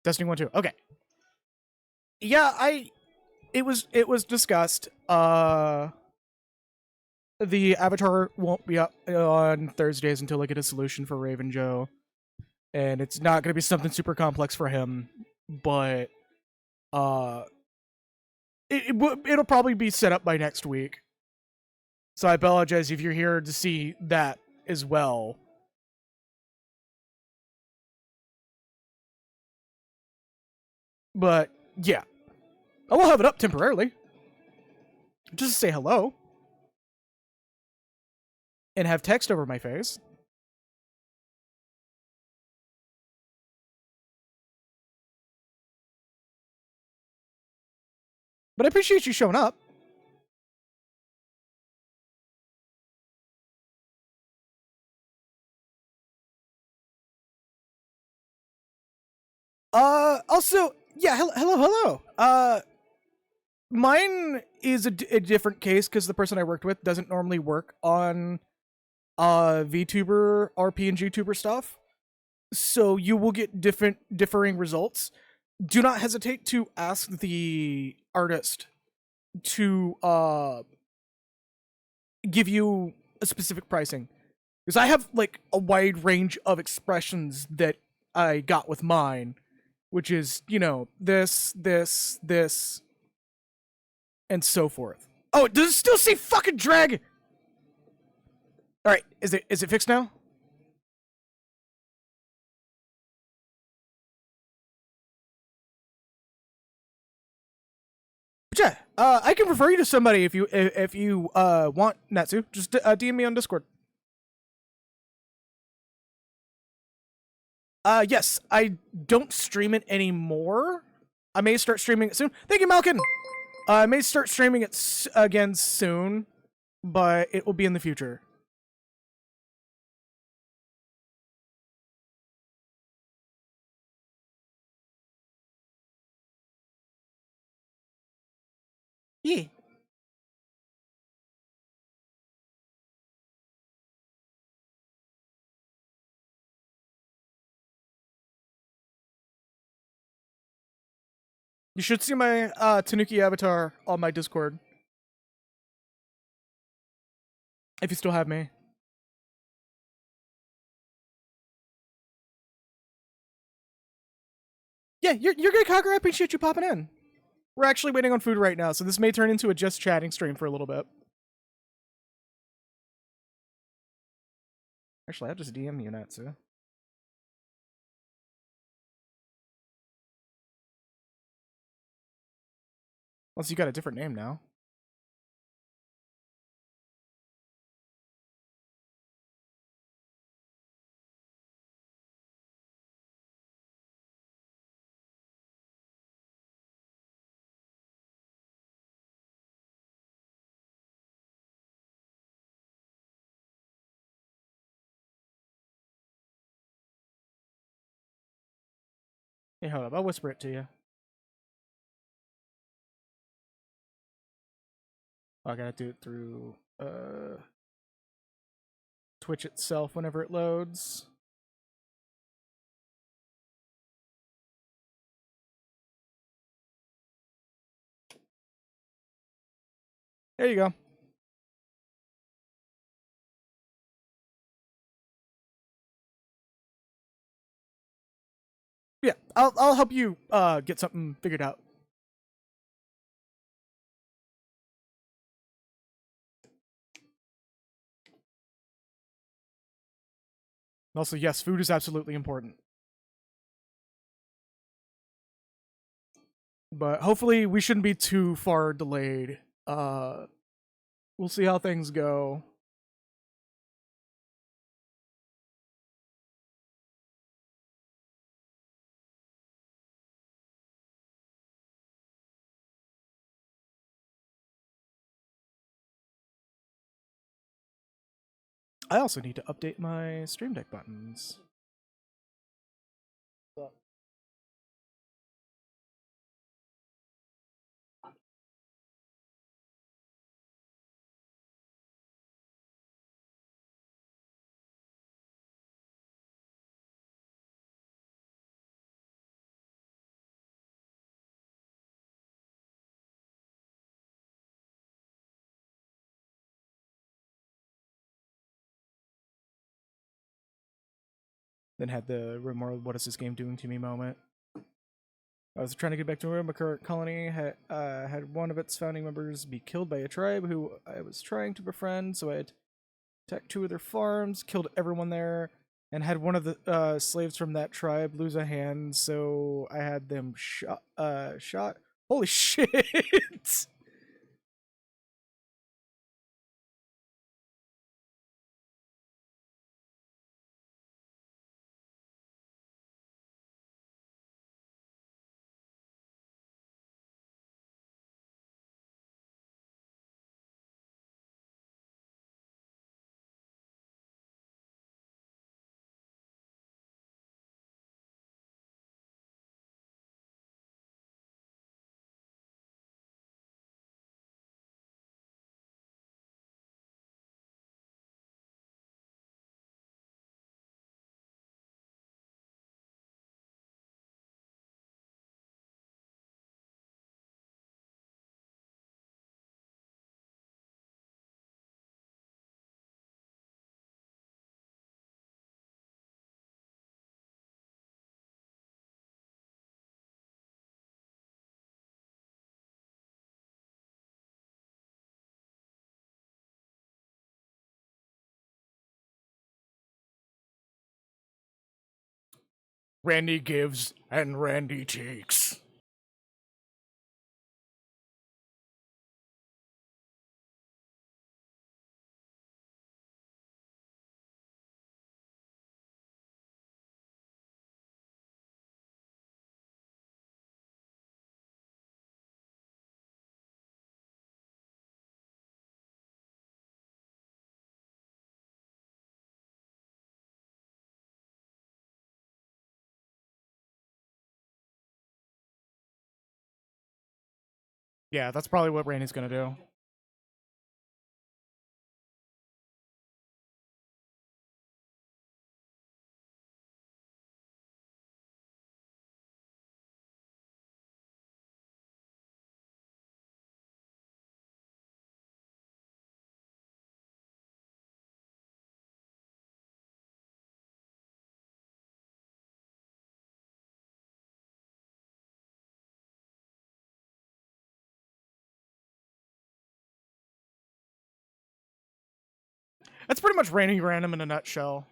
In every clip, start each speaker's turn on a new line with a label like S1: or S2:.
S1: Testing 1 2. Okay. Yeah, it was discussed. The avatar won't be up on Thursdays until I get a solution for Raven Joe, and it's not going to be something super complex for him, but uh, it'll probably be set up by next week. So I apologize if you're here to see that as well. But yeah, I will have it up temporarily, just to say hello and have text over my face. But I appreciate you showing up. Also, yeah, hello. Mine is a different case because the person I worked with doesn't normally work on VTuber, RP, and GTuber stuff. So you will get differing results. Do not hesitate to ask the artist to give you a specific pricing, because I have like a wide range of expressions that I got with mine, which is, you know, this, and so forth. Oh, does it still say fucking drag? All right, is it fixed now? But yeah, I can refer you to somebody if you want, Natsu. Just DM me on Discord. Yes, I don't stream it anymore. I may start streaming it soon. Thank you, Malkin. I may start streaming it again soon, but it will be in the future. Yeah. You should see my Tanuki avatar on my Discord. If you still have me. Yeah, you're good, Cocker. I appreciate you popping in. We're actually waiting on food right now, so this may turn into a just chatting stream for a little bit. Actually, I'll just DM you, Natsu. Unless you got a different name now. Hey, hold up. I'll whisper it to you. Oh, I gotta do it through Twitch itself whenever it loads. There you go. Yeah, I'll help you get something figured out. Also, yes, food is absolutely important. But hopefully we shouldn't be too far delayed. We'll see how things go. I also need to update my Stream Deck buttons. then had the more "what is this game doing to me" moment. I was trying to get back to where my current colony had one of its founding members be killed by a tribe who I was trying to befriend, so I attacked 2 of their farms, killed everyone there, and had one of the slaves from that tribe lose a hand, so I had them shot. Holy shit! Randy gives and Randy takes. Yeah, that's probably what Randy's gonna do. That's pretty much Randy Random in a nutshell.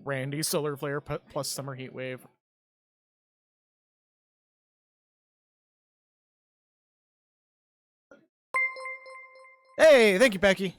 S1: Randy Solar Flare plus Summer Heat Wave. Hey, thank you, Becky.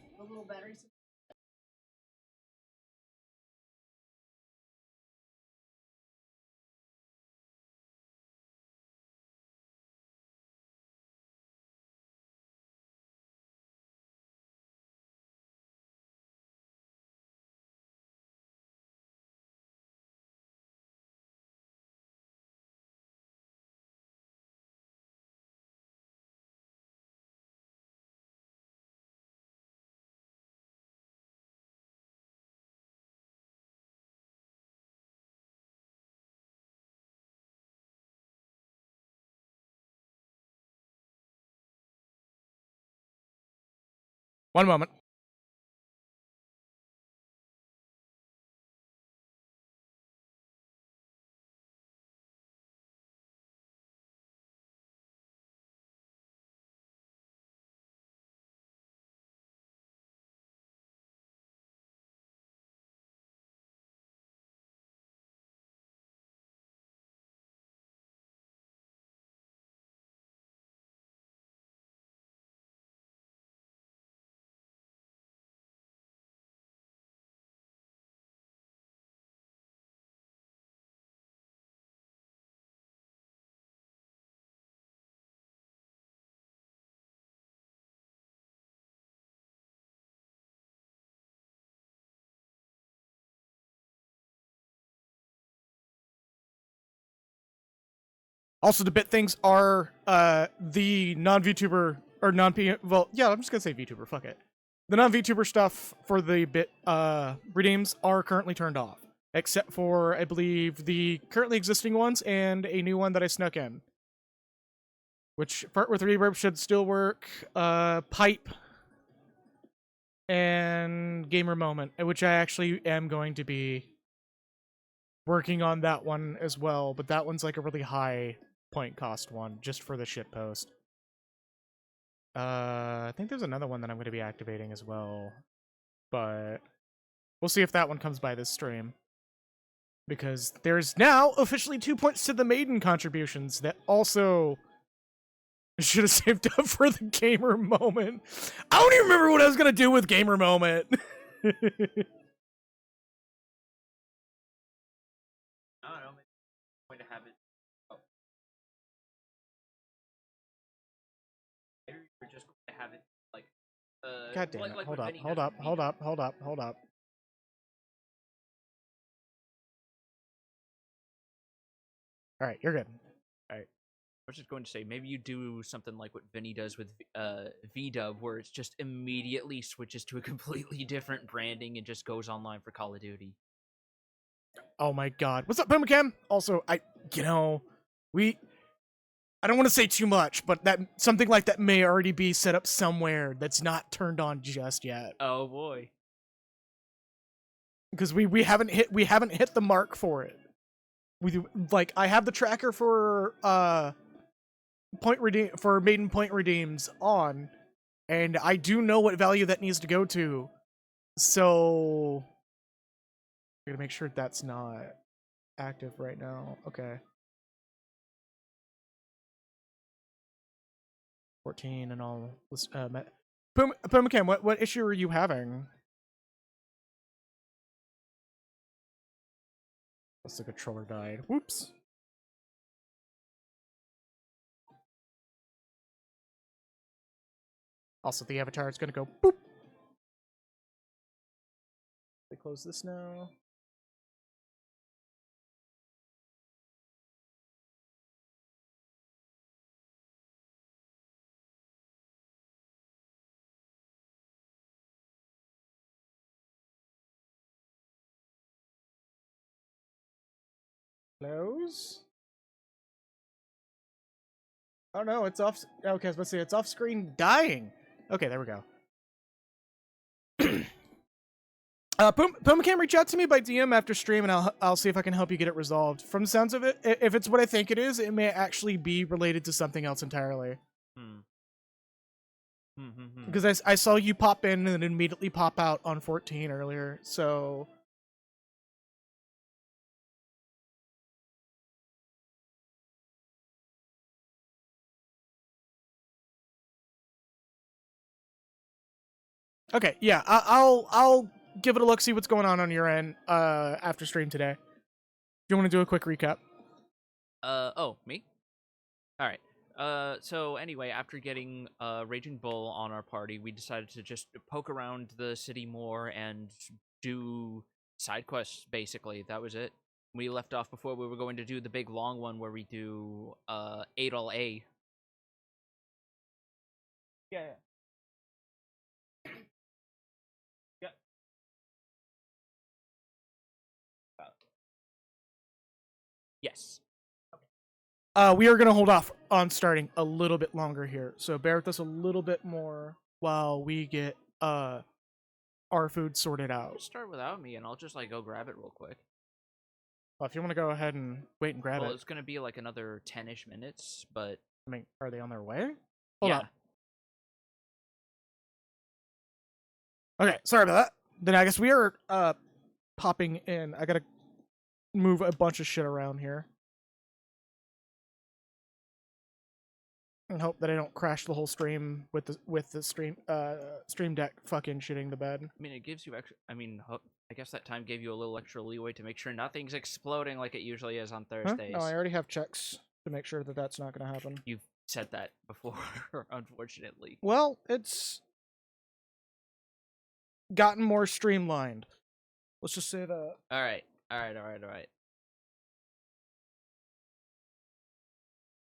S1: One moment. Also, the bit things are the non-VTuber or non-P. Well, yeah, I'm just gonna say VTuber. Fuck it. The non-VTuber stuff for the bit redeems are currently turned off, except for I believe the currently existing ones and a new one that I snuck in, which Fart with Reverb should still work. Pipe and Gamer Moment, which I actually am going to be working on that one as well, but that one's like a really high point cost one just for the shit post. I think there's another one that I'm going to be activating as well, but we'll see if that one comes by this stream. Because there's now officially 2 points to the maiden contributions that also should have saved up for the Gamer Moment. I don't even remember what I was going to do with Gamer Moment.
S2: I don't know. Maybe I'm going to have it. Oh. Maybe we're just going to have it like.
S1: God damn it!
S2: Like
S1: hold
S2: what
S1: up!
S2: Vinny
S1: Hold
S2: does
S1: up!
S2: with
S1: Hold
S2: Vito.
S1: up! Hold up! Hold up! All right, you're good.
S2: I was just going to say, maybe you do something like what Vinny does with V-Dub, where it's just immediately switches to a completely different branding and just goes online for Call of Duty.
S1: Oh my god. What's up, Boomcam? Also, we I don't want to say too much, but that something like that may already be set up somewhere that's not turned on just yet.
S2: Oh boy.
S1: Because we haven't hit the mark for it. Like I have the tracker for maiden point redeems on, and I do know what value that needs to go to. So I'm gonna make sure that's not active right now. Okay. 14 and all. Pumacam, what issue are you having? Plus the controller died. Whoops. Also, the avatar is gonna go boop. They close this now. Close. Oh no, it's off. Okay, let's see. It's off screen dying. Okay, there we go. Pumacam, reach out to me by DM after stream, and I'll see if I can help you get it resolved. From the sounds of it, if it's what I think it is, it may actually be related to something else entirely. Because I saw you pop in and then immediately pop out on 14 earlier, so. Okay, yeah, I'll give it a look, see what's going on your end after stream today. Do you want to do a quick recap?
S2: Oh, me? Alright. So anyway, after getting Raging Bull on our party, we decided to just poke around the city more and do side quests, basically. That was it. We left off before we were going to do the big long one where we do Adol A. Yeah. Yeah. Yes.
S1: We are gonna hold off on starting a little bit longer here, so bear with us a little bit more while we get our food sorted out.
S2: Just start without me, and I'll just like go grab it real quick.
S1: Well, if you want to go ahead and wait and grab
S2: Well,
S1: it.
S2: it's gonna be like another 10-ish minutes, but
S1: I mean, are they on their way? Hold
S2: yeah.
S1: up. Okay, sorry about that. Then I guess we are popping in. I gotta move a bunch of shit around here. And hope that I don't crash the whole stream with the stream deck fucking shitting the bed.
S2: I mean, it gives you extra. I mean, I guess that time gave you a little extra leeway to make sure nothing's exploding like it usually is on Thursdays.
S1: No, I already have checks to make sure that that's not going to happen.
S2: You've said that before, unfortunately.
S1: Well, it's gotten more streamlined. Let's just say that.
S2: All right.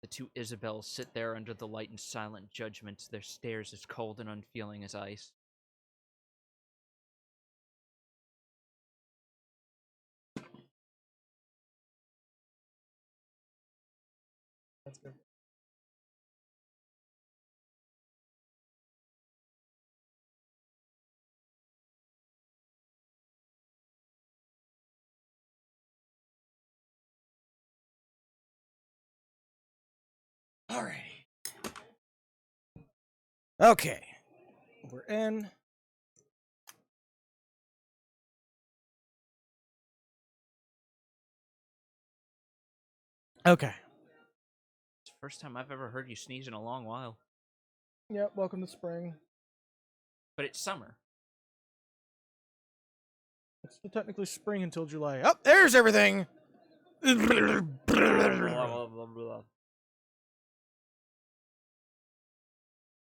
S2: The two Isabels sit there under the light in silent judgment, their stares as cold and unfeeling as ice.
S1: That's good. Alrighty. Okay. We're in. Okay.
S2: It's the first time I've ever heard you sneeze in a long while.
S1: Yep, welcome to spring.
S2: But it's summer.
S1: It's still technically spring until July. Oh, there's everything!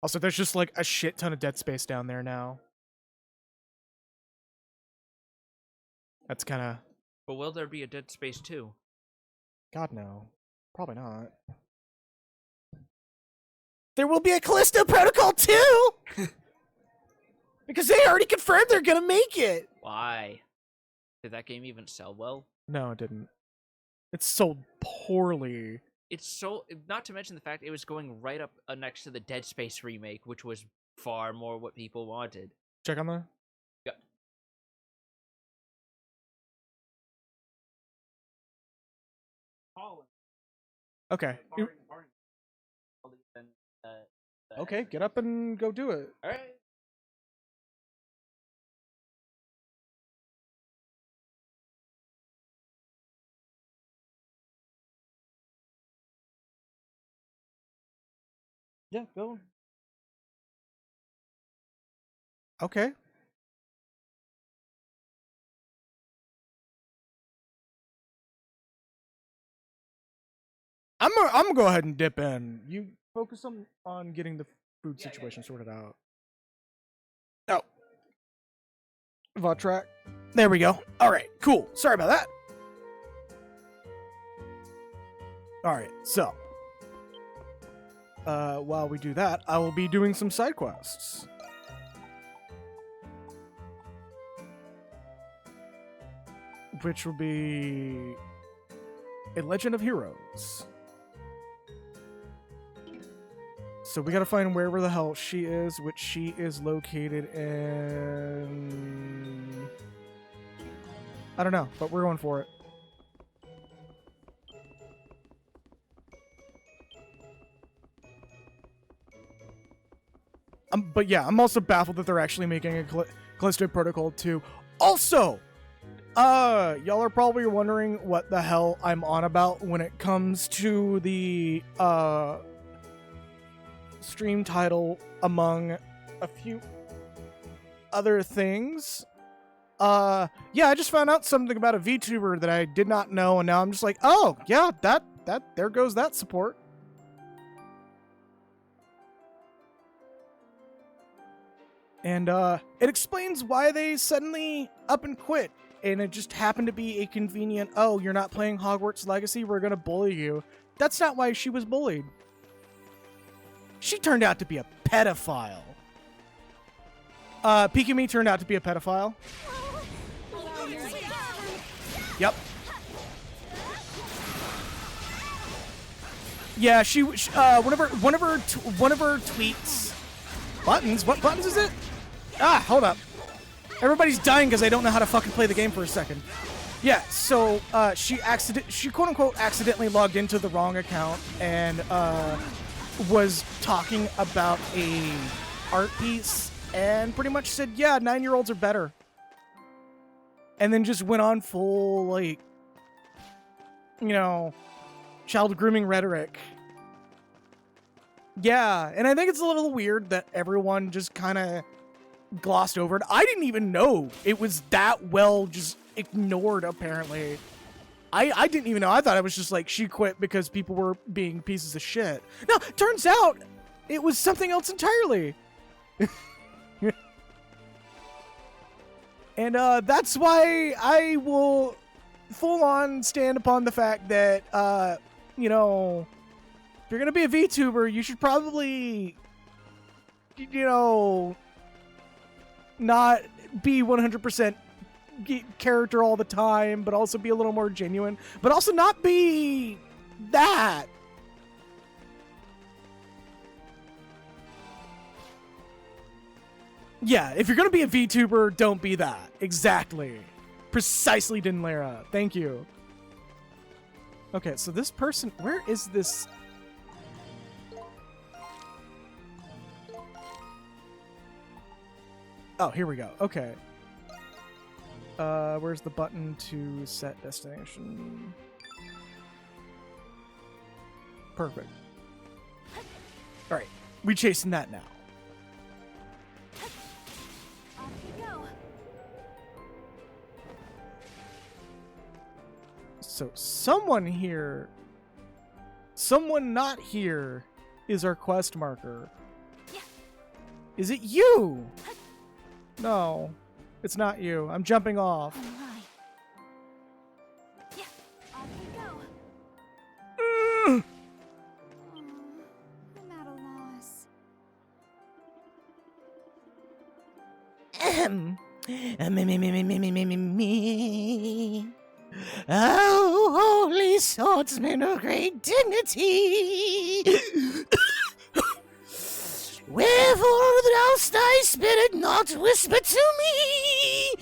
S1: Also, there's just like a shit ton of dead space down there now. That's kind of...
S2: But will there be a Dead Space 2?
S1: God, no. Probably not. There will be a Callisto Protocol 2! Because they already confirmed they're gonna make it!
S2: Why? Did that game even sell well?
S1: No, it didn't. It sold poorly.
S2: It's so... Not to mention the fact it was going right up next to the Dead Space remake, which was far more what people wanted.
S1: Check on the...
S2: Yeah.
S1: Okay. Okay, get up and go do it.
S2: Alright.
S1: Yeah, go. Okay. I'm gonna go ahead and dip in. You focus on getting the food situation sorted out. Oh. Votrak. There we go. Alright, cool. Sorry about that. Alright, so. While we do that, I will be doing some side quests. Which will be a Legend of Heroes. So we gotta find wherever the hell she is, which she is located in... I don't know, but we're going for it. But yeah, I'm also baffled that they're actually making a Callisto Protocol 2. Also, y'all are probably wondering what the hell I'm on about when it comes to the, stream title among a few other things. Yeah, I just found out something about a VTuber that I did not know, and now I'm just like, oh, yeah, there goes that support. And, it explains why they suddenly up and quit. And it just happened to be a convenient, oh, you're not playing Hogwarts Legacy, we're gonna bully you. That's not why she was bullied. She turned out to be a pedophile. Pikumi turned out to be a pedophile. Yep. Yeah, one of her tweets. Buttons? What buttons is it? Ah, hold up. Everybody's dying because I don't know how to fucking play the game for a second. Yeah, so she quote unquote accidentally logged into the wrong account and was talking about a art piece and pretty much said, yeah, 9-year-olds are better. And then just went on full, like, you know, child grooming rhetoric. Yeah, and I think it's a little weird that everyone just kind of glossed over it. I didn't even know it was that well just ignored, apparently. I didn't even know. I thought it was just like she quit because people were being pieces of shit. No, turns out it was something else entirely. And that's why I will full on stand upon the fact that, you know, If you're gonna be a VTuber, you should probably, you know, not be 100% character all the time, but also be a little more genuine, but also not be that. Yeah, if you're gonna be a VTuber, don't be that. Exactly. Precisely, Dinlara. Thank you. Okay, so this person, where is this? Oh, here we go. Okay. Where's the button to set destination? Perfect. All right, we chasing that now.
S3: Off you go.
S1: So someone here, someone not here, is our quest marker.
S3: Yeah.
S1: Is it you? No, it's not you. I'm jumping off.
S3: Oh my. Yeah. Off you go.
S1: Ugh.
S3: Oh, I'm at a loss.
S4: Me. Oh, holy swordsman of great dignity! Wherefore dost thy spirit not whisper to me?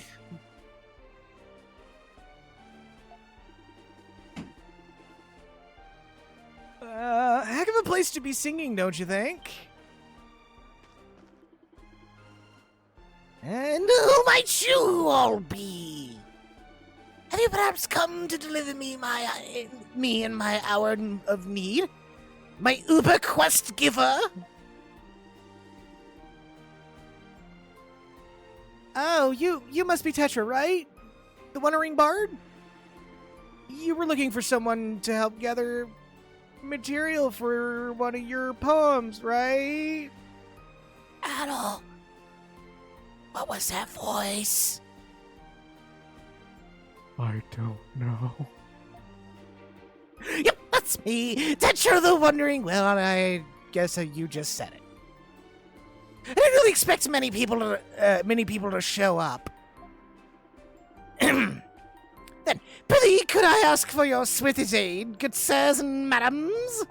S1: Heck of a place to be singing, don't you think?
S4: And who might you all be? Have you perhaps come to deliver me in my hour of need? My uber quest giver?
S1: Oh, you must be Tetra, right? The Wandering Bard? You were looking for someone to help gather material for one of your poems, right?
S4: Adol, what was that voice?
S1: I don't know.
S4: Yep, that's me, Tetra the Wondering. Well, I guess you just said it. I didn't really expect many people to show up. Then, prithee, could I ask for your swiftest aid, good sirs and madams?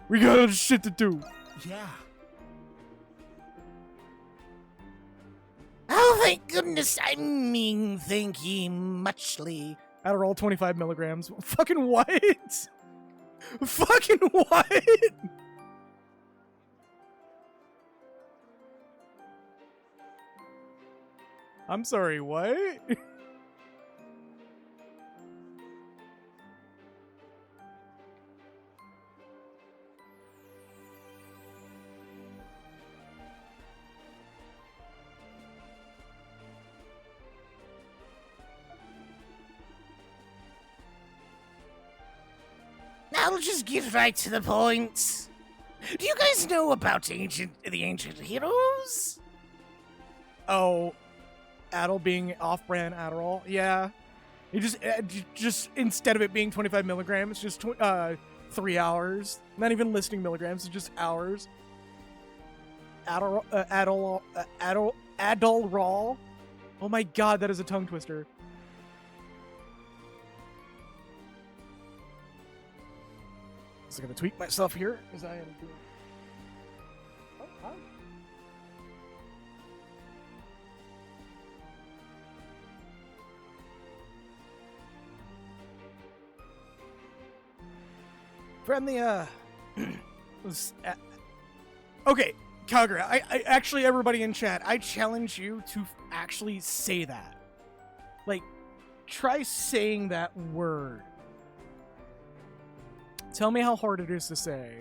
S1: We got other shit to do.
S4: Yeah. Oh, thank goodness. I mean, thank ye muchly.
S1: Adderall 25 milligrams. Fucking what? Fucking what? I'm sorry, what?
S4: Now I'll just get right to the point. Do you guys know about the ancient heroes?
S1: Oh, Adderall being off-brand Adderall. Yeah. You just instead of it being 25 milligrams, just 3 hours. Not even listing milligrams, it's just hours. Adderall. Oh my god, that is a tongue twister. So I'm gonna tweak myself here as I am doing. Oh, hi. Friendly, okay, Kagura, I actually, everybody in chat, I challenge you to actually say that. Like, try saying that word. Tell me how hard it is to say.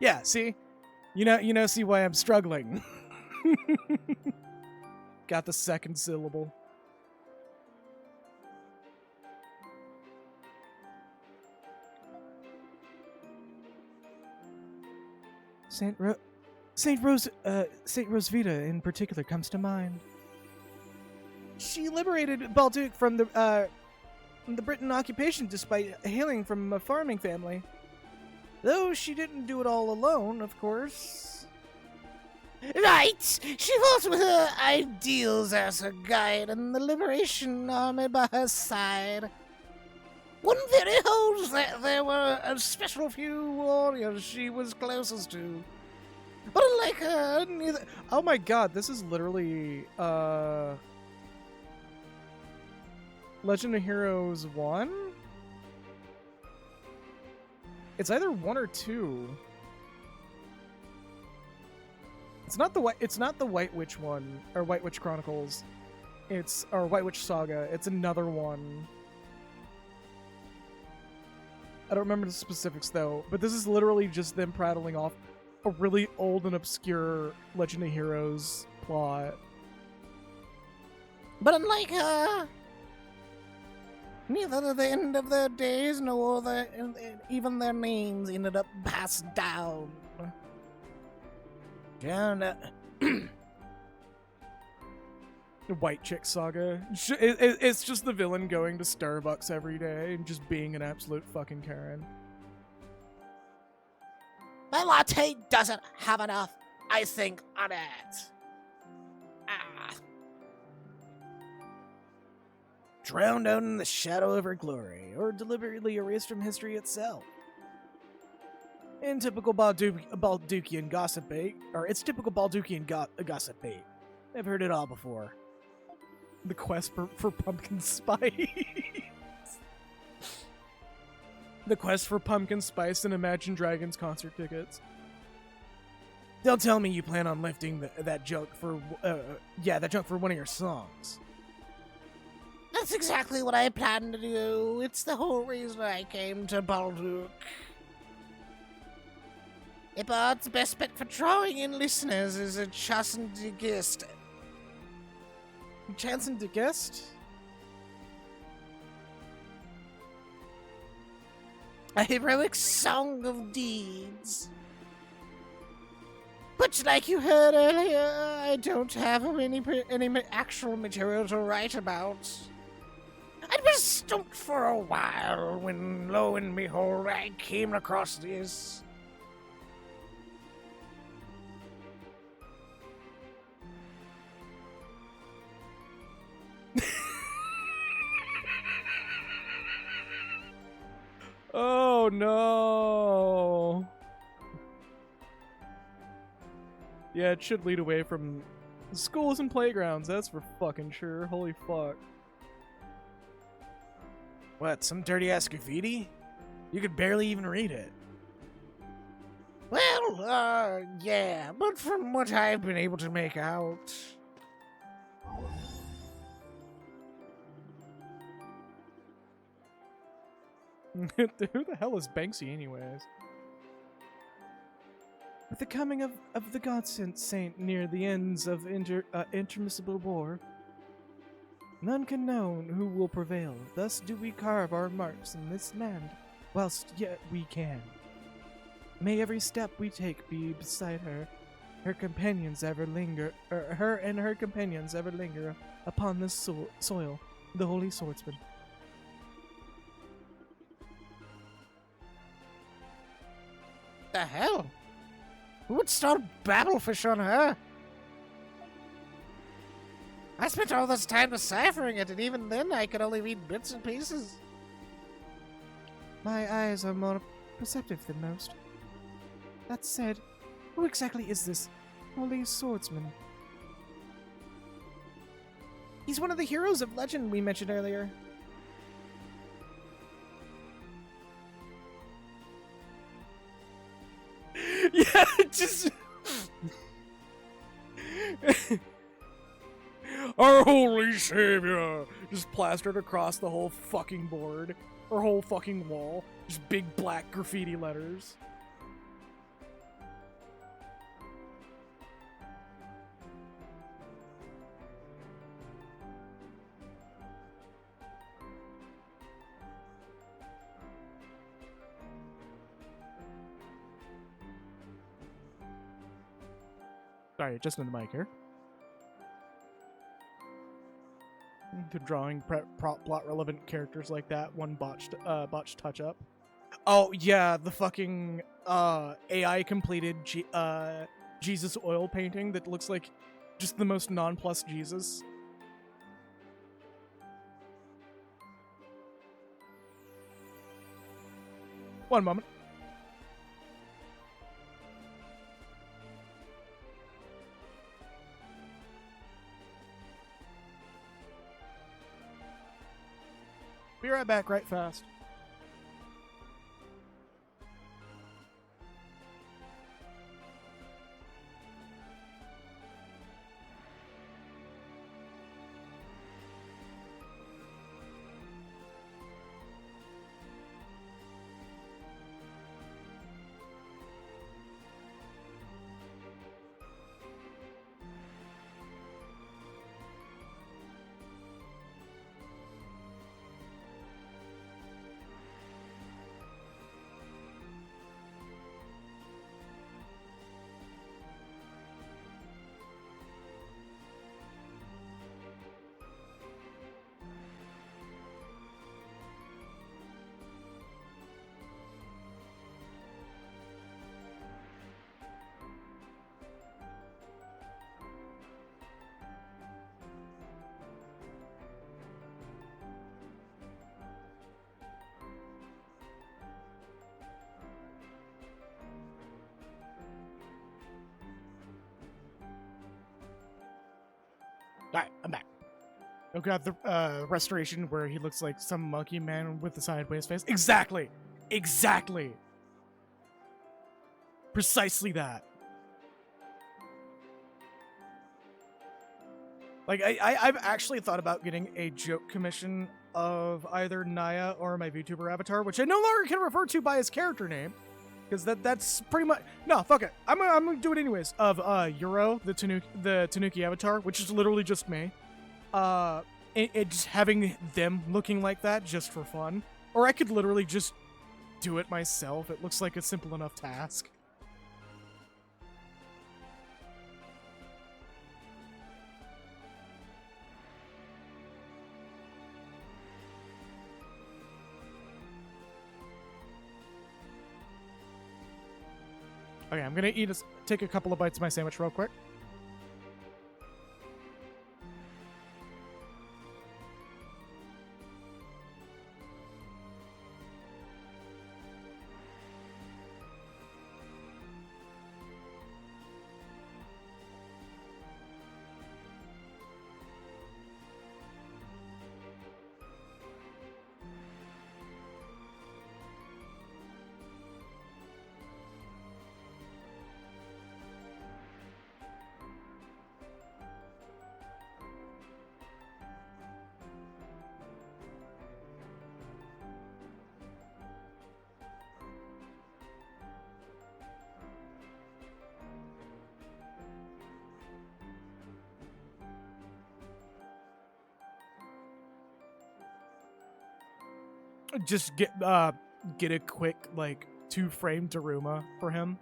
S1: Yeah, see? See why I'm struggling. Got the second syllable. Saint Rosvita in particular comes to mind. She liberated Balduke from the Britain occupation despite hailing from a farming family. Though she didn't do it all alone, of course.
S4: Right! She fought with her ideals as her guide and the Liberation Army by her side. One theory holds that there were a special few warriors she was closest to. But unlike her, neither...
S1: Oh my god, this is literally, Legend of Heroes 1? It's either 1 or 2. It's not the White Witch one, or White Witch Chronicles. Or White Witch Saga. It's another one. I don't remember the specifics though, but this is literally just them prattling off a really old and obscure Legend of Heroes plot.
S4: But unlike her, neither at the end of their days nor even their names ended up passed down.
S1: The White Chick Saga. It's just the villain going to Starbucks every day and just being an absolute fucking Karen.
S4: My latte doesn't have enough icing on it. Ah.
S1: Drowned out in the shadow of her glory, or deliberately erased from history itself. In typical Baldukian gossip bait, or it's typical Baldukian gossip bait. I've heard it all before. The quest for pumpkin spice. The quest for pumpkin spice and Imagine Dragons concert tickets. Don't tell me you plan on lifting that junk for one of your songs.
S4: That's exactly what I plan to do. It's the whole reason I came to Balduke. A bard's best bet for drawing in listeners is a chancing de guest.
S1: Chancing de guest?
S4: A heroic song of deeds. But like you heard earlier, I don't have any actual material to write about. I was stumped for a while when, lo and behold, I came across this.
S1: Oh no! Yeah, it should lead away from schools and playgrounds, that's for fucking sure. Holy fuck. What, some dirty-ass graffiti? You could barely even read it.
S4: Well, yeah, but from what I've been able to make out...
S1: Who the hell is Banksy anyways? With the coming of the God-sent saint near the ends of intermissible war, none can know who will prevail. Thus do we carve our marks in this land, whilst yet we can. May every step we take be beside her. Her companions ever linger, her and her companions ever linger upon this soil, the holy swordsman.
S4: The hell? Who would start Babblefish on her? I spent all this time deciphering it, and even then I could only read bits and pieces.
S1: My eyes are more perceptive than most. That said, who exactly is this holy swordsman? He's one of the heroes of legend we mentioned earlier. Yeah, just... Our holy savior! Just plastered across the whole fucking board. Or whole fucking wall. Just big black graffiti letters. Sorry, just in the mic here. The drawing plot relevant characters like that. One botched touch up. Oh yeah, the fucking AI completed Jesus oil painting that looks like just the most nonplussed Jesus. One moment. Be right back, right fast. Alright, I'm back. I've got the restoration where he looks like some monkey man with a sideways face. Exactly! Exactly! Precisely that. Like, I've actually thought about getting a joke commission of either Naya or my VTuber avatar, which I no longer can refer to by his character name. Because that's pretty much... No, fuck it. I'm gonna do it anyways. Of Euro, the Tanuki avatar, which is literally just me. Just having them looking like that just for fun. Or I could literally just do it myself. It looks like a simple enough task. Okay, I'm gonna take a couple of bites of my sandwich real quick. Just get a quick like 2-frame Daruma for him.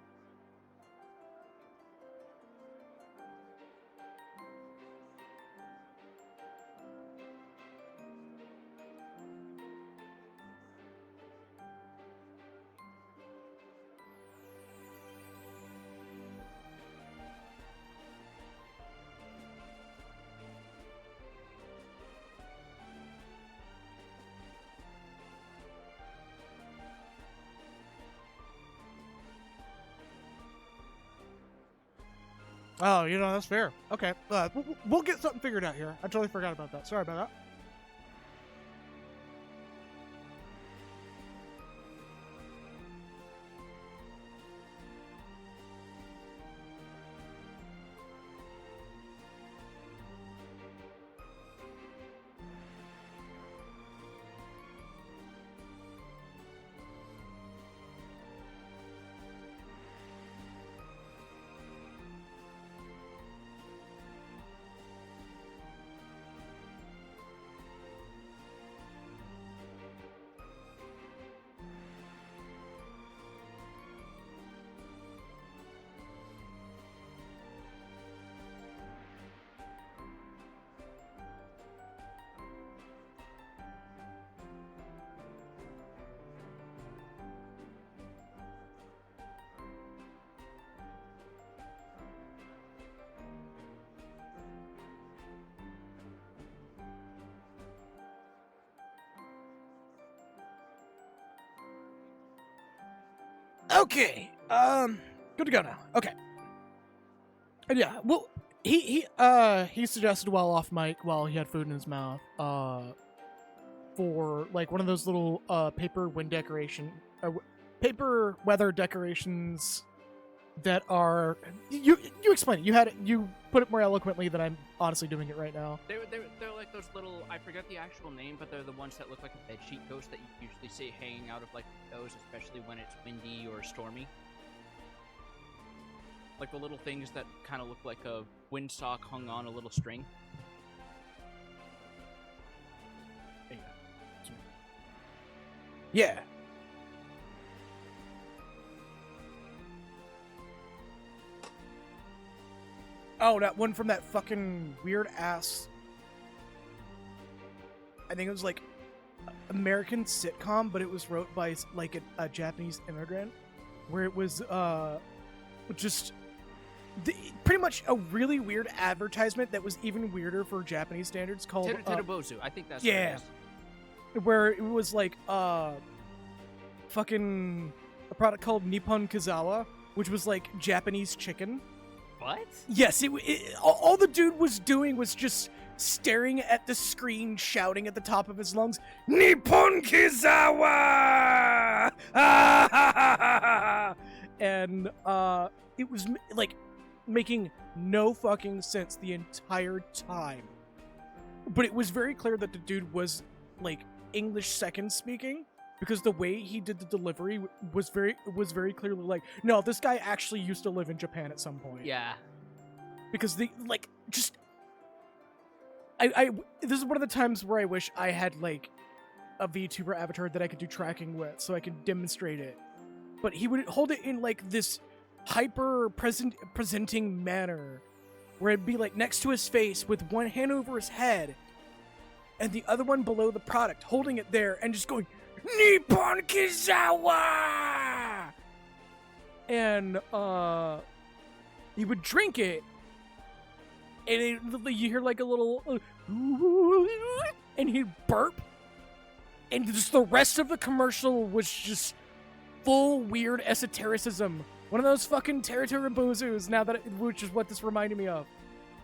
S1: Oh, that's fair. Okay, we'll get something figured out here. I totally forgot about that. Sorry about that. Okay. Good to go now. Okay. And yeah, well, he suggested while off mic, while he had food in his mouth, for like one of those little paper weather decorations that are you explain it. You put it more eloquently than I'm honestly doing it right now.
S2: They're like those little, I forget the actual name, but they're the ones that look like a bedsheet ghost that you usually see hanging out of like those, especially when it's windy or stormy. Like the little things that kind of look like a windsock hung on a little string.
S1: Yeah. Oh, that one from that fucking weird ass. I think it was like American sitcom, but it was wrote by like a Japanese immigrant, where it was just pretty much a really weird advertisement that was even weirder for Japanese standards called
S2: Terabozu. I think that's
S1: yeah,
S2: what it is.
S1: where it was like fucking a product called Nippon Kazawa, which was like Japanese chicken.
S2: What?
S1: Yes, all the dude was doing was just staring at the screen, shouting at the top of his lungs, "Nippon Kizawa!" And it was like making no fucking sense the entire time. But it was very clear that the dude was like English second speaking, because the way he did the delivery was very clearly like, no, this guy actually used to live in Japan at some point.
S2: Yeah.
S1: Because I this is one of the times where I wish I had like a VTuber avatar that I could do tracking with, so I could demonstrate it. But he would hold it in like this hyper presenting manner, where it'd be like next to his face with one hand over his head, and the other one below the product, holding it there and just going, "Nippon Kizawa!" And he would drink it, and you hear like a little and he'd burp, and just the rest of the commercial was just full weird esotericism. One of those fucking Terabozus, which is what this reminded me of,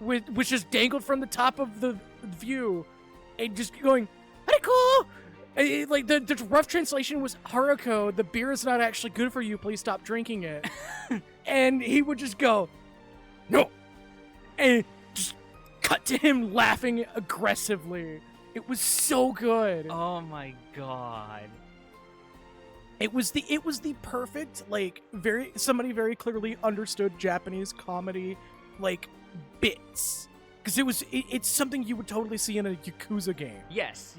S1: which just dangled from the top of the view, and just going, "Hariko!" Like the rough translation was, "Haruko, the beer is not actually good for you. Please stop drinking it." And he would just go, "No," and just cut to him laughing aggressively. It was so good.
S2: Oh my god.
S1: It was the perfect, like, somebody very clearly understood Japanese comedy, like, bits. Because it's something you would totally see in a Yakuza game.
S2: Yes.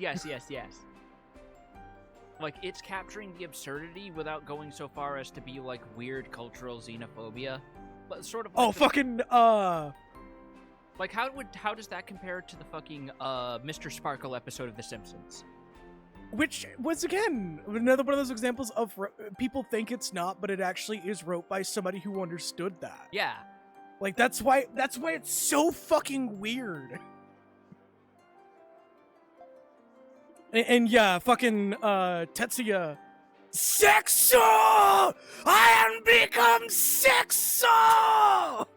S2: Like, it's capturing the absurdity without going so far as to be, like, weird cultural xenophobia. But sort of like like, how does that compare to the fucking, Mr. Sparkle episode of The Simpsons?
S1: Which was, again, another one of those examples of people think it's not, but it actually is wrote by somebody who understood that.
S2: Yeah.
S1: Like, that's why it's so fucking weird. And yeah, fucking Tetsuya, Sexo! I am become Sexo!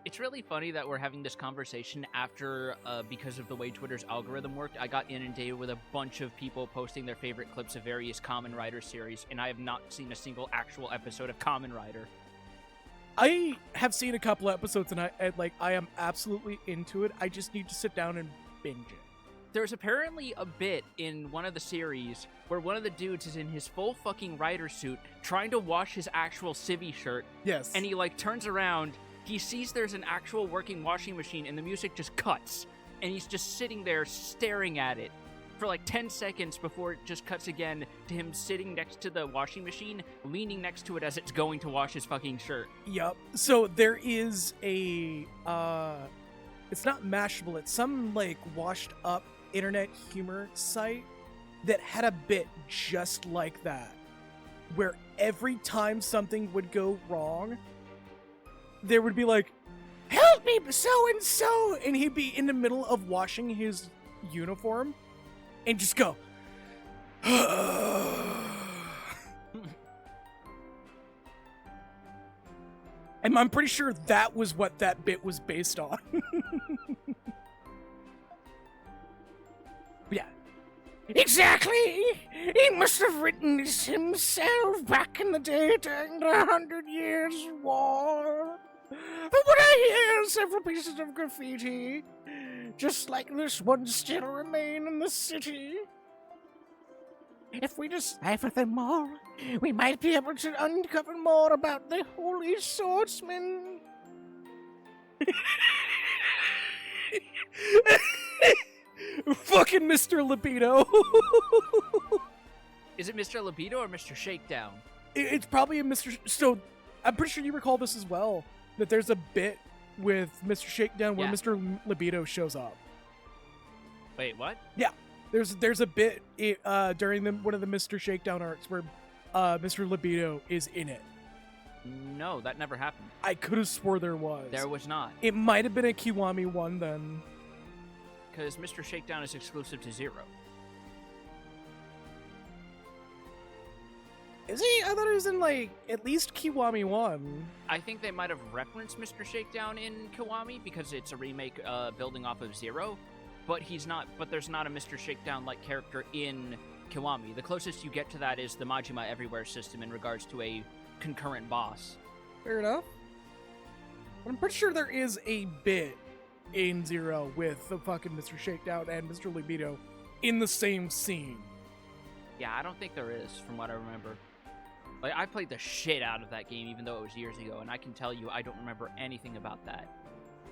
S2: It's really funny that we're having this conversation after, because of the way Twitter's algorithm worked, I got inundated with a bunch of people posting their favorite clips of various Kamen Rider series, and I have not seen a single actual episode of Kamen Rider.
S1: I have seen a couple episodes, and I am absolutely into it. I just need to sit down and binge it.
S2: There's apparently a bit in one of the series where one of the dudes is in his full fucking rider suit trying to wash his actual civvy shirt.
S1: Yes.
S2: And he, like, turns around, he sees there's an actual working washing machine, and the music just cuts. And he's just sitting there staring at it for like 10 seconds before it just cuts again to him sitting next to the washing machine, leaning next to it as it's going to wash his fucking shirt.
S1: Yep. So there is a, it's not Mashable, it's some, like, washed up internet humor site that had a bit just like that, where every time something would go wrong, there would be like, "Help me, so-and-so," and he'd be in the middle of washing his uniform and just go, I'm pretty sure that was what that bit was based on. Yeah.
S4: Exactly! He must have written this himself back in the day during the 100 Years' War. From what I hear, several pieces of graffiti, just like this one, still remain in the city. If we decipher them all, we might be able to uncover more about the Holy Swordsman.
S1: Fucking Mr. Libido.
S2: Is it Mr. Libido or Mr. Shakedown?
S1: It's probably a Mr. So, I'm pretty sure you recall this as well. That there's a bit with Mr. Shakedown where
S2: Yeah.
S1: Mr. Libido shows up.
S2: Wait, what?
S1: There's a bit during one of the Mr. Shakedown arcs where Mr. Libido is in it.
S2: No, that never happened.
S1: I could have swore there was.
S2: There was not.
S1: It might have been a Kiwami one then.
S2: Because Mr. Shakedown is exclusive to Zero.
S1: Is he? I thought it was in like at least Kiwami 1.
S2: I think they might have referenced Mr. Shakedown in Kiwami because it's a remake building off of Zero, but he's not. But there's not a Mr. Shakedown-like character in Kiwami. The closest you get to that is the Majima Everywhere system in regards to a concurrent boss.
S1: Fair enough. But I'm pretty sure there is a bit in Zero with the fucking Mr. Shakedown and Mr. Libido in the same scene.
S2: Yeah, I don't think there is, from what I remember. Like, I played the shit out of that game, even though it was years ago, and I can tell you I don't remember anything about that.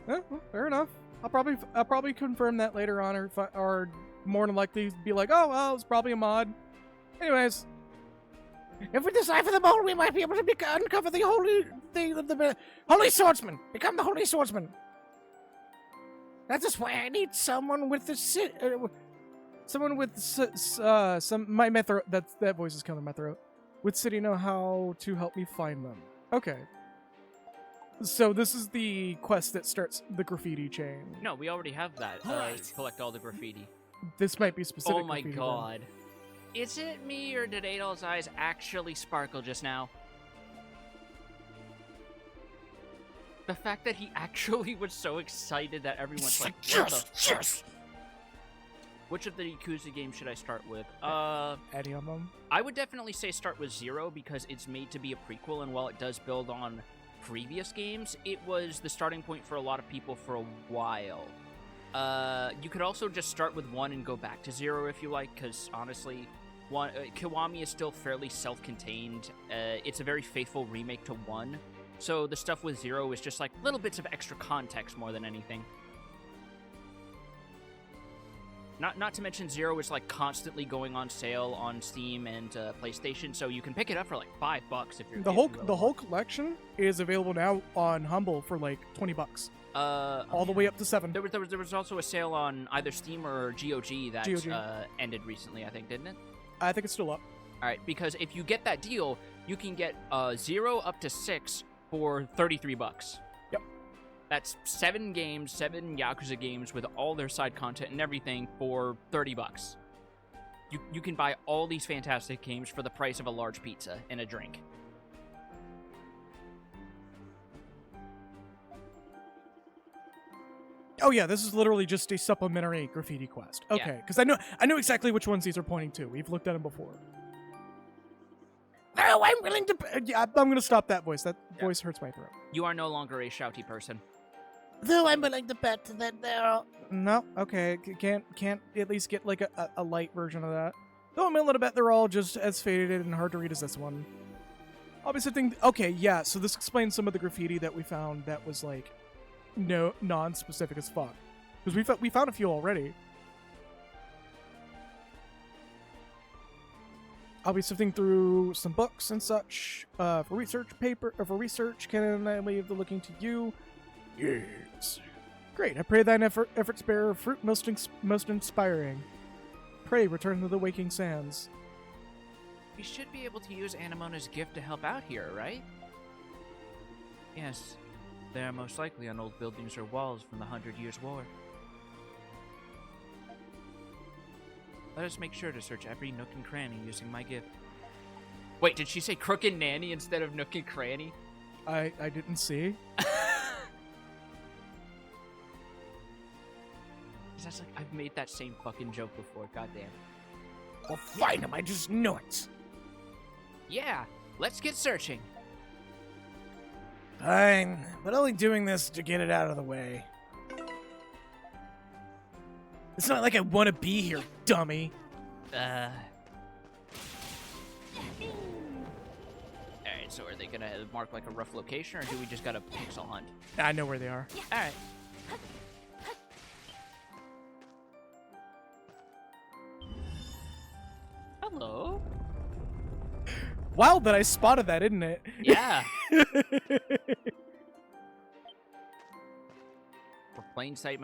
S1: Well, fair enough. I'll probably confirm that later on, or more than likely be like, oh well, it's probably a mod. Anyways,
S4: If we decipher them all, we might be able to uncover the Holy Swordsman. Become the Holy Swordsman. That's just why I need someone with the
S1: someone with my throat. That voice is coming in my throat. Would City know how to help me find them? Okay. So this is the quest that starts the graffiti chain.
S2: No, we already have that.
S3: Alright.
S2: Collect all the graffiti.
S1: This might be specific.
S2: Oh my
S1: graffiti,
S2: god. Is it me, or did Adol's eyes actually sparkle just now? The fact that he actually was so excited that everyone's like, what the
S4: yes.
S2: Which of the Yakuza games should I start with?
S1: Any of them?
S2: I would definitely say start with Zero because it's made to be a prequel, and while it does build on previous games, it was the starting point for a lot of people for a while. You could also just start with 1 and go back to 0 if you like, because honestly, Kiwami is still fairly self-contained. It's a very faithful remake to 1, so the stuff with 0 is just like little bits of extra context more than anything. Not to mention 0 is like constantly going on sale on Steam and PlayStation, so you can pick it up for like $5 if you're
S1: The whole collection is available now on Humble for like $20. All the way up to 7.
S2: There was also a sale on either Steam or GOG that
S1: GOG.
S2: Ended recently, I think, didn't it?
S1: I think it's still up.
S2: All right, because if you get that deal, you can get 0 up to 6 for $33.
S1: Yep.
S2: That's 7 games, 7 Yakuza games with all their side content and everything for $30. You can buy all these fantastic games for the price of a large pizza and a drink.
S1: Oh yeah, this is literally just a supplementary graffiti quest. Okay, because I know exactly which ones these are pointing to. We've looked at them before.
S4: Oh, I'm willing to.
S1: Yeah, I'm gonna stop that voice. That voice hurts my throat.
S2: You are no longer a shouty person.
S4: Though I'm willing to bet that there are.
S1: No, okay, can't at least get like a light version of that. Though I'm willing to bet they're all just as faded and hard to read as this one. I'll be sitting. Okay, yeah. So this explains some of the graffiti that we found that was like non-specific as fuck, because we found a few already. I'll be sifting through some books and such for research. Can I leave the looking to you? Yes. Great. I pray thine efforts bear fruit most inspiring. Pray return to the waking sands.
S2: We should be able to use Anamona's gift to help out here, right? Yes. They are most likely on old buildings or walls from the 100 Years' War. Let us make sure to search every nook and cranny using my gift. Wait, did she say crook and nanny instead of nook and cranny?
S1: I didn't see.
S2: That's like, I've made that same fucking joke before, goddamn.
S1: Well, find him. I just know it.
S2: Yeah, let's get searching.
S1: Fine, but only doing this to get it out of the way. It's not like I want to be here, dummy.
S2: Alright, so are they gonna mark like a rough location, or do we just gotta pixel hunt?
S1: I know where they are.
S2: Alright. Hello?
S1: Wow, that I spotted that, isn't it?
S2: Yeah. For plain sight,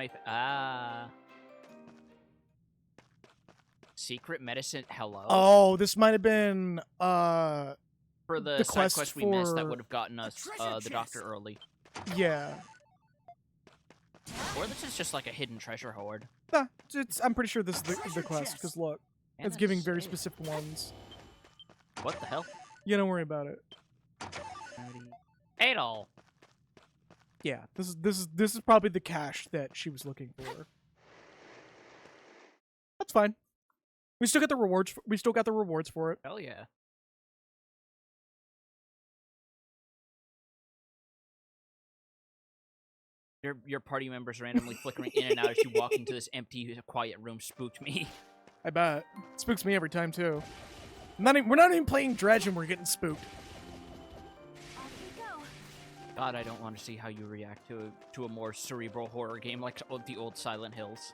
S2: secret medicine. Hello.
S1: Oh, this might have been
S2: For the side
S1: quest
S2: quest we missed, that
S1: for-
S2: would have gotten us the doctor early.
S1: yeah.
S2: Or this is just like a hidden treasure hoard.
S1: Nah, I'm pretty sure this is the quest, because look, it's giving very
S2: NSA.
S1: specific ones.
S2: What the hell?
S1: Yeah, don't worry about it.
S2: Adol.
S1: Yeah, this is probably the cache that she was looking for. That's fine. We still got the rewards. We still got the rewards for it.
S2: Hell yeah. Your party members randomly flickering in and out as you walk into this empty, quiet room spooked me.
S1: I bet. It spooks me every time too. We're not even playing Dredge and we're getting spooked.
S3: Off we go.
S2: God, I don't want to see how you react to a more cerebral horror game like the old Silent Hills.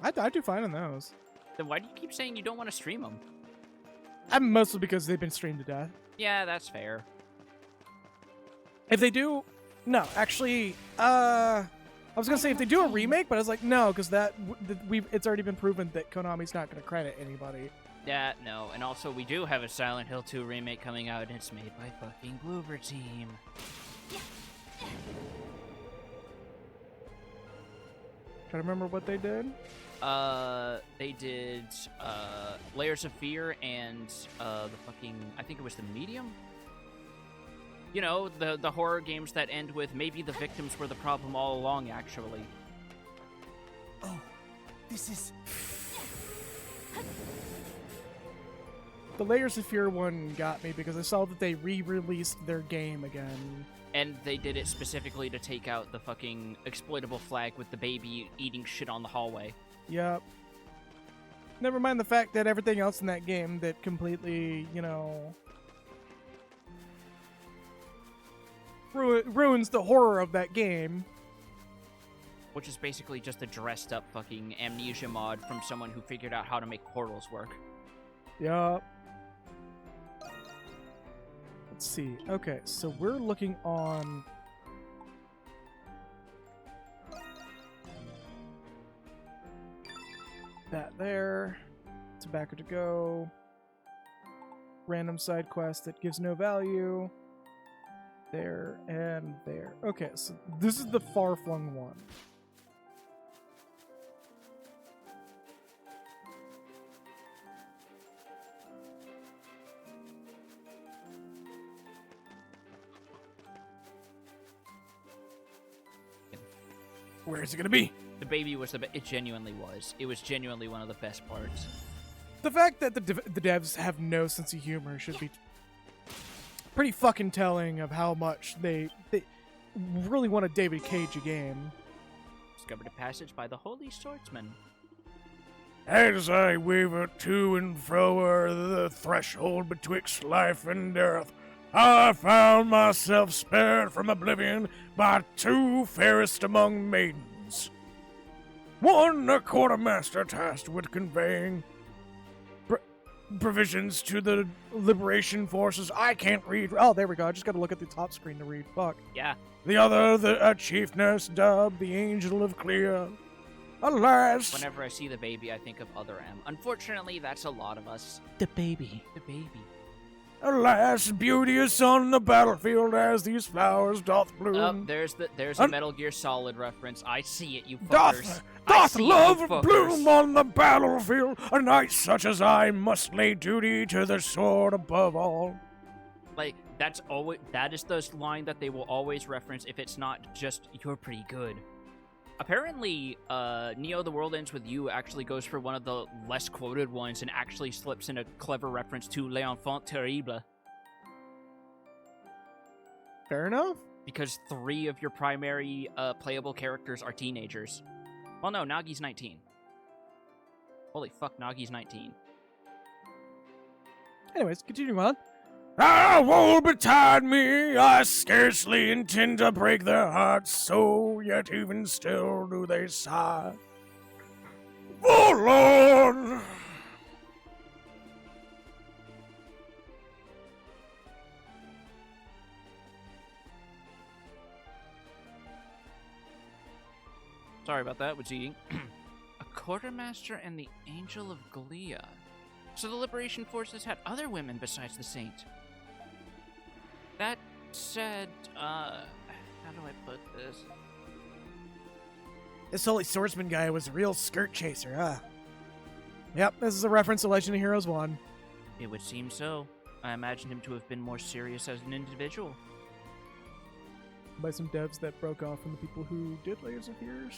S1: I do fine on those.
S2: Then why do you keep saying you don't want to stream them?
S1: I'm mostly because they've been streamed to death.
S2: Yeah, that's fair.
S1: If they do, no, actually, I was gonna say if they do a remake, but I was like, no, because it's already been proven that Konami's not gonna credit anybody.
S2: Yeah, no, and also we do have a Silent Hill 2 remake coming out, and it's made by fucking Bloober Team.
S1: Try to remember what they did.
S2: They did Layers of Fear and the fucking, I think it was The Medium. You know, the horror games that end with maybe the victims were the problem all along, actually.
S4: Oh, this is...
S1: The Layers of Fear one got me because I saw that they re-released their game again.
S2: And they did it specifically to take out the fucking exploitable flag with the baby eating shit on the hallway.
S1: Yep. Never mind the fact that everything else in that game that completely, you know, ruins the horror of that game.
S2: Which is basically just a dressed up fucking Amnesia mod from someone who figured out how to make portals work.
S1: Yup. Let's see. Okay, so we're looking on... that there. Tobacco to go. Random side quest that gives no value. There and there. Okay, so this is the far-flung one. Where is it gonna be?
S2: The baby was it genuinely was. It was genuinely one of the best parts.
S1: The fact that the devs have no sense of humor should be pretty fucking telling of how much they really want to David Cage a game.
S2: Discovered a passage by the Holy Swordsman.
S5: As I waver to and fro o'er the threshold betwixt life and death, I found myself spared from oblivion by two fairest among maidens. One a quartermaster tasked with conveying provisions to the liberation forces. I can't read.
S1: Oh, there we go. I just got to look at the top screen to read. Fuck.
S2: Yeah.
S5: The other a chief nurse dubbed the Angel of Clear. Alas,
S2: Whenever I see the baby, I think of Other M. Unfortunately, that's a lot of us.
S1: The baby.
S2: The baby.
S5: alas, beauteous on the battlefield as these flowers doth bloom.
S2: There's a Metal Gear Solid reference. I see it, you
S5: Doth
S2: fuckers. I
S5: Doth
S2: see
S5: love
S2: you fuckers.
S5: bloom on the battlefield? A knight such as I must lay duty to the sword above all.
S2: Like, that is the line that they will always reference if it's not just "you're pretty good." Apparently, Neo: The World Ends with You actually goes for one of the less quoted ones and actually slips in a clever reference to L'Enfant Terrible.
S1: Fair enough.
S2: Because 3 of your primary playable characters are teenagers. Well, no, Nagi's 19. Holy fuck, Nagi's 19.
S1: Anyways, continuing on.
S5: Ah, woe betide me, I scarcely intend to break their hearts, so yet even still do they sigh. Forlorn!
S2: Sorry about that, was eating. A quartermaster and the Angel of Glia. So the Liberation Forces had other women besides the Saint. That said, how do I put this?
S1: This holy swordsman guy was a real skirt chaser, huh? Yep, this is a reference to Legend of Heroes 1.
S2: It would seem so. I imagine him to have been more serious as an individual.
S1: By some devs that broke off from the people who did Layers of Fear,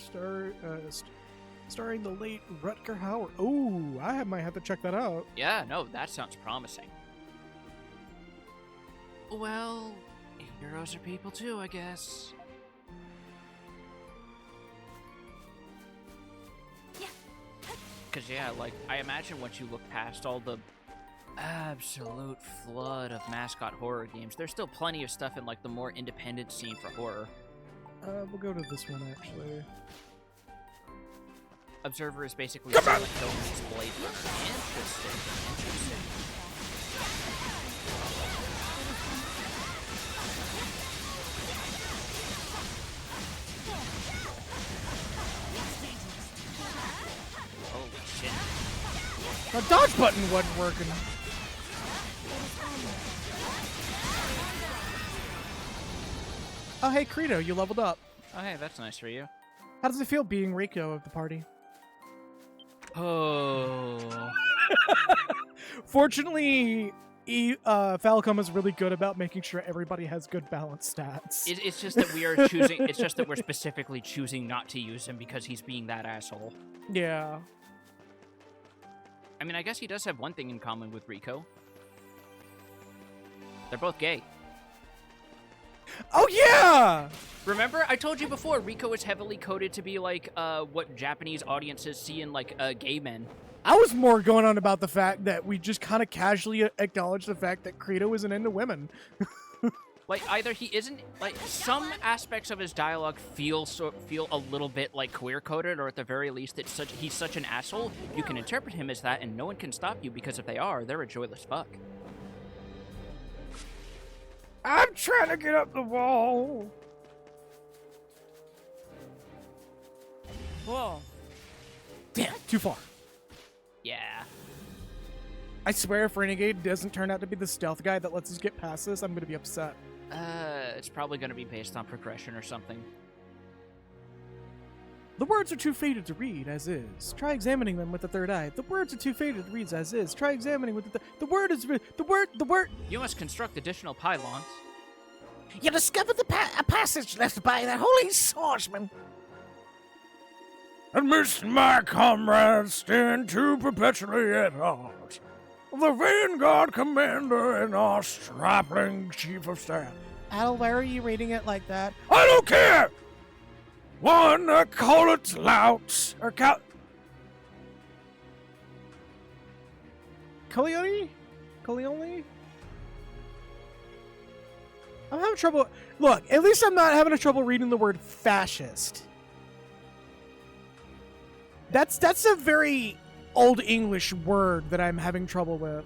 S1: starring the late Rutger Hauer. Oh, might have to check that out.
S2: Yeah, no, that sounds promising. Well, heroes are people too, I guess.
S3: Yeah.
S2: Cause yeah, like, I imagine once you look past all the absolute flood of mascot horror games, there's still plenty of stuff in like the more independent scene for horror.
S1: We'll go to this one actually.
S2: Observer is basically Silent Hill's Blade Runner. Interesting. Holy shit.
S1: The dodge button wasn't working. Oh, hey, Credo, you leveled up.
S2: Oh, hey, that's nice for you.
S1: How does it feel being Rico of the party?
S2: Oh.
S1: Fortunately, Falcom is really good about making sure everybody has good balanced stats.
S2: It's just that we are choosing. It's just that we're specifically choosing not to use him because he's being that asshole.
S1: Yeah.
S2: I mean, I guess he does have one thing in common with Rico. They're both gay.
S1: Oh, yeah!
S2: Remember, I told you before, Rico is heavily coded to be like what Japanese audiences see in like gay men.
S1: I was more going on about the fact that we just kind of casually acknowledge the fact that Credo isn't into women.
S2: Like, either he isn't, like, some aspects of his dialogue feel a little bit like queer coded, or at the very least, he's such an asshole. You can interpret him as that, and no one can stop you, because if they are, they're a joyless fuck.
S5: I'm trying to get up the wall.
S2: Whoa.
S1: Damn, too far.
S2: Yeah.
S1: I swear if Renegade doesn't turn out to be the stealth guy that lets us get past this, I'm going to be upset.
S2: It's probably going to be based on progression or something.
S1: The words are too faded to read as is. Try examining them with the third eye. The words are too faded to read as is. Try examining with the word is the word.
S2: You must construct additional pylons.
S4: You discovered a passage left by that holy swordsman.
S5: Amidst my comrades stand two perpetually at odds. The vanguard commander and our stripling chief of staff.
S1: Al, why are you reading it like that?
S5: I don't care! One, call it louts, or
S1: Coleone? I'm having trouble. Look, at least I'm not having trouble reading the word fascist. That's a very Old English word that I'm having trouble with.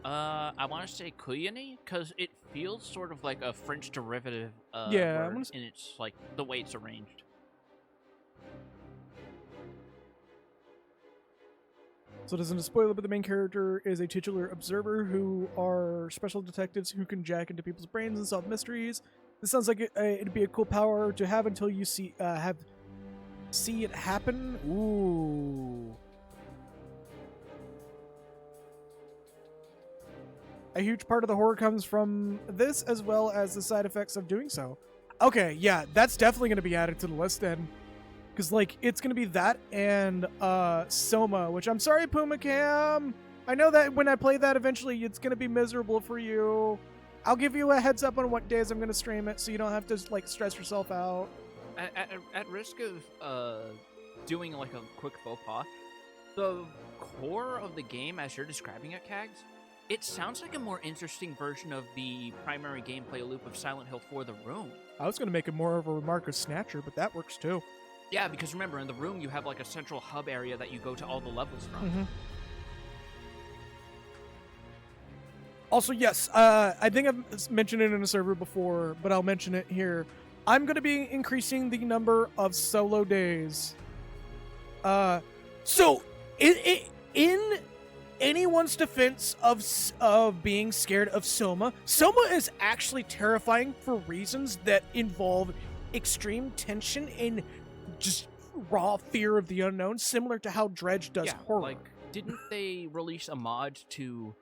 S2: I want to say Kuyani, because it feels sort of like a French derivative
S1: Yeah,
S2: word, and it's like the way it's arranged.
S1: So it isn't a spoiler, but the main character is a titular observer who are special detectives who can jack into people's brains and solve mysteries. This sounds like it'd be a cool power to have until you see it happen. Ooh. a huge part of the horror comes from this, as well as the side effects of doing so. Okay, yeah, that's definitely going to be added to the list then. Because, like, it's going to be that and Soma, which I'm sorry, Puma Cam. I know that when I play that eventually, it's going to be miserable for you. I'll give you a heads up on what days I'm going to stream it so you don't have to, like, stress yourself out.
S2: At risk of doing like a quick faux pas, the core of the game, as you're describing it, Kags, it sounds like a more interesting version of the primary gameplay loop of Silent Hill 4: The Room.
S1: I was going to make it more of a remark of Snatcher, but that works too.
S2: Yeah, because remember, in The Room, you have like a central hub area that you go to all the levels from.
S1: Mm-hmm. Also, yes, I think I've mentioned it in a server before, but I'll mention it here. I'm going to be increasing the number of solo days. So, in anyone's defense of being scared of Soma is actually terrifying for reasons that involve extreme tension and just raw fear of the unknown, similar to how Dredge does horror.
S2: Like, didn't they release a mod to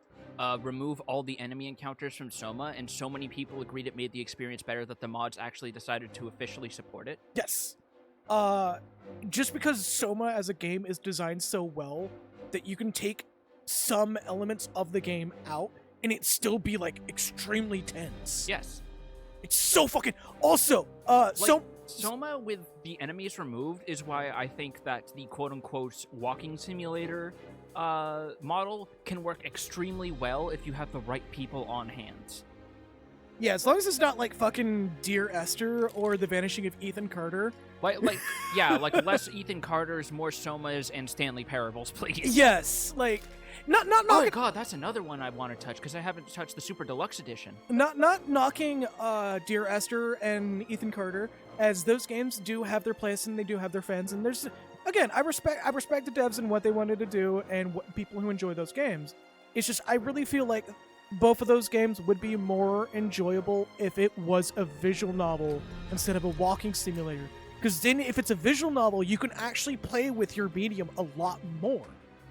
S2: remove all the enemy encounters from Soma, and so many people agreed it made the experience better that the mods actually decided to officially support it?
S1: Yes. Just because Soma as a game is designed so well that you can take some elements of the game out and it still be like extremely tense.
S2: Yes.
S1: It's so fucking also
S2: Soma with the enemies removed is why I think that the quote-unquote walking simulator model can work extremely well if you have the right people on hand.
S1: Yeah, as long as it's not like fucking Dear Esther or The Vanishing of Ethan Carter.
S2: Like less Ethan Carters, more Somas, and Stanley Parables, please.
S1: Yes, like not
S2: Oh god, that's another one I want to touch because I haven't touched the Super Deluxe Edition.
S1: Not knocking Dear Esther and Ethan Carter, as those games do have their place and they do have their fans, and there's again, I respect the devs and what they wanted to do and what people who enjoy those games. It's just I really feel like both of those games would be more enjoyable if it was a visual novel instead of a walking simulator. Because then if it's a visual novel, you can actually play with your medium a lot more.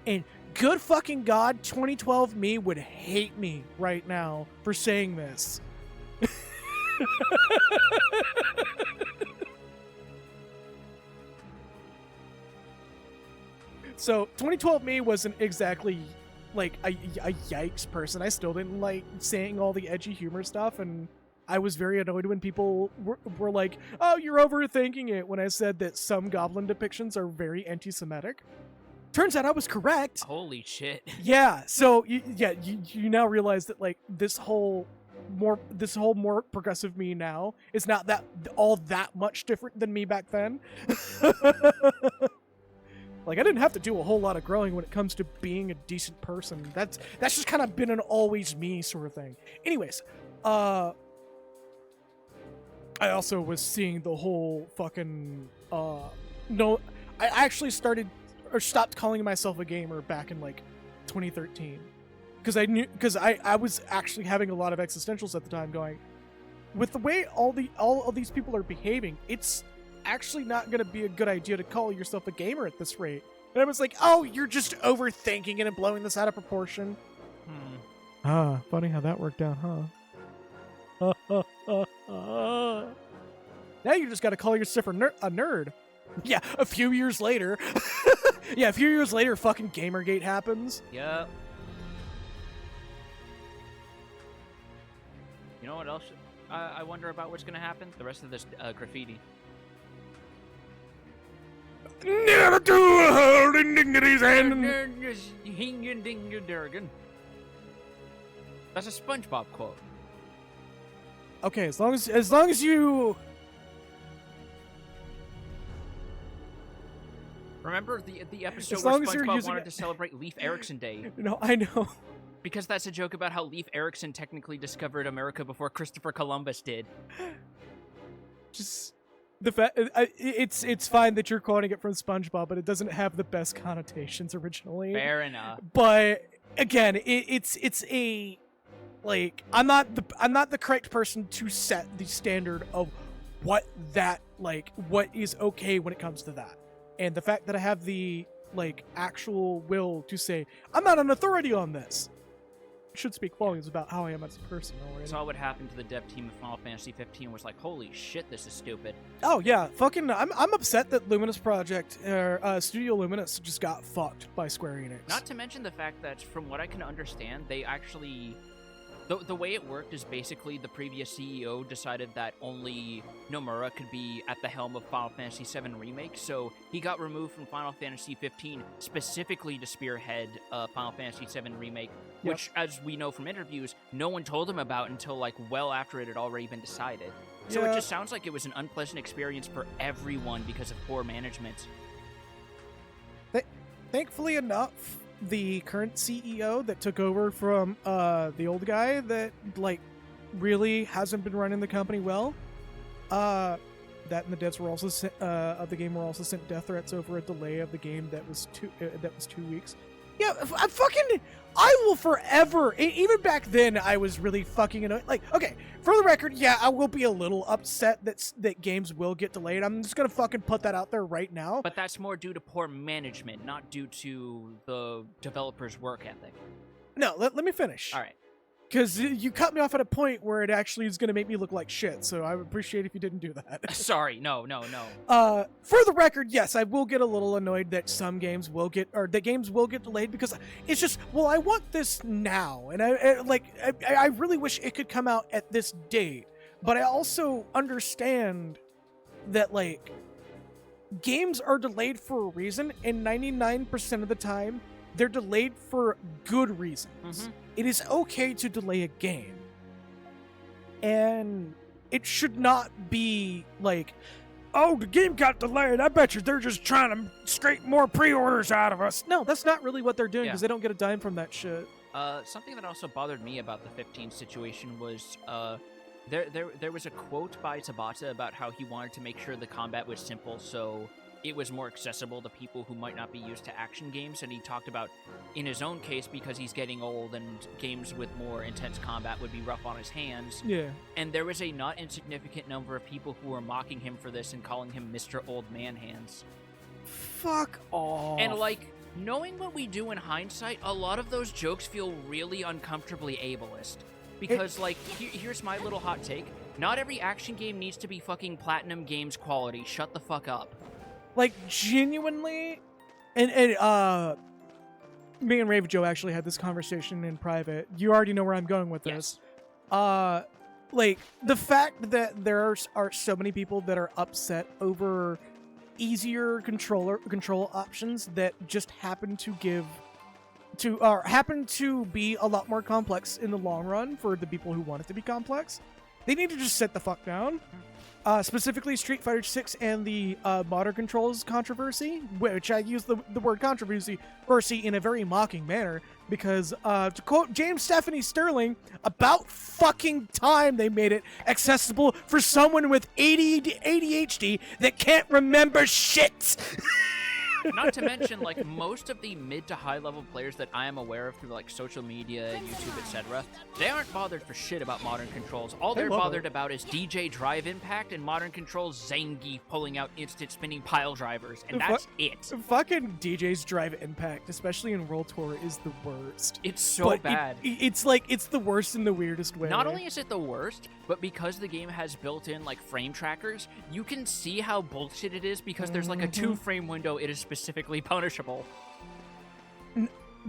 S1: And good fucking God, 2012 me would hate me right now for saying this. So 2012 me wasn't exactly like a yikes person. I still didn't like saying all the edgy humor stuff, and I was very annoyed when people were like, oh, you're overthinking it, when I said that some goblin depictions are very anti-Semitic. Turns out I was correct.
S2: Holy shit.
S1: Yeah, so you now realize that like this whole more progressive me now is not that all that much different than me back then. Like, I didn't have to do a whole lot of growing when it comes to being a decent person. That's just kind of been an always me sort of thing. Anyways, I also was seeing the whole fucking no, I actually stopped calling myself a gamer back in like 2013 because I was actually having a lot of existentials at the time, going, with the way all of these people are behaving, it's actually not going to be a good idea to call yourself a gamer at this rate. And I was like, oh, you're just overthinking it and blowing this out of proportion. Funny how that worked out, huh? Now you just got to call yourself a nerd. Yeah, a few years later. Fucking Gamergate happens.
S2: Yep. You know what else I wonder about what's going to happen? The rest of this graffiti.
S5: Never to hold indignities and...
S2: That's a SpongeBob quote.
S1: Okay, as long as you...
S2: Remember the episode
S1: As
S2: where
S1: long as you're
S2: SpongeBob
S1: using
S2: wanted to celebrate Leif Erikson Day?
S1: No, I know.
S2: Because that's a joke about how Leif Erikson technically discovered America before Christopher Columbus did.
S1: Just the fact it's fine that you're quoting it from SpongeBob, but it doesn't have the best connotations originally.
S2: Fair enough.
S1: But again, it's a like I'm not the correct person to set the standard of what is okay when it comes to that. And the fact that I have the like actual will to say I'm not an authority on this. should speak volumes about how I am as a person already.
S2: Saw what happened to the dev team of Final Fantasy 15 and was like, holy shit, this is stupid.
S1: Oh yeah, fucking! I'm upset that Luminous Project, Studio Luminous, just got fucked by Square Enix.
S2: Not to mention the fact that, from what I can understand, they actually... The way it worked is basically the previous CEO decided that only Nomura could be at the helm of Final Fantasy VII Remake, so he got removed from Final Fantasy 15 specifically to spearhead Final Fantasy VII Remake, which, as we know from interviews, no one told him about until, like, well after it had already been decided. So it just sounds like it was an unpleasant experience for everyone because of poor management.
S1: Thankfully enough, the current CEO that took over from the old guy that like really hasn't been running the company well. That and the devs were also of the game were also sent death threats over a delay of the game that was 2 weeks. Yeah, I will forever. Even back then, I was really fucking annoyed. Like, okay, for the record, yeah, I will be a little upset that games will get delayed. I'm just gonna fucking put that out there right now.
S2: But that's more due to poor management, not due to the developer's work ethic.
S1: No, let me finish.
S2: All right.
S1: Because you cut me off at a point where it actually is going to make me look like shit, so I would appreciate if you didn't do that.
S2: Sorry, no.
S1: For the record, yes, I will get a little annoyed that games will get delayed because it's just, well, I want this now, and I really wish it could come out at this date, but I also understand that, like, games are delayed for a reason, and 99% of the time, they're delayed for good reasons.
S2: Mm-hmm.
S1: It is okay to delay a game. And it should not be like,
S5: Oh, the game got delayed. I bet you they're just trying to scrape more pre-orders out of us.
S1: no, that's not really what they're doing
S2: Yeah.
S1: because they don't get a dime from that shit.
S2: Something that also bothered me about the 15 situation was there was a quote by Tabata about how he wanted to make sure the combat was simple so it was more accessible to people who might not be used to action games, and he talked about, in his own case, because he's getting old and games with more intense combat would be rough on his hands.
S1: Yeah.
S2: And there was a not insignificant number of people who were mocking him for this and calling him Mr. Old Man Hands.
S1: Fuck off.
S2: And, like, knowing what we do in hindsight, a lot of those jokes feel really uncomfortably ableist. Because, here's my little hot take. Not every action game needs to be fucking Platinum Games quality. Shut the fuck up.
S1: Like, genuinely, and me and Rave Joe actually had this conversation in private. You already know where I'm going with this. Like, the fact that there are so many people that are upset over easier control options that just happen to be a lot more complex in the long run for the people who want it to be complex. They need to just sit the fuck down. Specifically Street Fighter 6 and the modern controls controversy, which I use the word controversy in a very mocking manner, because to quote James Stephanie Sterling, about fucking time they made it accessible for someone with ADHD that can't remember shit.
S2: Not to mention, like, most of the mid to high level players that I am aware of through, like, social media, YouTube, etc., they aren't bothered for shit about modern controls. All they're bothered about is DJ drive impact and modern controls Zangief pulling out instant spinning pile drivers, and that's it.
S1: Fucking DJ's drive impact, especially in World Tour, is the worst.
S2: It's so bad.
S1: It's like, it's the worst in the weirdest way.
S2: Not only is it the worst, but because the game has built-in, like, frame trackers, you can see how bullshit it is because there's, like, a 2-frame window. It is specifically punishable.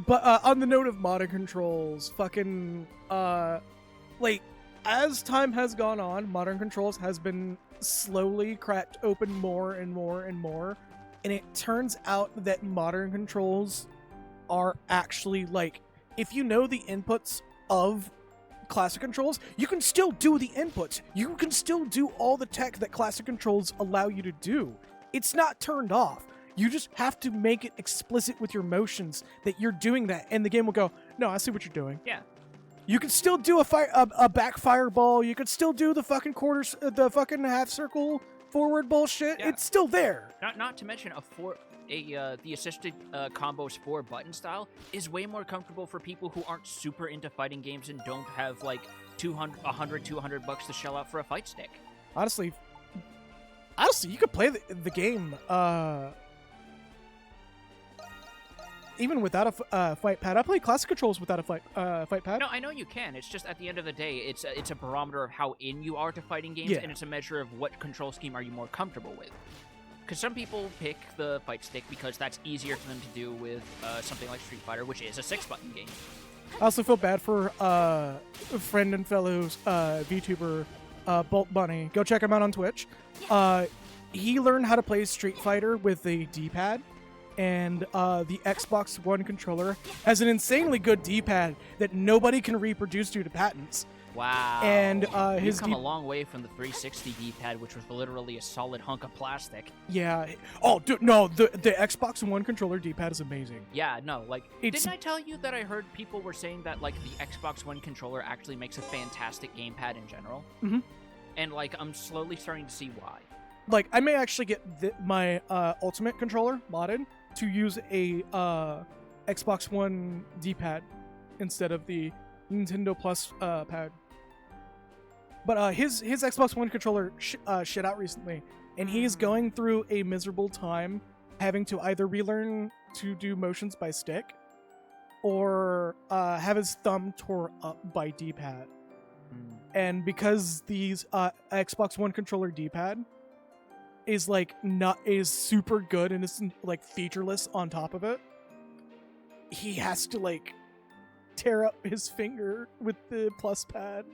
S1: But on the note of modern controls, fucking, like, as time has gone on, modern controls has been slowly cracked open more and more and more, and it turns out that modern controls are actually, like, if you know the inputs of classic controls, you can still do the inputs. You can still do all the tech that classic controls allow you to do. It's not turned off. You just have to make it explicit with your motions that you're doing that, and the game will go, no, I see what you're doing.
S2: Yeah.
S1: You can still do a back fireball. You can still do the fucking the fucking half circle forward bullshit.
S2: Yeah.
S1: It's still there.
S2: Not to mention the assisted combos 4-button style is way more comfortable for people who aren't super into fighting games and don't have like $200 to shell out for a fight stick.
S1: Honestly, you could play the game. even without a fight pad. I play classic controls without a fight pad.
S2: No, I know you can. It's just at the end of the day, it's a barometer of how in you are to fighting games,
S1: Yeah.
S2: and it's a measure of what control scheme are you more comfortable with. Because some people pick the fight stick because that's easier for them to do with something like Street Fighter, which is a 6-button game.
S1: I also feel bad for friend and fellow VTuber Bolt Bunny. Go check him out on Twitch. He learned how to play Street Fighter with a D-pad, and the Xbox One controller has an insanely good D-pad that nobody can reproduce due to patents.
S2: Wow.
S1: And
S2: You've
S1: his
S2: come a long way from the 360 D-pad, which was literally a solid hunk of plastic.
S1: Yeah. Oh, dude, no, the Xbox One controller D-pad is amazing.
S2: Yeah, no, like,
S1: It's-
S2: didn't I tell you that I heard people were saying that, like, the Xbox One controller actually makes a fantastic gamepad in general?
S1: Mhm.
S2: And, like, I'm slowly starting to see why.
S1: Like, I may actually get my Ultimate controller modded to use a Xbox One D-pad instead of the Nintendo Plus pad. But his Xbox One controller shit out recently, and he's going through a miserable time having to either relearn to do motions by stick or have his thumb tore up by D-pad. And because these Xbox One controller D-pad is super good and is like featureless on top of it, he has to like tear up his finger with the plus pad.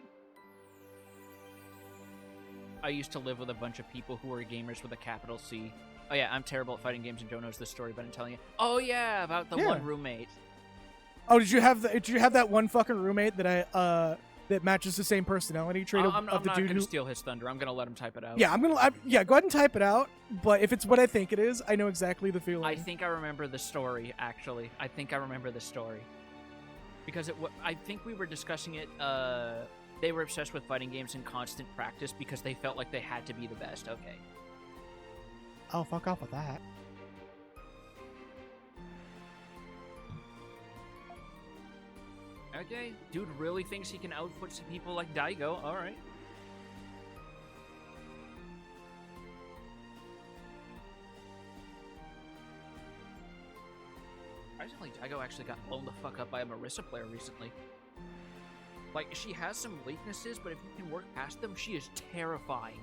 S2: I used to live with a bunch of people who were gamers with a capital C. Oh yeah, I'm terrible at fighting games and Joe knows this story, but I'm telling you. Oh yeah, about the
S1: Yeah.
S2: one roommate.
S1: Oh, did you have that one fucking roommate that that matches the same personality trait
S2: I'm
S1: of the
S2: not
S1: dude
S2: gonna
S1: who?
S2: steal his thunder. I'm gonna let him type it out.
S1: Yeah, go ahead and type it out. But if it's what I think it is, I know exactly the feeling.
S2: I think I remember the story, actually. I think I remember the story. Because I think we were discussing it, they were obsessed with fighting games in constant practice because they felt like they had to be the best. Okay.
S1: I'll fuck off with that.
S2: Okay, dude really thinks he can outfoot some people like Daigo. Alright. Surprisingly, Daigo actually got blown the fuck up by a Marissa player recently. Like, she has some weaknesses, but if you can work past them, she is terrifying.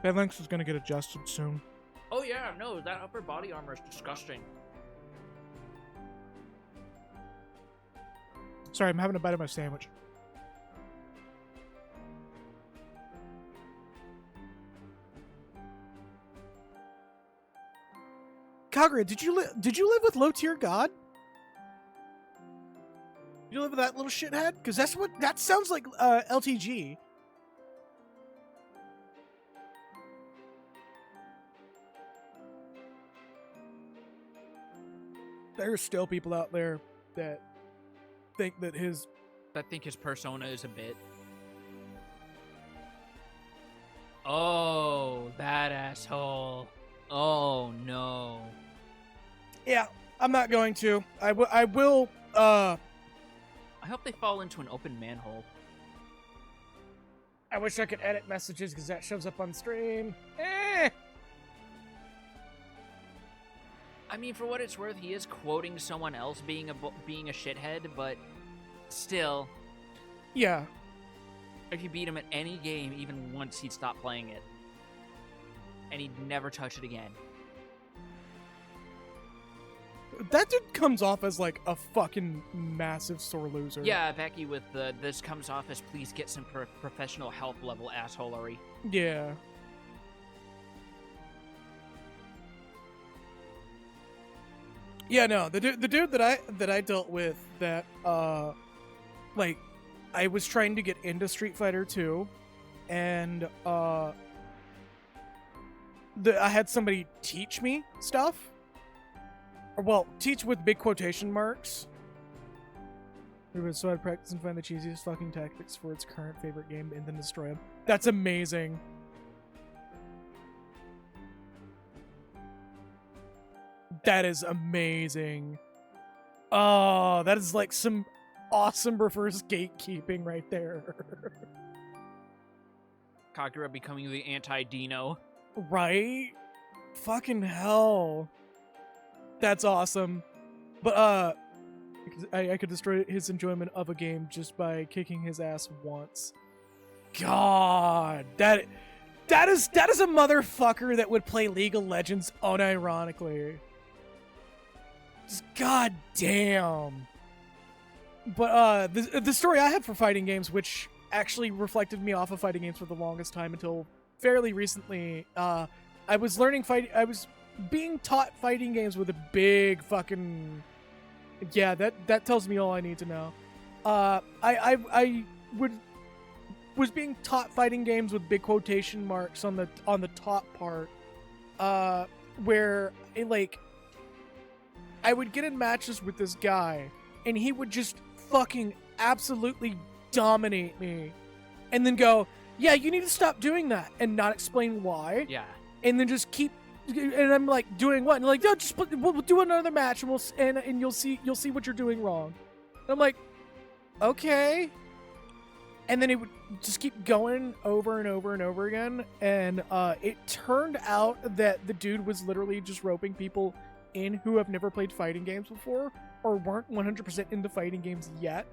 S1: Phalanx is gonna get adjusted soon.
S2: Oh yeah, no, that upper body armor is disgusting.
S1: Sorry, I'm having a bite of my sandwich. Kagura, did you live with low tier god? You live with that little shithead? Because that sounds like LTG. There are still people out there that think that
S2: I think his persona is a bit. Oh, that asshole. Oh no.
S1: Yeah, I'm not going to. I will.
S2: I hope they fall into an open manhole.
S1: I wish I could edit messages because that shows up on stream.
S2: I mean, for what it's worth, he is quoting someone else being a shithead, but still,
S1: Yeah.
S2: if you beat him at any game even once, he'd stop playing it. And he'd never touch it again.
S1: That dude comes off as like a fucking massive sore loser.
S2: Yeah, Becky with this comes off as please get some professional help level assholery.
S1: Yeah. Yeah, no, the dude that I dealt with that like I was trying to get into Street Fighter 2 and I had somebody teach me stuff. Or, well, teach with big quotation marks. So I'd practice and find the cheesiest fucking tactics for its current favorite game and then destroy them. That's amazing. That is amazing. Oh, that is like some awesome reverse gatekeeping right there.
S2: Kagura becoming the anti-Dino.
S1: Right? Fucking hell. That's awesome. But I could destroy his enjoyment of a game just by kicking his ass once. God, that is a motherfucker that would play League of Legends unironically. Just goddamn. But the story I have for fighting games, which actually reflected me off of fighting games for the longest time until fairly recently, I was being taught fighting games with a big fucking, yeah, that tells me all I need to know. I was being taught fighting games with big quotation marks on the top part, where I would get in matches with this guy, and he would just fucking absolutely dominate me, and then go, yeah, you need to stop doing that, and not explain why.
S2: Yeah.
S1: And then just keep, and I'm like, doing what? And like, no, we'll do another match, and and you'll see what you're doing wrong. And I'm like, okay. And then it would just keep going over and over and over again, and it turned out that the dude was literally just roping people in who have never played fighting games before or weren't 100% into fighting games yet,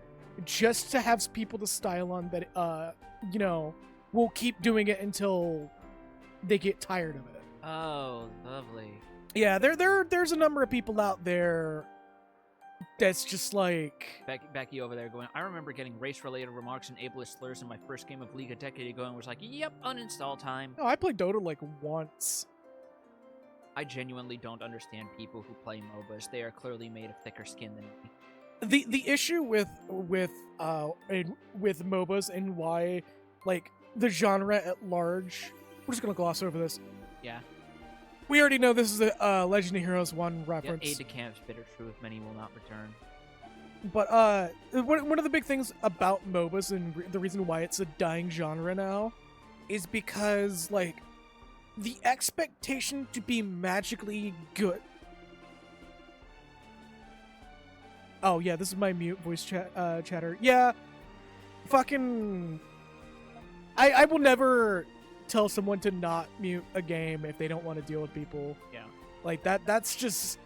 S1: just to have people to style on that will keep doing it until they get tired of it.
S2: Oh, lovely.
S1: Yeah, there's a number of people out there that's just like...
S2: Becky over there going, I remember getting race-related remarks and ableist slurs in my first game of League a decade ago and was like, yep, uninstall time.
S1: No, I played Dota like once.
S2: I genuinely don't understand people who play MOBAs. They are clearly made of thicker skin than me.
S1: The issue with MOBAs and why, like, the genre at large... We're just gonna gloss over this.
S2: Yeah.
S1: We already know this is a Legend of Heroes 1 reference.
S2: Yeah, aid to camp's bitter truth. Many will not return.
S1: But one of the big things about MOBAs and the reason why it's a dying genre now is because, like, the expectation to be magically good. Oh yeah, this is my mute voice chatter. Yeah, fucking. I will never tell someone to not mute a game if they don't want to deal with people.
S2: Yeah.
S1: Like that's just,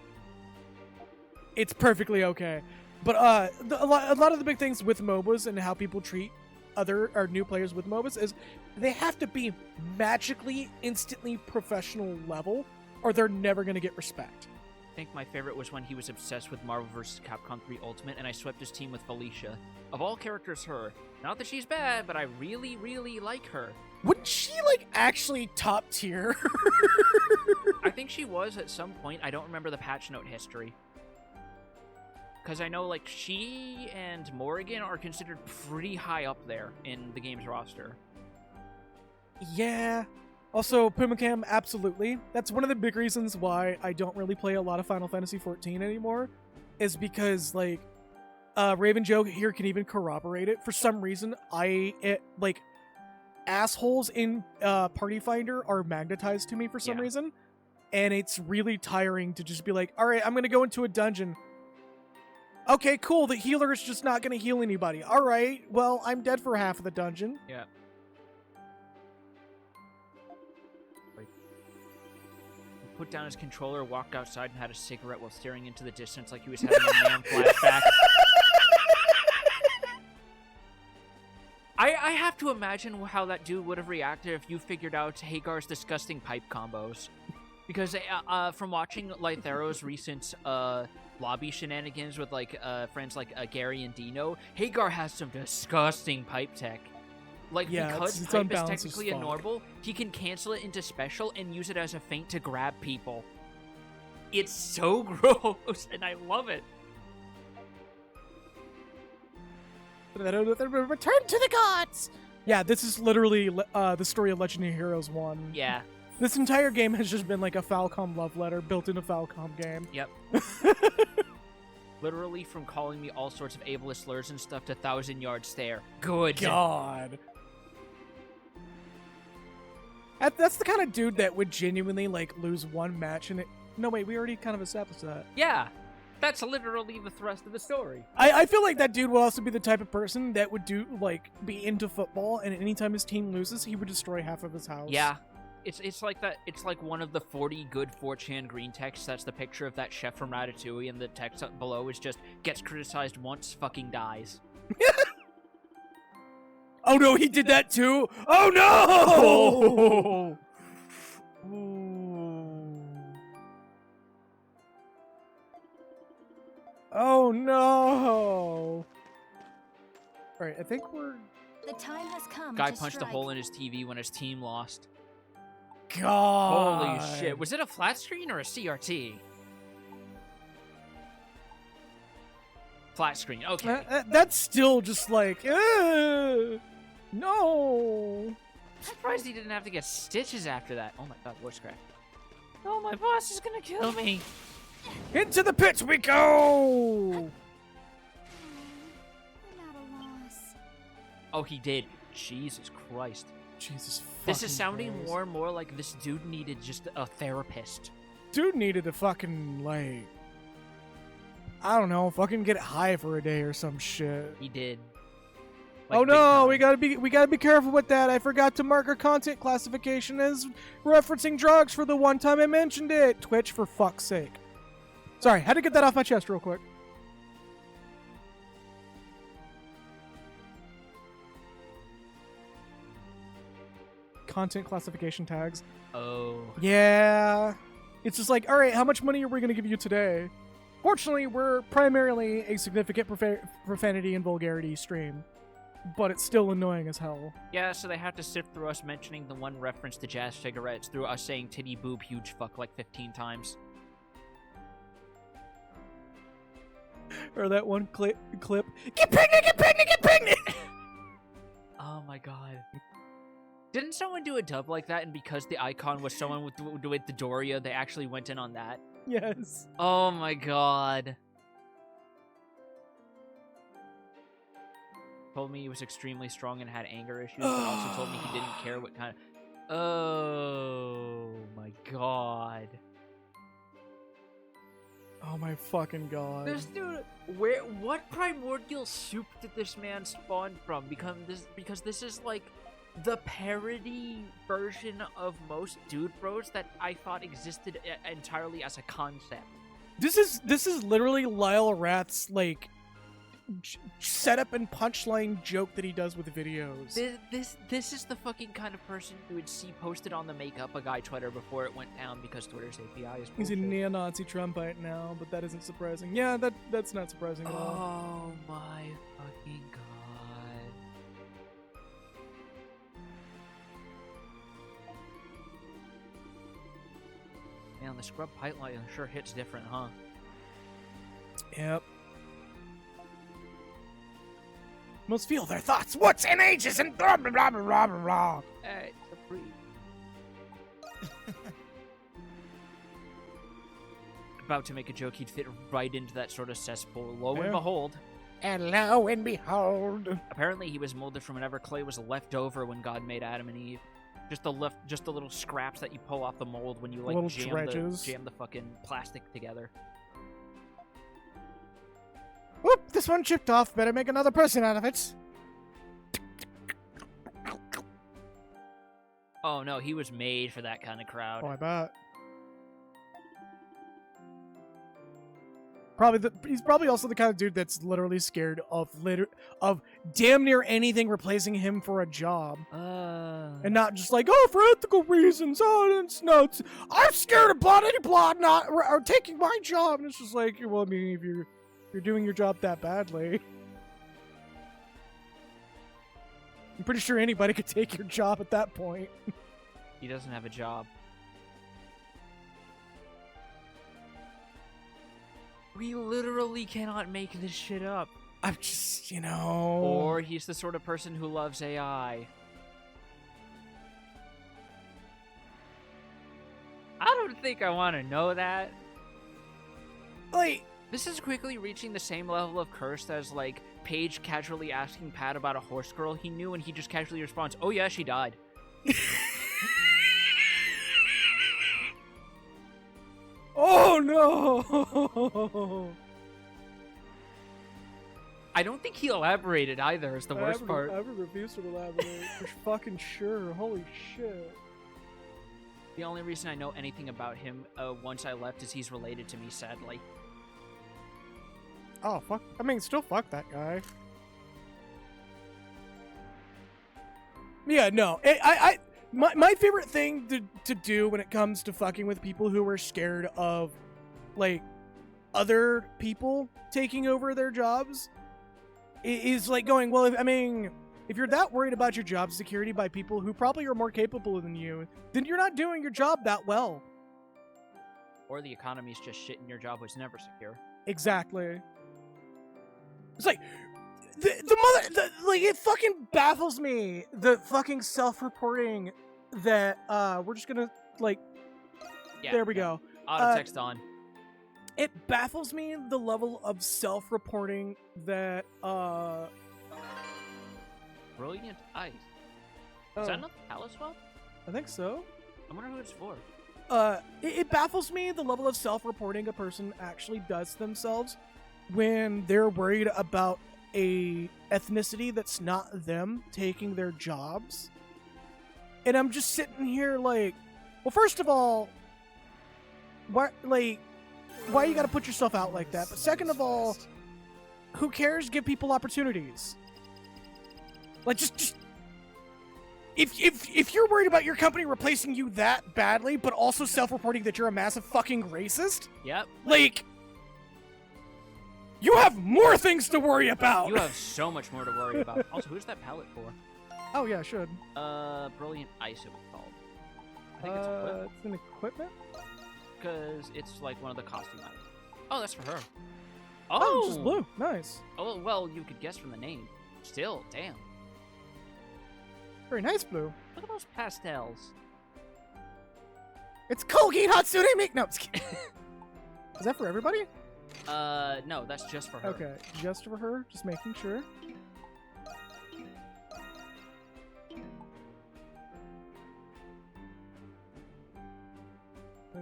S1: it's perfectly okay. But a lot of the big things with MOBAs and how people treat other or new players with MOBAs is they have to be magically, instantly professional level, or they're never gonna get respect.
S2: I think my favorite was when he was obsessed with Marvel vs. Capcom 3 Ultimate, and I swept his team with Felicia. Of all characters, her. Not that she's bad, but I really, really like her.
S1: Wouldn't she, like, actually top tier?
S2: I think she was at some point. I don't remember the patch note history. Because I know, like, she and Morrigan are considered pretty high up there in the game's roster.
S1: Yeah. Also, Pumacam, absolutely. That's one of the big reasons why I don't really play a lot of Final Fantasy XIV anymore, is because, like, Raven Joe here can even corroborate it. For some reason, assholes in Party Finder are magnetized to me for some reason, and it's really tiring to just be like, alright, I'm gonna go into a dungeon. Okay, cool, the healer is just not gonna heal anybody. Alright, well, I'm dead for half of the dungeon.
S2: Yeah. He put down his controller, walked outside, and had a cigarette while staring into the distance like he was having a man flashback. I have to imagine how that dude would have reacted if you figured out Hagar's disgusting pipe combos. Because from watching Lythero's recent lobby shenanigans with like friends like Gary and Dino, Hagar has some disgusting pipe tech. Like,
S1: yeah,
S2: because
S1: it's
S2: pipe is
S1: unbalanced as
S2: technically a
S1: fuck.
S2: normal, he can cancel it into special and use it as a feint to grab people. It's so gross, and I love it.
S4: Return to the gods!
S1: Yeah, this is literally the story of Legend of Heroes 1.
S2: Yeah.
S1: This entire game has just been like a Falcom love letter built in a Falcom game.
S2: Yep. Literally from calling me all sorts of ableist slurs and stuff to 1,000-yard stare. Good.
S1: God. That's the kind of dude that would genuinely, like, lose one match and it... No, wait, we already kind of established that.
S2: Yeah. That's literally the thrust of the story.
S1: I feel like that dude would also be the type of person that would be into football, and anytime his team loses, he would destroy half of his house.
S2: Yeah. it's like that. It's like one of the 40 good 4chan green texts. That's the picture of that chef from Ratatouille, and the text up below is just gets criticized once, fucking dies.
S1: Oh no, he did that too. Oh no! Oh no! Alright, I think we're...
S3: The time has come
S2: Guy
S3: to
S2: punched a
S3: strike.
S2: hole in his TV when his team lost.
S1: God!
S2: Holy shit! Was it a flat screen or a CRT? Flat screen. Okay.
S1: That's still just like... no!
S2: I'm surprised he didn't have to get stitches after that. Oh my god, voice crack. Oh, my boss is gonna kill me.
S1: Into the pits we go!
S3: I'm at a loss.
S2: Oh, he did. Jesus Christ.
S1: Jesus
S2: This is
S1: fucking
S2: sounding
S1: Christ.
S2: more and more like this dude needed just a therapist.
S1: Dude needed to fucking, like... I don't know, fucking get high for a day or some shit.
S2: He did.
S1: Oh
S2: Like, big
S1: no,
S2: time.
S1: we gotta be careful with that. I forgot to mark our content classification as referencing drugs for the one time I mentioned it. Twitch, for fuck's sake. Sorry, had to get that off my chest real quick. Content classification tags.
S2: Oh.
S1: Yeah. It's just like, alright, how much money are we gonna give you today? Fortunately, we're primarily a significant profanity and vulgarity stream. But it's still annoying as hell.
S2: Yeah, so they have to sift through us mentioning the one reference to jazz cigarettes through us saying titty boob huge fuck like 15 times.
S1: Or that one clip. Get pregnant, get pregnant, get pregnant!
S2: Oh my god. Didn't someone do a dub like that, and because the icon was someone with the Doria, they actually went in on that?
S1: Yes.
S2: Oh my god. Told me he was extremely strong and had anger issues, but also told me he didn't care what kind of... Oh my god.
S1: Oh my fucking god.
S2: This dude, what primordial soup did this man spawn from? Because this is like the parody version of most dude bros that I thought existed entirely as a concept.
S1: This is literally Lyle Rath's like setup and punchline joke that he does with videos.
S2: This is the fucking kind of person you would see posted on the Make Up a Guy Twitter before it went down because Twitter's API is
S1: He's a
S2: bullshit.
S1: neo-Nazi Trumpite now, but that isn't surprising. Yeah, that's not surprising at all.
S2: Oh my fucking god. Man, the scrub pipeline sure hits different, huh?
S1: Yep. Most feel their thoughts. What's in ages and blah blah blah blah blah blah.
S2: Hey, it's a free. About to make a joke, he'd fit right into that sort of cesspool. Lo
S1: Yeah.
S2: and behold,
S4: And lo and behold,
S2: apparently he was molded from whenever clay was left over when God made Adam and Eve. Just the little scraps that you pull off the mold when you like
S1: Little
S2: jam
S1: dredges.
S2: the fucking plastic together.
S1: Whoop! This one chipped off. Better make another person out of it.
S2: Oh no, he was made for that kind of crowd.
S1: Oh, I bet. He's probably also the kind of dude that's literally scared of damn near anything replacing him for a job, and not just like, oh, for ethical reasons. Oh, it's nuts. I'm scared of any blood not or taking my job. And it's just like, well, I mean, if you're doing your job that badly, I'm pretty sure anybody could take your job at that point.
S2: He doesn't have a job. We literally cannot make this shit up.
S1: I'm just, you know.
S2: Or he's the sort of person who loves AI. I don't think I want to know that.
S1: Like,
S2: This is quickly reaching the same level of cursed as, like, Paige casually asking Pat about a horse girl he knew, and he just casually responds, oh yeah, she died.
S1: oh no.
S2: I don't think he elaborated either, is the worst part.
S1: I would refuse to elaborate for fucking sure. Holy shit.
S2: The only reason I know anything about him once I left is he's related to me, sadly.
S1: Oh, fuck. I mean, still fuck that guy. Yeah, no. My favorite thing to do when it comes to fucking with people who are scared of, like, other people taking over their jobs is like going, well, if you're that worried about your job security by people who probably are more capable than you, then you're not doing your job that well.
S2: Or the economy's just shit and your job was never secure.
S1: Exactly. It's like, it fucking baffles me, the fucking self-reporting that, we're just gonna, like,
S2: Yeah,
S1: there we go.
S2: Auto text on.
S1: It baffles me the level of self-reporting that,
S2: Brilliant Ice.
S1: Oh,
S2: Is that not the Palace Swap?
S1: I think so.
S2: I wonder who it's for.
S1: It baffles me the level of self-reporting a person actually does to themselves when they're worried about a ethnicity that's not them taking their jobs. And I'm just sitting here like, well, first of all, why you gotta put yourself out like that? But second of all, who cares? Give people opportunities. Like, just if you're worried about your company replacing you that badly, but also self-reporting that you're a massive fucking racist,
S2: Yep.
S1: like, you have more things to worry about.
S2: You have so much more to worry about. Also, who's that palette for?
S1: Oh yeah, I should.
S2: Brilliant Ice it was called. I think it's equipment.
S1: It's an equipment.
S2: Because it's like one of the costume items. Oh, that's for her.
S1: Oh, it's just blue. Nice.
S2: Oh, well, you could guess from the name. Still, damn.
S1: Very nice blue.
S2: Look at those pastels.
S1: It's Colgate Hatsune Miku. No, I'm just kidding. Is that for everybody?
S2: No, that's just for her.
S1: Okay, just for her. Just making sure.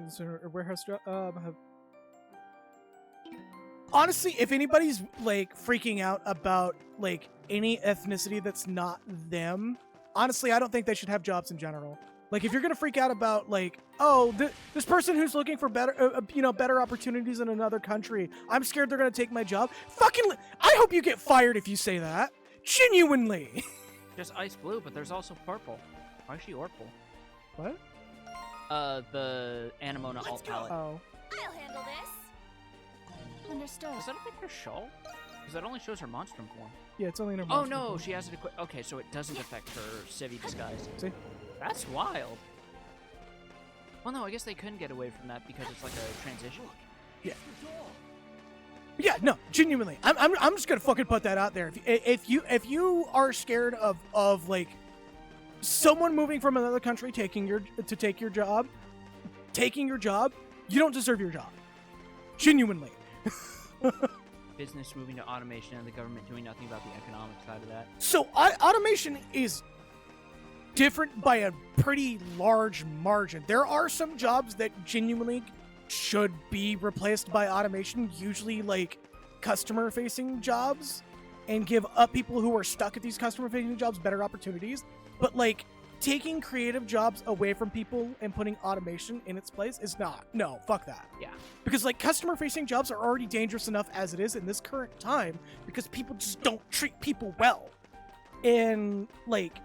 S1: Is there a warehouse job? Honestly, if anybody's like freaking out about like any ethnicity that's not them, honestly, I don't think they should have jobs in general. Like, if you're gonna freak out about like, oh, this person who's looking for better, better opportunities in another country, I'm scared they're gonna take my job. I hope you get fired if you say that. Genuinely.
S2: Just ice blue, but there's also purple. Why is she Orpal?
S1: What?
S2: The Anemona alt palette.
S1: Oh.
S3: I'll handle this. Understood.
S2: Does that affect her shawl? Because that only shows her monstrum form.
S1: Yeah, it's only in her.
S2: Oh
S1: monster
S2: no,
S1: form.
S2: she has it equipped. Okay, so it doesn't affect her civvy disguise.
S1: See?
S2: That's wild. Well, no, I guess they couldn't get away from that because it's like a transition.
S1: Yeah, no, genuinely, I'm just gonna fucking put that out there. If you are scared of like someone moving from another country taking your job, you don't deserve your job. Genuinely.
S2: Business moving to automation and the government doing nothing about the economic side of that.
S1: So automation is different by a pretty large margin. There are some jobs that genuinely should be replaced by automation, usually like customer-facing jobs, and give up people who are stuck at these customer-facing jobs better opportunities. But like taking creative jobs away from people and putting automation in its place is not. No, fuck that.
S2: Yeah.
S1: Because like customer-facing jobs are already dangerous enough as it is in this current time because people just don't treat people well. And like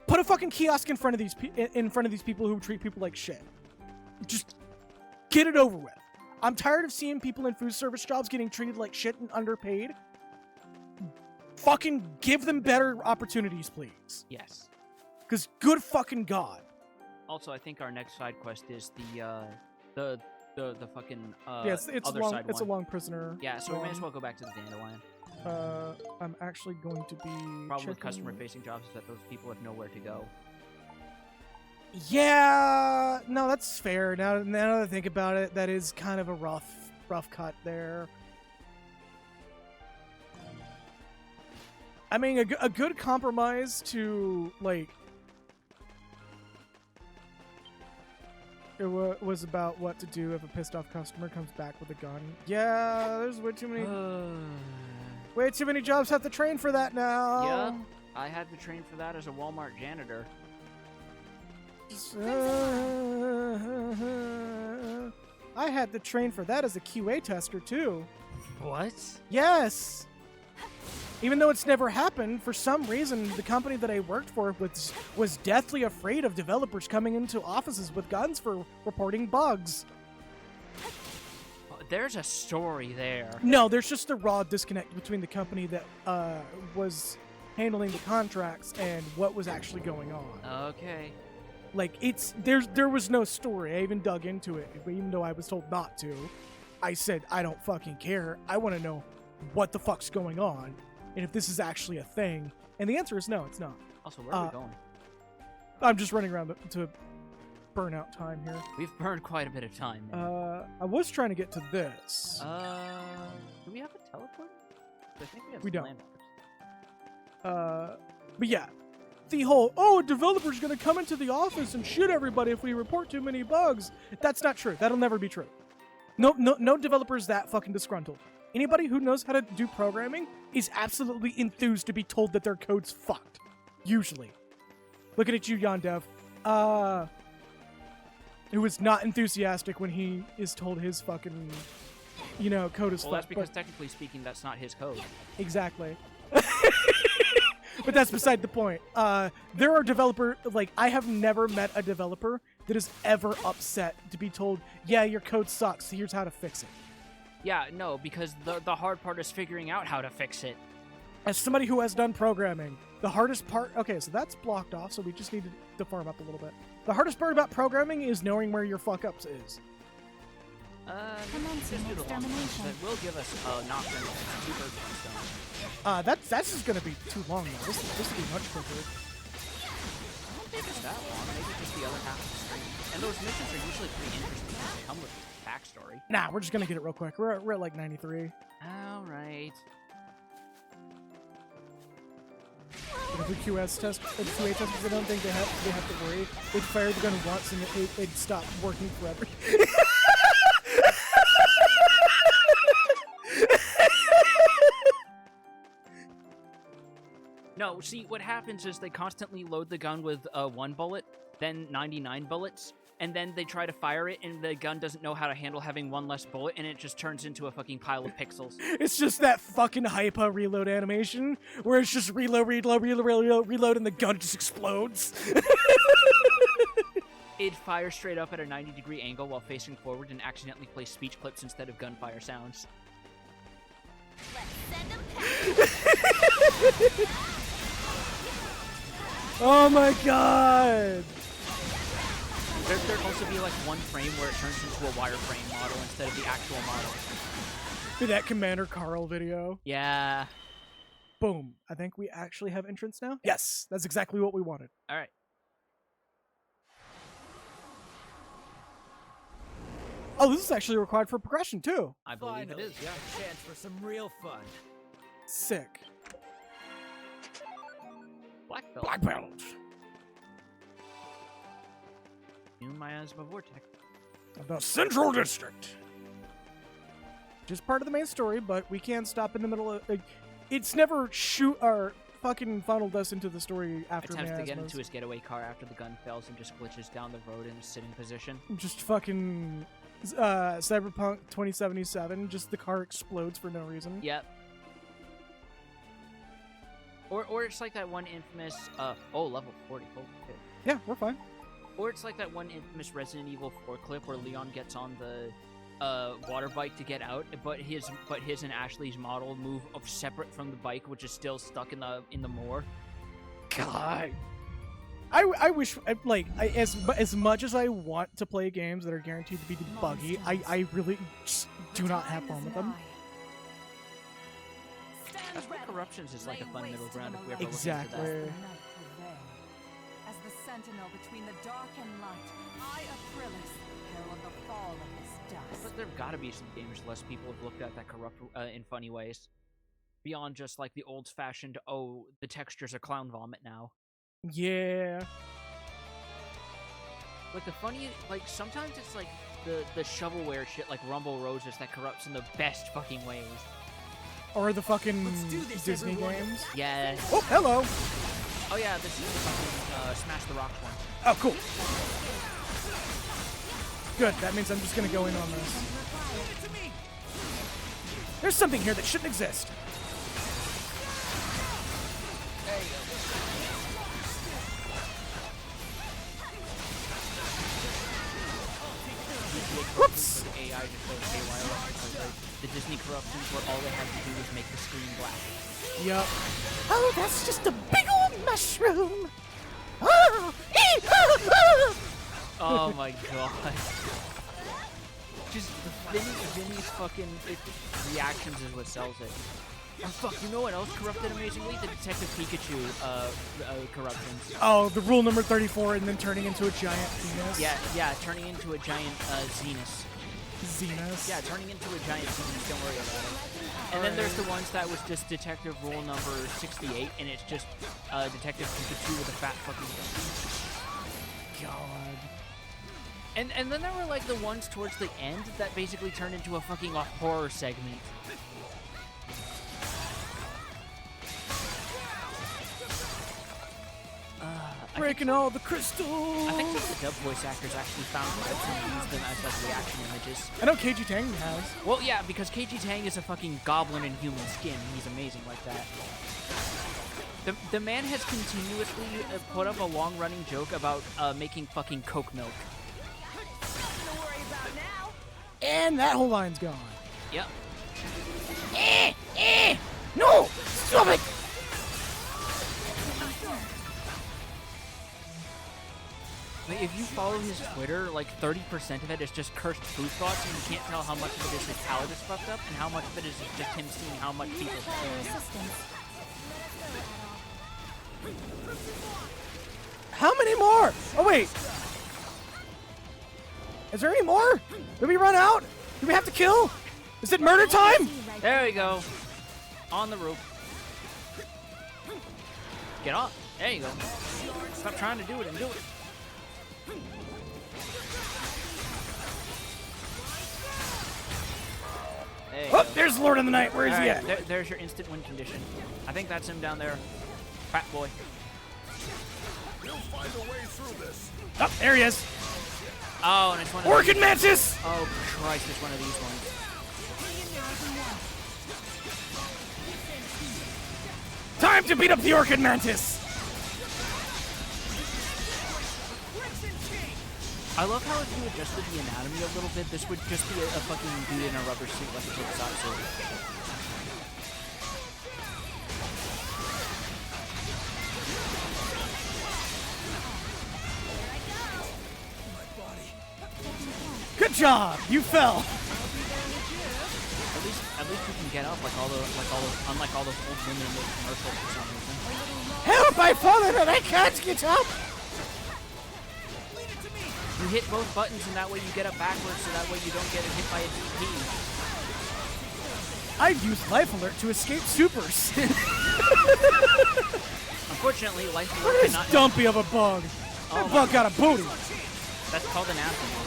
S1: put a fucking kiosk in front of these people who treat people like shit. Just get it over with. I'm tired of seeing people in food service jobs getting treated like shit and underpaid. Fucking give them better opportunities, please.
S2: Yes.
S1: Because good fucking God.
S2: Also, I think our next side quest is the fucking
S1: Yes, it's
S2: other
S1: long.
S2: side
S1: It's
S2: one.
S1: a long prisoner.
S2: Yeah, so we may
S1: one.
S2: as well go back to the dandelion.
S1: I'm actually going to be.
S2: Problem with
S1: checking-
S2: customer-facing jobs is that those people have nowhere to go.
S1: Yeah, no, that's fair. Now that I think about it, that is kind of a rough cut there. I mean, a good compromise to, like... It was about what to do if a pissed off customer comes back with a gun. Yeah, there's way too many jobs have to train for that now.
S2: Yeah, I had to train for that as a Walmart janitor.
S1: I had to train for that as a QA tester too.
S2: What?
S1: Yes. Even though it's never happened, for some reason, the company that I worked for was deathly afraid of developers coming into offices with guns for reporting bugs.
S2: There's a story there.
S1: No, there's just a raw disconnect between the company that was handling the contracts and what was actually going on.
S2: Okay.
S1: Like, there was no story. I even dug into it, even though I was told not to. I said, I don't fucking care. I want to know what the fuck's going on, and if this is actually a thing. And the answer is no, it's not.
S2: Also, where are we going?
S1: I'm just running around to burn out time here.
S2: We've burned quite a bit of time. Man.
S1: I was trying to get to this.
S2: Do we have a teleport? I think we have
S1: We
S2: some
S1: don't.
S2: landmarks.
S1: But yeah, the whole, a developer's gonna come into the office and shoot everybody if we report too many bugs. That's not true. That'll never be true. No developer's that fucking disgruntled. Anybody who knows how to do programming is absolutely enthused to be told that their code's fucked. Usually. Looking at you, Yondev. Who is not enthusiastic when he is told his fucking, code is
S2: Well,
S1: fucked.
S2: that's because
S1: but-
S2: technically speaking, that's not his code.
S1: Exactly. But that's beside the point. There are I have never met a developer that is ever upset to be told, yeah, your code sucks, here's how to fix it.
S2: Yeah, no, because the hard part is figuring out how to fix it.
S1: As somebody who has done programming, the hardest part, okay, so that's blocked off, so we just need to farm up a little bit. The hardest part about programming is knowing where your fuck-ups is.
S3: Commencing
S2: Just do the long one.
S3: extermination.
S2: That will give us Nox and 2 birds one stone.
S1: That's just gonna be too long though. This will be much quicker.
S2: I don't think it's that long. Maybe just the other half of the stream. And those missions are usually pretty interesting because they come with backstory.
S1: Nah, we're just gonna get it real quick. We're at like 93.
S2: All right.
S1: If we QA test, I don't think they have to worry. They'd fire the gun once and it'd stop working forever.
S2: No, see, what happens is they constantly load the gun with 1 bullet, then 99 bullets, and then they try to fire it, and the gun doesn't know how to handle having 1 less bullet, and it just turns into a fucking pile of pixels.
S1: It's just that fucking hyper reload animation where it's just reload, and the gun just explodes.
S2: It'd fire straight up at a 90-degree angle while facing forward and accidentally play speech clips instead of gunfire sounds.
S3: Let's send them packing.
S1: Oh my god!
S2: There'd also be like 1 frame where it turns into a wireframe model instead of the actual model.
S1: Dude, that Commander Carl video.
S2: Yeah.
S1: Boom. I think we actually have entrance now? Yes, that's exactly what we wanted.
S2: Alright.
S1: Oh, this is actually required for progression too.
S2: I believe it is, yeah.
S6: A chance for some real fun.
S1: Sick.
S2: Black belt.
S5: Black belt.
S2: New miasma vortex.
S5: The Central District.
S1: Just part of the main story, but we can't stop in the middle of... it's never fucking funneled us into the story after
S2: Attempts to get
S1: miasmas.
S2: into his getaway car after the gun fails and just glitches down the road in a sitting position.
S1: Just fucking Cyberpunk 2077, just the car explodes for no reason.
S2: Yep. Or it's like that one infamous, level 40, holy shit.
S1: Yeah, we're fine.
S2: Or it's like that one infamous Resident Evil 4 clip where Leon gets on the water bike to get out, but his and Ashley's model move separate from the bike, which is still stuck in the moor.
S1: God. I wish, as much as I want to play games that are guaranteed to be buggy, I really just do not have fun with them.
S2: That's why Corruptions is like a fun middle ground if we ever
S1: Exactly.
S2: look into that.
S7: As the sentinel between the dark and light, I, Aprilis, herald the fall of this dust.
S2: But there've gotta be some games less people have looked at that corrupt in funny ways. Beyond just like the old-fashioned, the textures are clown vomit now.
S1: Yeah.
S2: Like the funny, like sometimes it's like the shovelware shit like Rumble Roses that corrupts in the best fucking ways.
S1: Or the fucking
S6: Let's do this,
S1: Disney
S6: everyone.
S1: games.
S2: Yes.
S1: Oh, hello!
S2: Oh yeah, this is fucking smash the rocks one.
S1: Oh, cool. Good. That means I'm just gonna go in on this. There's something here that shouldn't exist. Whoops!
S2: The AI just goes haywire because the Disney corruptions where all they had to do was make the screen black.
S1: Yup.
S4: Oh, that's just a big old mushroom. Oh,
S2: Oh my god. Just Vinny's fucking reactions is what sells it. Oh fuck, you know what else corrupted amazingly? The Detective Pikachu corruptions.
S1: Oh, the rule number 34 and then turning into a giant penis.
S2: Yeah, turning into a giant Zenus.
S1: Xenos.
S2: Yeah, turning into a giant Zenus, don't worry about it. And then there's the ones that was just Detective Rule number 68, and it's just Detective Pikachu with a fat fucking...
S1: God.
S2: And then there were like the ones towards the end that basically turned into a fucking horror segment.
S1: Breaking all the crystals.
S2: I think some of the dub voice actors actually found clips and used them as like reaction images.
S1: I know KG Tang has.
S2: Well, yeah, because KG Tang is a fucking goblin in human skin. He's amazing like that. The man has continuously put up a long-running joke about making fucking Coke milk.
S1: And that whole line's gone.
S2: Yep.
S4: no! Stop it!
S2: Like, if you follow his Twitter, like 30% of it is just cursed food thoughts, and you can't tell how much of it is his palate is fucked up, and how much of it is just him seeing how much people.
S1: How many more? Oh, wait. Is there any more? Did we run out? Do we have to kill? Is it murder time?
S2: There we go. On the roof. Get off. There you go. Stop trying to do it and do it. There you
S1: Oh,
S2: go.
S1: there's Lord of the Night. Where is he
S2: Alright,
S1: at?
S2: there's your instant win condition. I think that's him down there. Fat boy.
S1: Oh, there he is.
S2: Oh, and it's one of
S1: Orchid
S2: these.
S1: Mantis!
S2: Oh, Christ, it's one of these ones.
S1: Time to beat up the Orchid Mantis!
S2: I love how if you adjusted the anatomy a little bit, this would just be a fucking dude in a rubber suit like a tokusatsu.
S1: Good job! You fell!
S2: At least you can get up like all those unlike all those old women in those commercials for some reason.
S4: Help! I've fallen and I can't get up!
S2: You hit both buttons and that way you get up backwards so that way you don't get hit by a DP.
S1: I've used Life Alert to escape supers.
S2: Unfortunately, life
S1: Look
S2: alert
S1: at
S2: cannot
S1: this dumpy of a bug. That bug got a booty.
S2: That's called an abdomen.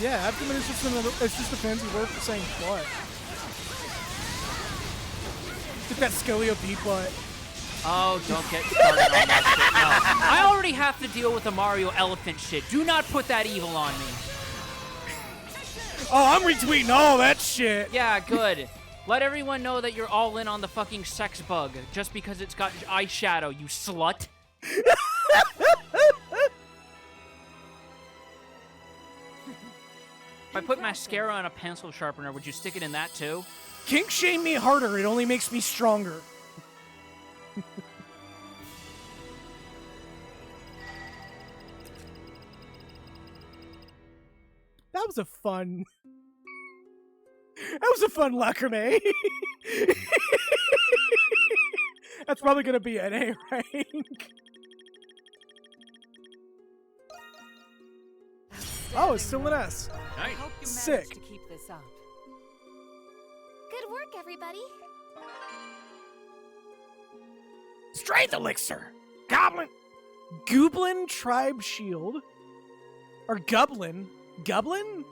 S1: Yeah, abdomen is just it's just a fancy word for saying butt. Get that Scalia beat butt.
S2: Oh, don't get started on that shit. No. I already have to deal with the Mario elephant shit. Do not put that evil on me.
S1: Oh, I'm retweeting all that shit.
S2: Yeah, good. Let everyone know that you're all in on the fucking sex bug just because it's got eyeshadow, you slut. If I put mascara on a pencil sharpener, would you stick it in that too?
S1: Kink shame me harder. It only makes me stronger. That was a fun. That was a fun lacrimé. That's probably gonna be an A rank. Oh, it's still an S.
S7: I hope you managed
S1: Sick.
S7: to keep this up.
S3: Good work, everybody.
S1: Strength elixir. Goblin. Goblin tribe shield. Or Gublin. Gublin?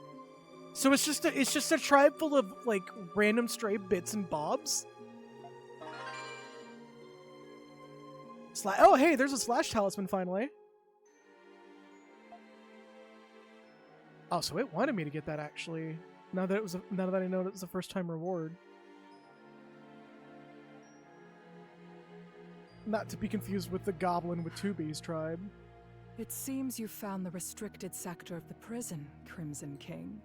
S1: So it's just a tribe full of like random stray bits and bobs. slash. Oh, hey, there's a slash talisman finally. Oh, so it wanted me to get that actually. Now that I know it was a first time reward. Not to be confused with the goblin with Tubi's tribe.
S7: It seems you found the restricted sector of the prison, Crimson King.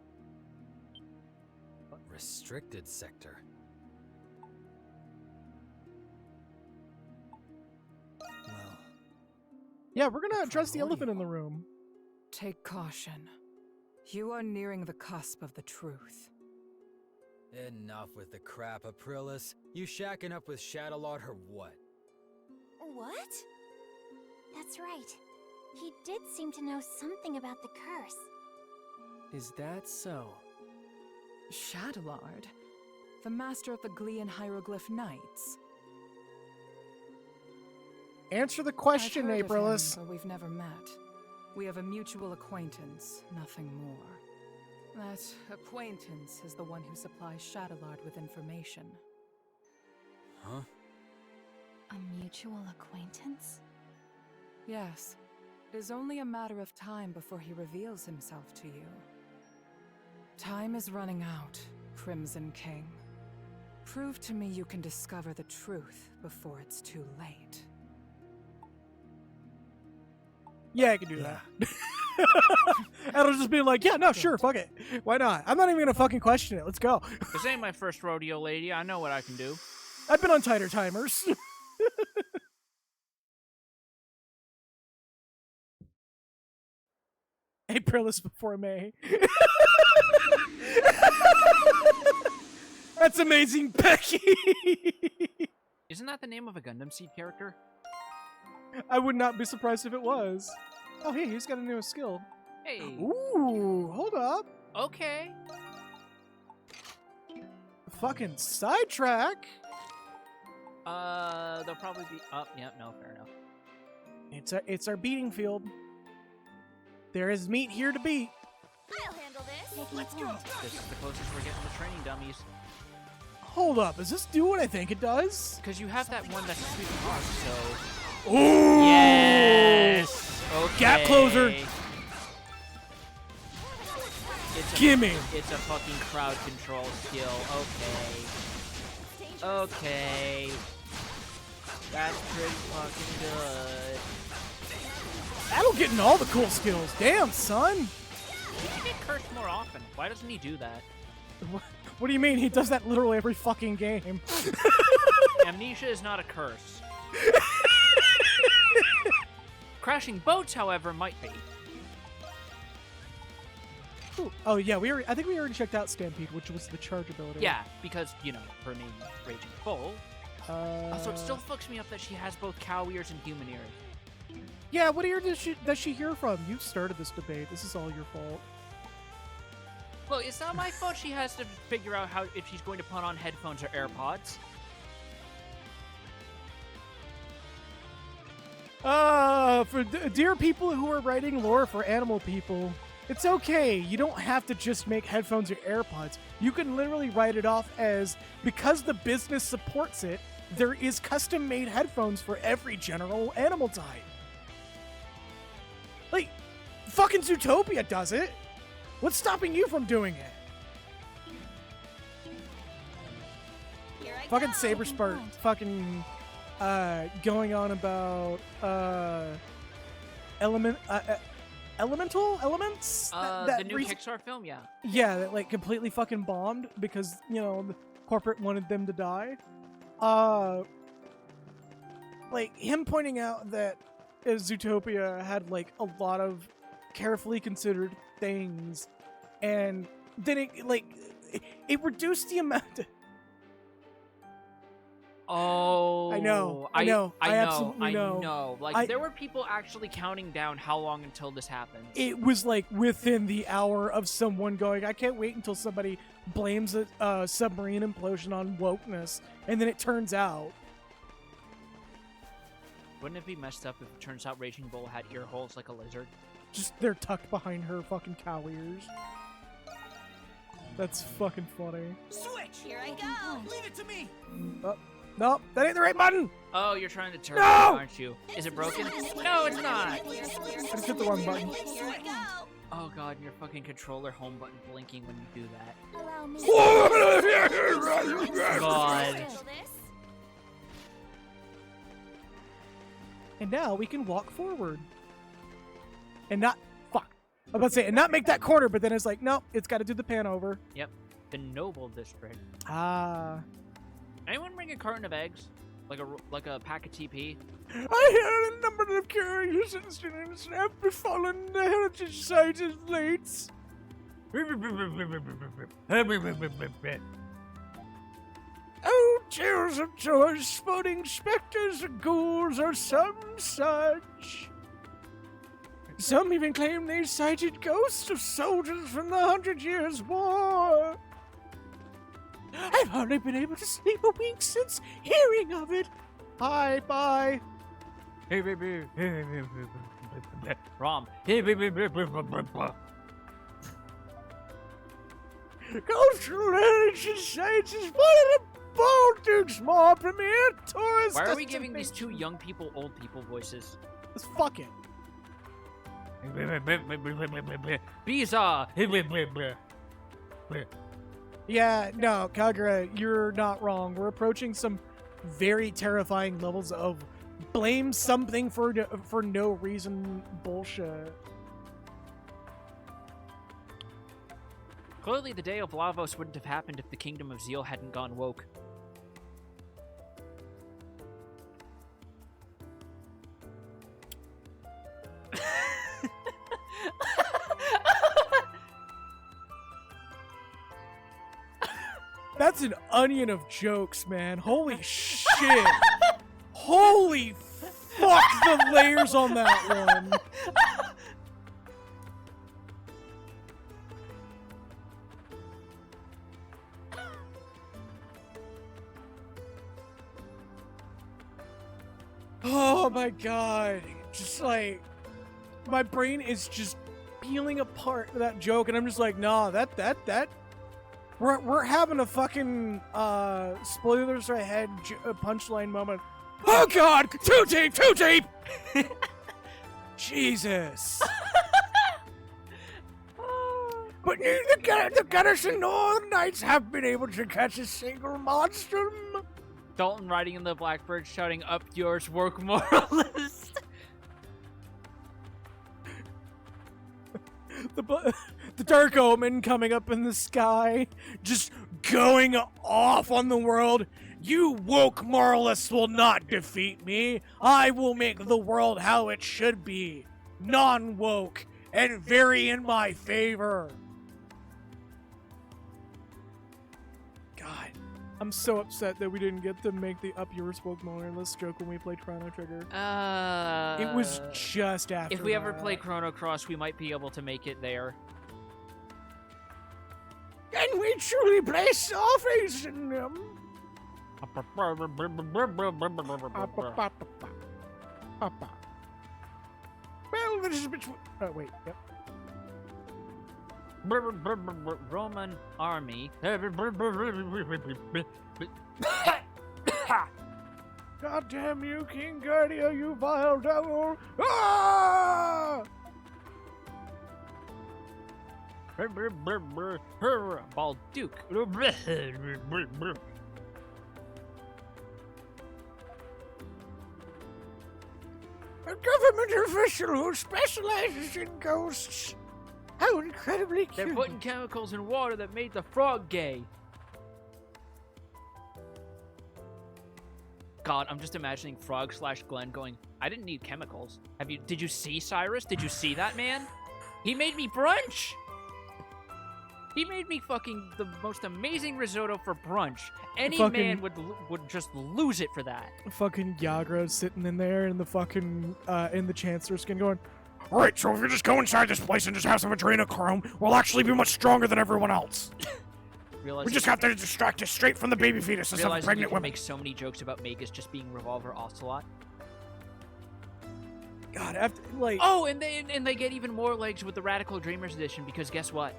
S6: Restricted sector. Well,
S1: Yeah, we're gonna address the elephant in the room.
S7: Take caution. You are nearing the cusp of the truth.
S6: enough with the crap, Aprilis. You shacking up with Shadowlord or what?
S3: What? That's right. He did seem to know something about the curse.
S6: Is that so?
S7: Shadowlord? The master of the Glean Hieroglyph Knights?
S1: Answer the question,
S7: I've heard of him,
S1: Aprilis.
S7: but we've never met. We have a mutual acquaintance, nothing more. That acquaintance is the one who supplies Shadowlord with information.
S6: Huh?
S3: A mutual acquaintance?
S7: Yes. It is only a matter of time before he reveals himself to you. Time is running out, Crimson King. Prove to me you can discover the truth before it's too late.
S1: Yeah, I can do that. And I'll just be like, yeah, no, sure, fuck it. Why not? I'm not even gonna fucking question it. Let's go.
S2: This ain't my first rodeo, lady. I know what I can do.
S1: I've been on tighter timers. Aprilis before May. That's amazing, Becky.
S2: Isn't that the name of a Gundam Seed character?
S1: I would not be surprised if it was. Oh, hey, he's got a new skill.
S2: Hey.
S1: Ooh, hold up.
S2: Okay.
S1: Fucking sidetrack.
S2: They'll probably be up. Yep, no, fair enough.
S1: It's our beating field. There is meat here to beat.
S3: I'll handle this.
S4: Let's go.
S2: This is the closest we're getting to training dummies.
S1: Hold up, does this do what I think it does?
S2: Because you have that one that's a sweet hawk, so...
S1: Ooh!
S2: Yes! Okay.
S1: Gap closer.
S2: It's a,
S1: Gimme.
S2: It's a fucking crowd control skill. Okay. Okay. That's pretty fucking good.
S1: That'll get in all the cool skills. Damn, son.
S2: He should get cursed more often. Why doesn't he do that?
S1: What do you mean? He does that literally every fucking game.
S2: Amnesia is not a curse. Crashing boats, however, might be.
S1: Ooh. Oh yeah, I think we already checked out Stampede, which was the charge ability.
S2: Yeah, because, you know, her name Raging Bull. Also, it still
S1: Uh,
S2: fucks me up that she has both cow ears and human ears.
S1: Yeah, what ear does she hear from? You started this debate. This is all your fault.
S2: Well, it's not my fault she has to figure out how if she's going to put on headphones or AirPods.
S1: For dear people who are writing lore for animal people, it's okay. You don't have to just make headphones or AirPods. You can literally write it off as, because the business supports it, there is custom-made headphones for every general animal type. Like, fucking Zootopia does it. What's stopping you from doing it?
S3: Here I
S1: Fucking
S3: go.
S1: Saber Spart, fucking going on about elemental elements.
S2: The new Pixar film, yeah.
S1: Yeah, that like completely fucking bombed because you know the corporate wanted them to die. Like him pointing out that Zootopia had like a lot of carefully considered things, and then it reduced the amount.
S2: Oh,
S1: I know. I absolutely know.
S2: I know. Like, there were people actually counting down how long until this happens.
S1: It was like within the hour of someone going, I can't wait until somebody blames a submarine implosion on wokeness, and then it turns out.
S2: Wouldn't it be messed up if it turns out Raging Bull had ear holes like a lizard?
S1: Just they're tucked behind her fucking cow ears. That's fucking funny.
S6: Switch!
S3: Here I go.
S6: Leave it to me!
S1: Nope, that ain't the right button.
S2: Oh, you're trying to turn
S1: No!
S2: it, aren't you? Is it broken? No, it's not.
S1: I just hit the wrong button.
S2: Oh god, your fucking controller home button blinking when you do that.
S3: Allow me.
S2: God.
S1: And now we can walk forward. And not fuck. I was about to say, and not make that corner, but then it's like, nope, it's got to do the pan over.
S2: Yep, the Noble District.
S1: Ah.
S2: Anyone bring a carton of eggs? Like a pack of TP?
S1: I hear a number of curious incidents have befallen the heritage site of late. Oh, tales of joys, sporting specters and ghouls, or some such. Some even claim they sighted ghosts of soldiers from the 100 Years' War. I've hardly been able to sleep a wink since hearing of it. Bye.
S2: Rom.
S1: Cultural heritage sites is one of the Baltic's more premier tourist
S2: Why are we giving these two young people old people voices?
S1: Let's fuck it.
S2: Biza!
S1: Yeah, no, Kagura, you're not wrong. We're approaching some very terrifying levels of blame something for no reason bullshit.
S2: Clearly the day of Lavos wouldn't have happened if the Kingdom of Zeal hadn't gone woke.
S1: That's an onion of jokes, man. Holy shit. Holy fuck, the layers on that one. Oh my god. Just like, my brain is just peeling apart that joke, and I'm just like, nah, that we're having a fucking spoilers ahead punchline moment. Oh god, too deep. Jesus. But neither the Gunnison nor the Knights have been able to catch a single monstrum.
S2: Dalton riding in the Blackbird shouting, "Up yours, work moralist."
S1: The Dark Omen coming up in the sky, just going off on the world. You woke moralists will not defeat me. I will make the world how it should be. Non-woke and very in my favor. God, I'm so upset that we didn't get to make the Up Yours Woke Moralist joke when we played Chrono Trigger. It was just after
S2: If we ever
S1: that.
S2: play Chrono Cross, we might be able to make it there.
S1: And we truly place our faith in them. Well, this is between. Oh, wait. Yep.
S2: Roman army.
S1: God damn you, King Guardia, you vile devil! Ah!
S2: Balduke.
S1: A government official who specializes in ghosts. How incredibly cute.
S2: They're putting chemicals in water that made the frog gay. God, I'm just imagining Frog/Glenn going, I didn't need chemicals. Did you see Cyrus? Did you see that man? He made me brunch! He made me fucking the most amazing risotto for brunch. Any man would just lose it for that.
S1: Fucking Yagra sitting in there in the fucking, in the Chancellor skin going,
S5: Alright, so if you just go inside this place and just have some adrenochrome, we'll actually be much stronger than everyone else. We just have to distract us straight from the baby fetuses of
S2: Realizing
S5: pregnant
S2: you can
S5: women.
S2: make so many jokes about Magus just being Revolver Ocelot.
S1: God, after, like...
S2: Oh, and they get even more legs with the Radical Dreamers edition, because guess what?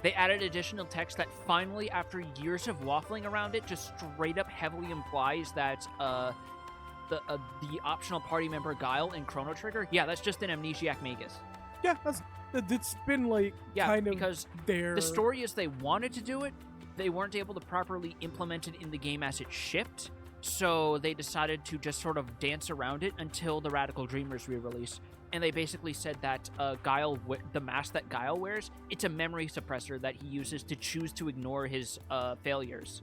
S2: They added additional text that finally, after years of waffling around it, just straight up heavily implies that the optional party member Guile in Chrono Trigger, yeah, that's just an amnesiac magus.
S1: Yeah, it's been like kind of
S2: because
S1: there.
S2: the story is they wanted to do it, they weren't able to properly implement it in the game as it shipped, so they decided to just sort of dance around it until the Radical Dreamers re-release. And they basically said that Guile, the mask that Guile wears, it's a memory suppressor that he uses to choose to ignore his failures.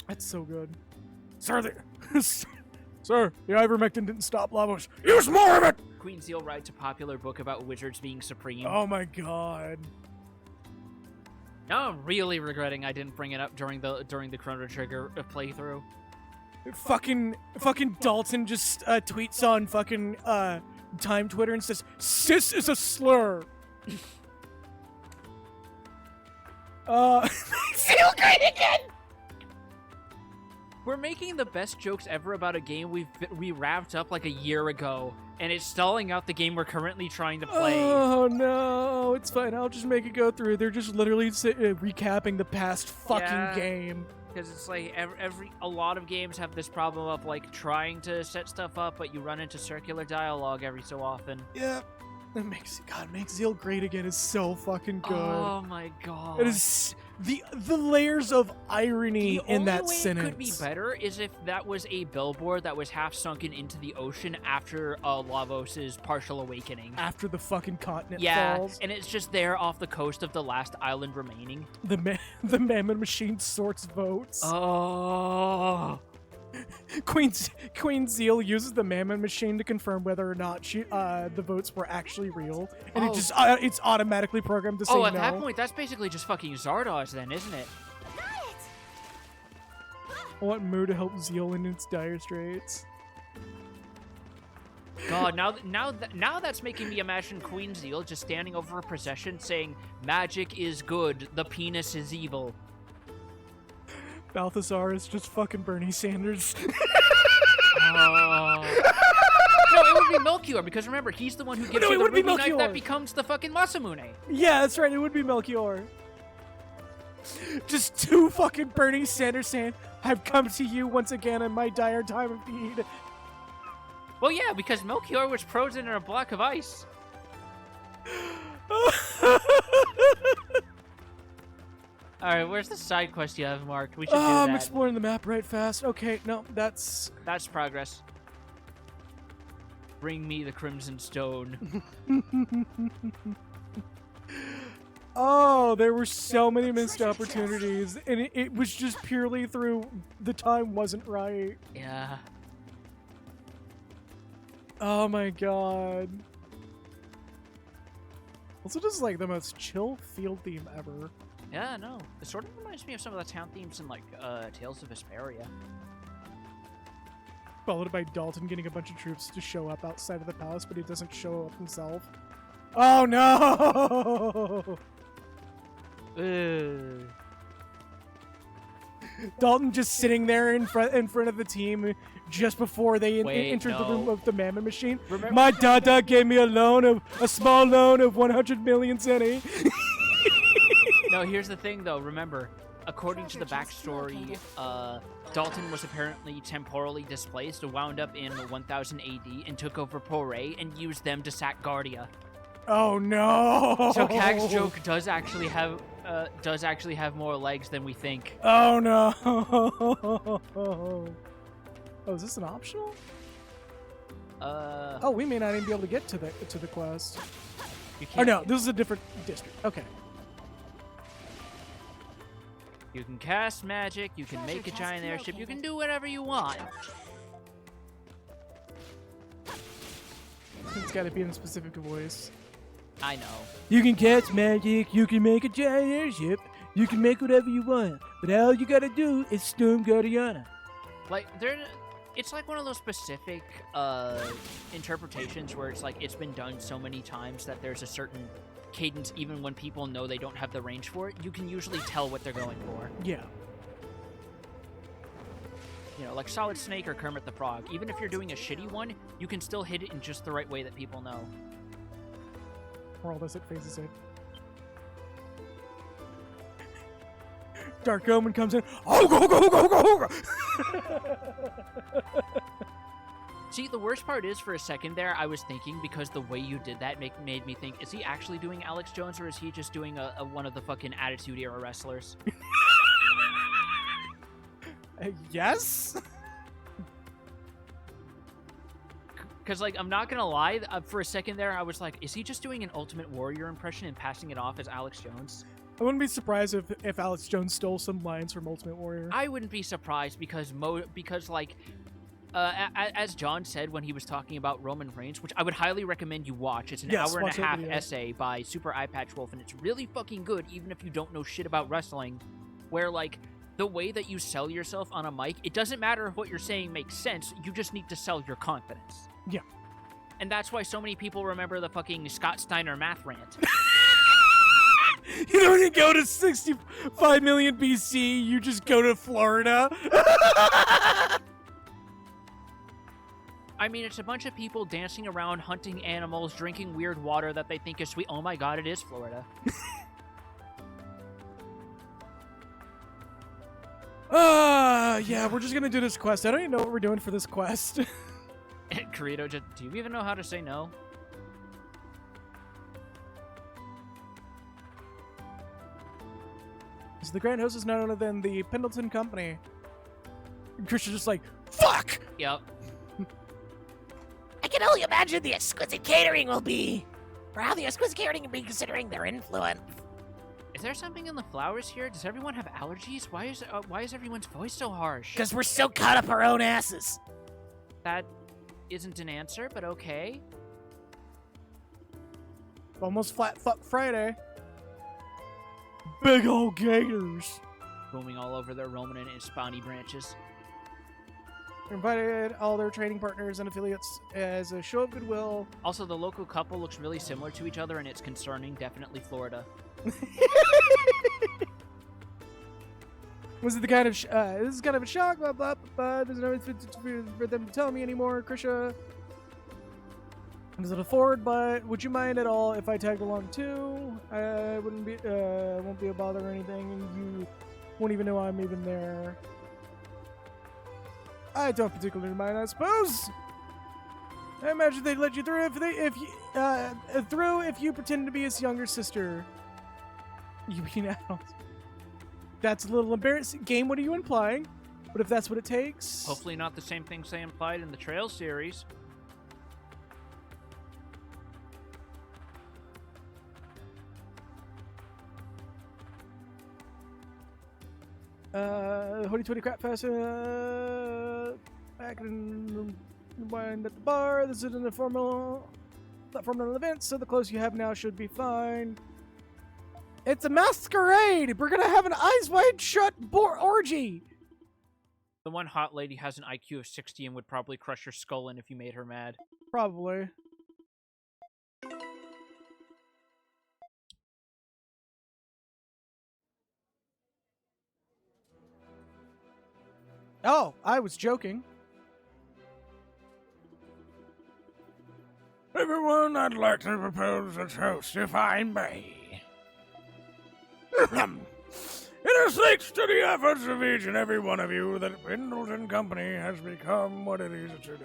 S1: That's so good.
S5: Sir,
S1: Sir, the ivermectin didn't stop Lavos.
S5: use more of it!
S2: Queen Zeal writes a popular book about wizards being supreme.
S1: Oh my god.
S2: Now I'm really regretting I didn't bring it up during the Chrono Trigger playthrough.
S1: Fucking Dalton just tweets on fucking Time Twitter and says, "Sis is a slur."
S4: Feel great again!
S2: We're making the best jokes ever about a game we wrapped up like a year ago, and it's stalling out the game we're currently trying to play.
S1: Oh no, it's fine. I'll just make it go through. They're just literally recapping the past fucking game.
S2: Because it's like a lot of games have this problem of like trying to set stuff up, but you run into circular dialogue every so often.
S1: Yeah. It makes Zeal great again is so fucking good.
S2: Oh my god.
S1: It is the layers of irony in that sentence.
S2: The only way it could be better is if that was a billboard that was half sunken into the ocean after Lavos' partial awakening.
S1: After the fucking continent
S2: Yeah,
S1: falls.
S2: and it's just there off the coast of the last island remaining.
S1: The Mammon Machine sorts votes.
S2: Oh.
S1: Queen Zeal uses the Mammon Machine to confirm whether or not the votes were actually real, and it's automatically programmed to say no.
S2: At that point, that's basically just fucking Zardoz then, isn't it?
S1: I want Moo to help Zeal in its dire straits.
S2: God, now that's making me imagine Queen Zeal just standing over a procession saying, "Magic is good, the penis is evil."
S1: Balthazar is just fucking Bernie Sanders.
S2: No, it would be Melchior, because remember, he's the one who gives you the ruby knife that becomes the fucking Masamune.
S1: Yeah, that's right, it would be Melchior. Just two fucking Bernie Sanders saying, "I've come to you once again in my dire time of need."
S2: Well, yeah, because Melchior was frozen in a block of ice. Alright, where's the side quest you have marked? We should do that.
S1: I'm exploring the map right fast. Okay, no, that's
S2: progress. Bring me the Crimson Stone.
S1: Oh, there were so many missed opportunities, and it was just purely through the time wasn't right.
S2: Yeah.
S1: Oh my god. Also just like the most chill field theme ever.
S2: Yeah, no. It sort of reminds me of some of the town themes in, like, Tales of Vesperia.
S1: Followed by Dalton getting a bunch of troops to show up outside of the palace, but he doesn't show up himself. Oh no! Dalton just sitting there in front of the team just before they entered the room of the Mammon Machine.
S2: Remember?
S1: My dada gave me a small loan of 100 million zenny.
S2: No, here's the thing, though. Remember, according to the backstory, Dalton was apparently temporally displaced, wound up in 1000 AD, and took over Poray and used them to sack Guardia.
S1: Oh no!
S2: So Kag's joke does actually have more legs than we think.
S1: Oh no! Oh, is this an optional? Oh, we may not even be able to get to the quest.
S2: You
S1: Oh
S2: can't.
S1: no, this is a different district. Okay.
S2: You can cast magic, you can make a giant airship, you can do whatever you want.
S1: It's got to be in a specific voice.
S2: I know.
S1: You can cast magic, you can make a giant airship, you can make whatever you want, but all you gotta do is storm Guardiana.
S2: Like, it's like one of those specific interpretations where it's like it's been done so many times that there's a certain cadence even when people know they don't have the range for it. You can usually tell what they're going for.
S1: Yeah.
S2: You know, like Solid Snake or Kermit the Frog. Even if you're doing a shitty one, you can still hit it in just the right way that people know.
S1: Or all this it phases it. Dark Omen comes in. Oh, go, go, go, go, go.
S2: See, the worst part is, for a second there, I was thinking, because the way you did that made me think, is he actually doing Alex Jones, or is he just doing a one of the fucking Attitude Era wrestlers?
S1: Yes?
S2: Because, like, I'm not gonna lie, for a second there, I was like, is he just doing an Ultimate Warrior impression and passing it off as Alex Jones?
S1: I wouldn't be surprised if Alex Jones stole some lines from Ultimate Warrior.
S2: I wouldn't be surprised, because like, as John said when he was talking about Roman Reigns, which I would highly recommend you watch. It's an hour and a half essay by Super Eye Patch Wolf, and it's really fucking good, even if you don't know shit about wrestling, where, like, the way that you sell yourself on a mic, it doesn't matter if what you're saying makes sense, you just need to sell your confidence.
S1: Yeah.
S2: And that's why so many people remember the fucking Scott Steiner math rant.
S1: You don't go to 65 million BC, you just go to Florida.
S2: I mean, it's a bunch of people dancing around, hunting animals, drinking weird water that they think is sweet. Oh my god, it is Florida.
S1: Yeah, we're just gonna do this quest. I don't even know what we're doing for this quest.
S2: Kirito, do you even know how to say no?
S1: So the Grand Host is none other than the Pendleton Company. And Christian's just like, fuck!
S2: Yep.
S4: I can only imagine the exquisite catering will be. Or how the exquisite catering will be considering their influence.
S2: Is there something in the flowers here? Does everyone have allergies? Why is everyone's voice so harsh?
S4: Because we're so caught up our own asses.
S2: That isn't an answer, but okay.
S1: Almost flat fuck Friday. Big old gators.
S2: Booming all over their Roman and Hispani branches.
S1: Invited all their trading partners and affiliates as a show of goodwill.
S2: Also, the local couple looks really similar to each other, and it's concerning. Definitely Florida.
S1: Was it the kind of this is kind of a shock, blah blah blah. There's no reason for them to tell me anymore, Krisha. Does it afford? But would you mind at all if I tagged along too? I wouldn't be won't be a bother or anything, and you won't even know I'm even there. I don't particularly mind, I suppose. I imagine they'd let you through if you pretend to be his younger sister. You mean out? That's a little embarrassing. Game, what are you implying? But if that's what it takes...
S2: Hopefully not the same things they implied in the Trail series.
S1: Hoity-toity crap fest, back in wind at the bar. This isn't a formal event, so the clothes you have now should be fine. It's a masquerade! We're gonna have an eyes wide shut orgy!
S2: The one hot lady has an IQ of 60 and would probably crush your skull in if you made her mad.
S1: Probably. Oh, I was joking.
S5: Everyone, I'd like to propose a toast, if I may. It is thanks to the efforts of each and every one of you that Pendleton Company has become what it is today.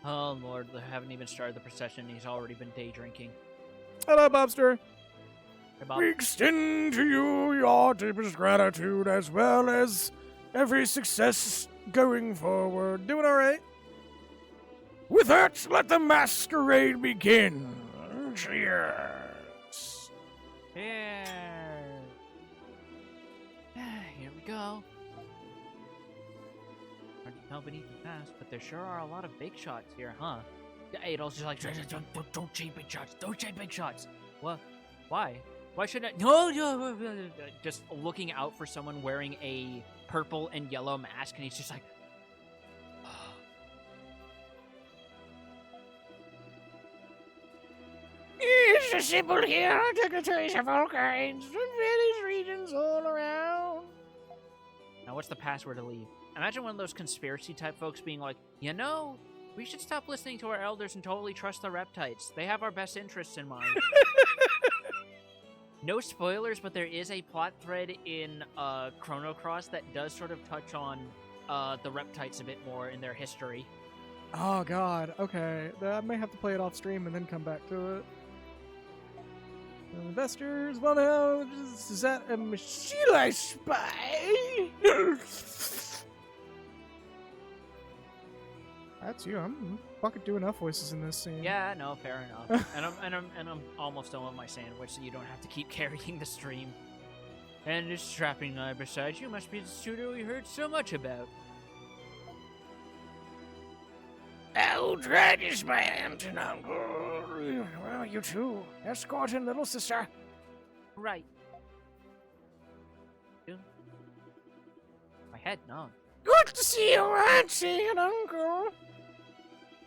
S2: Oh lord, they haven't even started the procession and he's already been day drinking.
S1: Hello, Bobster.
S2: Hey, Bob.
S5: We extend to you your deepest gratitude as well as every success going forward.
S1: Doing all right.
S5: With that, let the masquerade begin. Cheers.
S2: Here. Here we go. Hard to tell beneath the mask, but there sure are a lot of big shots here, huh? Adol's just like, don't say big shots, don't say big shots. What? Why? Why should I? No. Just looking out for someone wearing a purple and yellow mask, and he's just like,
S4: It's a simple here, dignitaries of all kinds, from various regions all around.
S2: now what's the password to leave? Imagine one of those conspiracy type folks being like, you know, we should stop listening to our elders and totally trust the reptites. They have our best interests in mind. No spoilers, but there is a plot thread in Chrono Cross that does sort of touch on the Reptites a bit more in their history.
S1: Oh god, okay. I may have to play it off stream and then come back to it. Investors, well now, is that a machine I spy? That's you. I'm fucking doing enough voices in this scene.
S2: Yeah, no, fair enough. and I'm almost done with my sandwich, so you don't have to keep carrying the stream. And this strapping guy beside you must be the studio we heard so much about.
S5: Eldred is my aunt and uncle. Well, you too. Escorting little sister.
S2: Right. My head, no.
S5: Good to see you, auntie and uncle.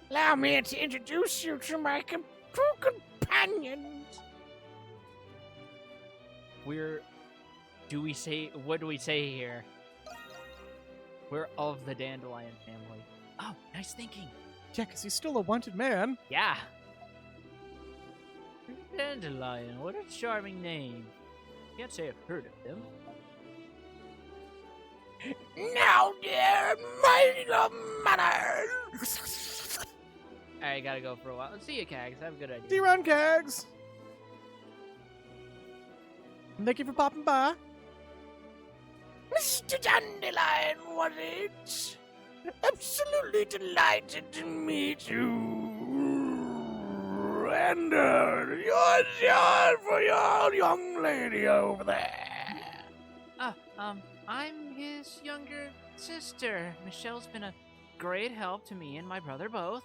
S5: Allow me to introduce you to my two companions.
S2: What do we say here? We're of the Dandelion family. Oh, nice thinking.
S1: Yeah, because he's still a wanted man.
S2: Yeah. Dandelion, what a charming name. Can't say I've heard of them.
S5: Now, dear, mind your manners.
S2: I gotta go for a while. See you, Cags. Have a good idea.
S1: See you around, Cags. Thank you for popping by.
S5: Mr. Dandelion, was it? Absolutely delighted to meet you. And yours for your young lady over there.
S2: I'm his younger sister. Michelle's been a great help to me and my brother both.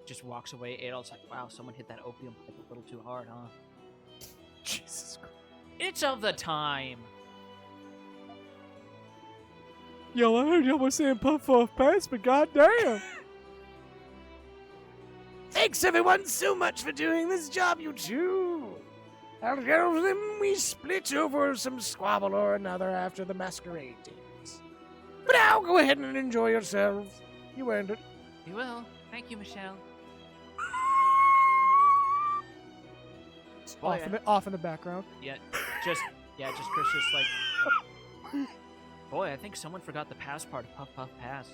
S2: Just walks away. Adolf's like, wow, someone hit that opium pipe a little too hard, huh?
S1: Jesus Christ.
S2: It's of the time.
S1: Yo, I heard y'all were saying puff off pass, but goddamn.
S5: Thanks everyone so much for doing this job, you two. I'll tell them we split over some squabble or another after the masquerade days. But now go ahead and enjoy yourselves. You earned it.
S2: You will. Thank you, Michelle. Boy,
S1: Off in the background.
S2: just Chris just like... Boy, I think someone forgot the pass part of Puff Puff Pass.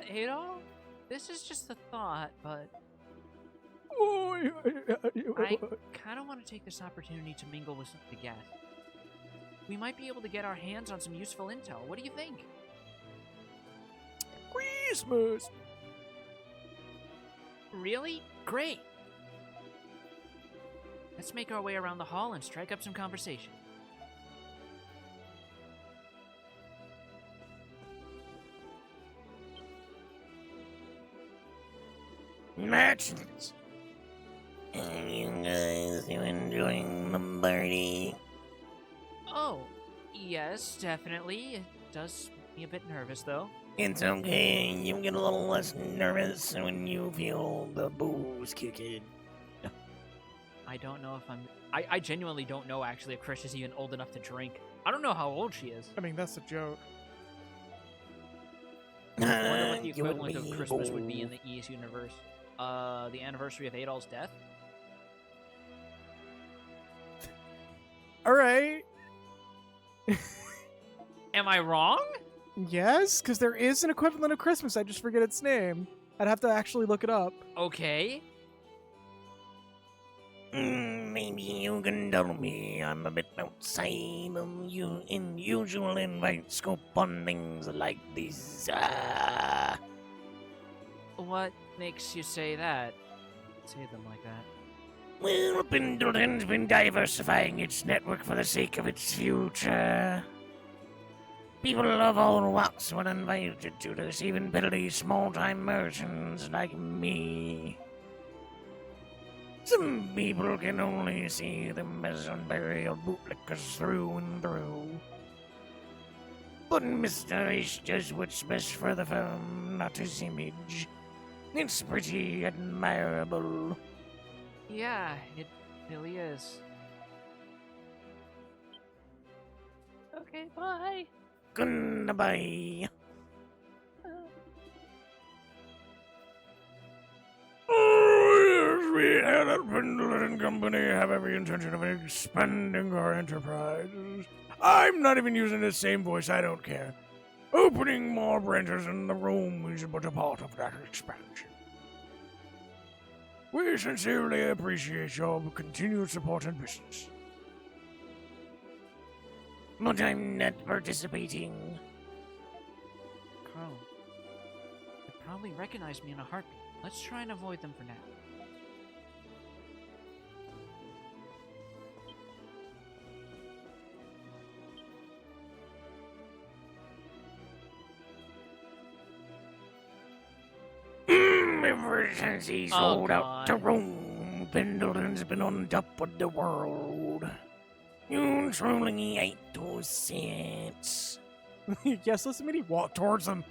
S2: Adolf? This is just a thought, but I kind of want to take this opportunity to mingle with some of the guests. We might be able to get our hands on some useful intel. What do you think?
S1: Christmas.
S2: Really? Great! Let's make our way around the hall and strike up some conversation.
S5: Merchants. Are you guys enjoying the party?
S2: Oh, yes, definitely. It does make me a bit nervous, though.
S5: It's okay. You get a little less nervous when you feel the booze kick in.
S2: I don't know if I genuinely don't know, actually, if Krish is even old enough to drink. I don't know how old she is.
S1: I mean, that's a joke.
S2: I wonder what the equivalent of Christmas would be in the ES universe. The anniversary of Adolf's death?
S1: Alright.
S2: Am I wrong?
S1: Yes, because there is an equivalent of Christmas. I just forget its name. I'd have to actually look it up.
S2: Okay.
S5: Maybe you can tell me I'm a bit outside of usual invite scope on things like this.
S2: What makes you say that? Say them like that.
S5: Well, Pendleton's been diversifying its network for the sake of its future. People of all walks were invited to this, even piddly small-time merchants like me. Some people can only see them as unburial bootlickers through and through. But Mr. Ace does what's best for the firm, not his image. It's pretty admirable.
S2: Yeah, it really is. Okay, bye.
S5: Goodbye. We here at Pendleton Company have every intention of expanding our enterprise. I'm not even using the same voice, I don't care. Opening more branches in the room is but a part of that expansion. We sincerely appreciate your continued support and business.
S4: But I'm not participating.
S2: Crow. They probably recognize me in a heartbeat. Let's try and avoid them for now.
S4: Ever since he
S2: Oh,
S4: sold out to
S2: God.
S4: Rome, Pendleton's been on top of the world. You truly ain't those sense.
S1: Yes, let's immediately walk towards them.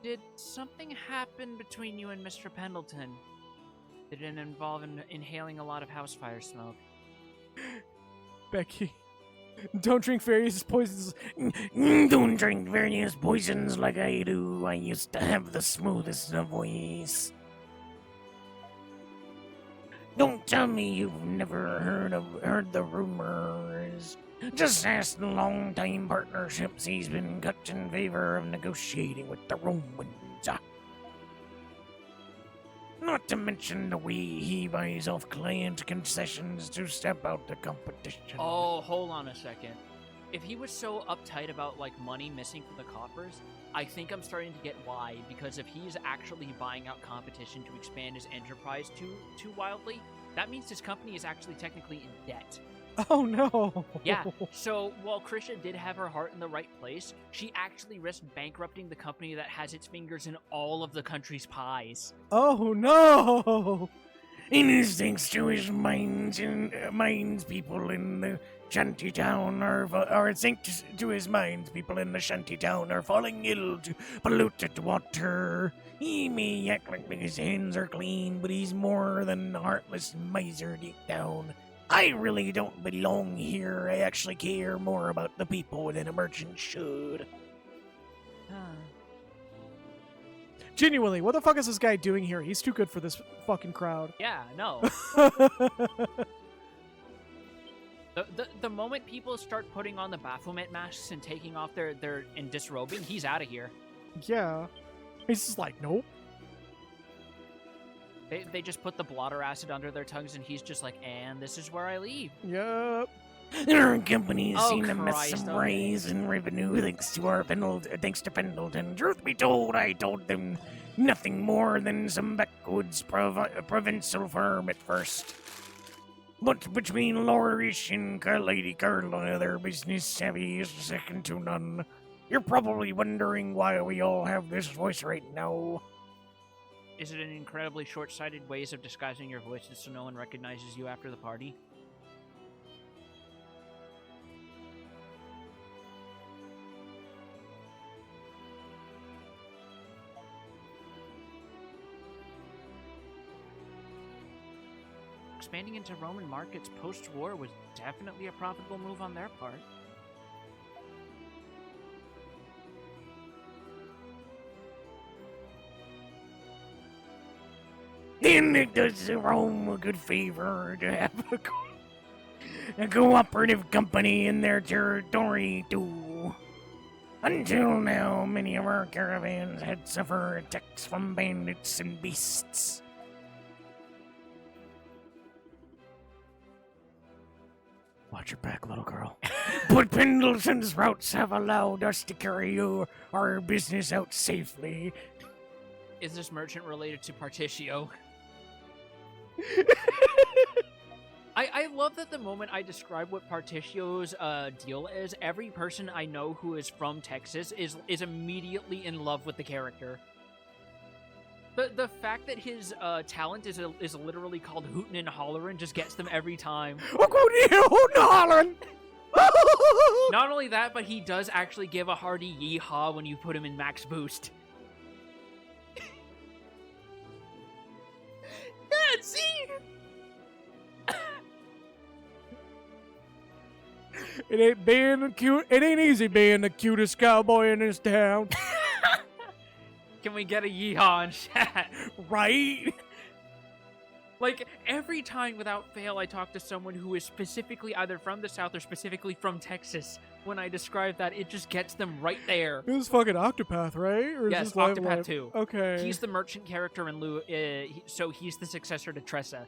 S2: Did something happen between you and Mr. Pendleton? Did it involve inhaling a lot of house fire smoke?
S1: Becky, don't drink various poisons.
S4: Don't drink various poisons like I do. I used to have the smoothest of voice. Don't tell me you've never heard the rumors. Just ask the long-time partnerships he's been cut in favor of negotiating with the Romans. Not to mention the way he buys off client concessions to step out the competition.
S2: Oh, hold on a second. If he was so uptight about, like, money missing from the coffers, I think I'm starting to get why, because if he's actually buying out competition to expand his enterprise too wildly, that means his company is actually technically in debt.
S1: Oh no.
S2: Yeah, so while Krisha did have her heart in the right place, she actually risked bankrupting the company that has its fingers in all of the country's pies.
S1: Oh no.
S4: And it's thanks to his mines people in the shanty town or thanks to his mines people in the shanty town are falling ill to polluted water. He may act like his hands are clean, but he's more than a heartless miser deep down. I really don't belong here. I actually care more about the people than a merchant should.
S1: Genuinely, what the fuck is this guy doing here? He's too good for this fucking crowd.
S2: Yeah, no. The moment people start putting on the Baphomet masks and taking off their and disrobing, he's out of here.
S1: Yeah. He's just like, nope.
S2: They just put the blotter acid under their tongues, and he's just like, and this is where I leave.
S1: Yep.
S4: Our company's
S2: Oh,
S4: seen a
S2: Christ,
S4: massive
S2: okay.
S4: rise in revenue thanks to Pendleton. Truth be told, I told them nothing more than some backwoods provincial firm at first. But between Lorish and Lady Carla, their business savvy is second to none. You're probably wondering why we all have this voice right now.
S2: Is it an incredibly short-sighted ways of disguising your voices so no one recognizes you after the party? Expanding into Roman markets post-war was definitely a profitable move on their part.
S4: And it does Rome a good favor to have a cooperative company in their territory, too. Until now, many of our caravans had suffered attacks from bandits and beasts. Watch your back, little girl. But Pendleton's routes have allowed us to carry our business out safely.
S2: Is this merchant related to Partitio? I love that the moment I describe what Partitio's deal is, every person I know who is from Texas is immediately in love with the character. The fact that his talent is literally called hootin' and hollerin' just gets them every time.
S1: Oh, good, yeah, hootin' and hollering.
S2: Not only that, but he does actually give a hearty yeehaw when you put him in max boost. Yeah, see?
S1: It ain't being the cute. It ain't easy being the cutest cowboy in this town,
S2: Can we get a yeehaw in chat?
S1: right?
S2: Like, every time without fail I talk to someone who is specifically either from the South or specifically from Texas, when I describe that, it just gets them right there.
S1: This is fucking Octopath, right? Or is
S2: Yes,
S1: this Live
S2: Octopath
S1: Live?
S2: 2.
S1: Okay.
S2: He's the merchant character in lieu, so he's the successor to Tressa.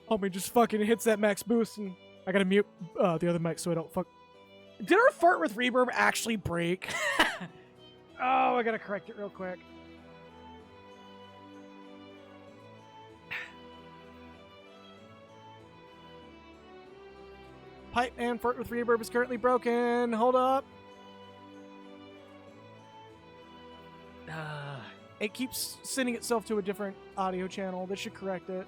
S1: Homie just fucking hits that max boost, and I gotta mute the other mic so I don't fuck. Did our fart with reverb actually break? Oh, I gotta correct it real quick. Pipe and fart with reverb is currently broken. Hold up. It keeps sending itself to a different audio channel. This should correct it.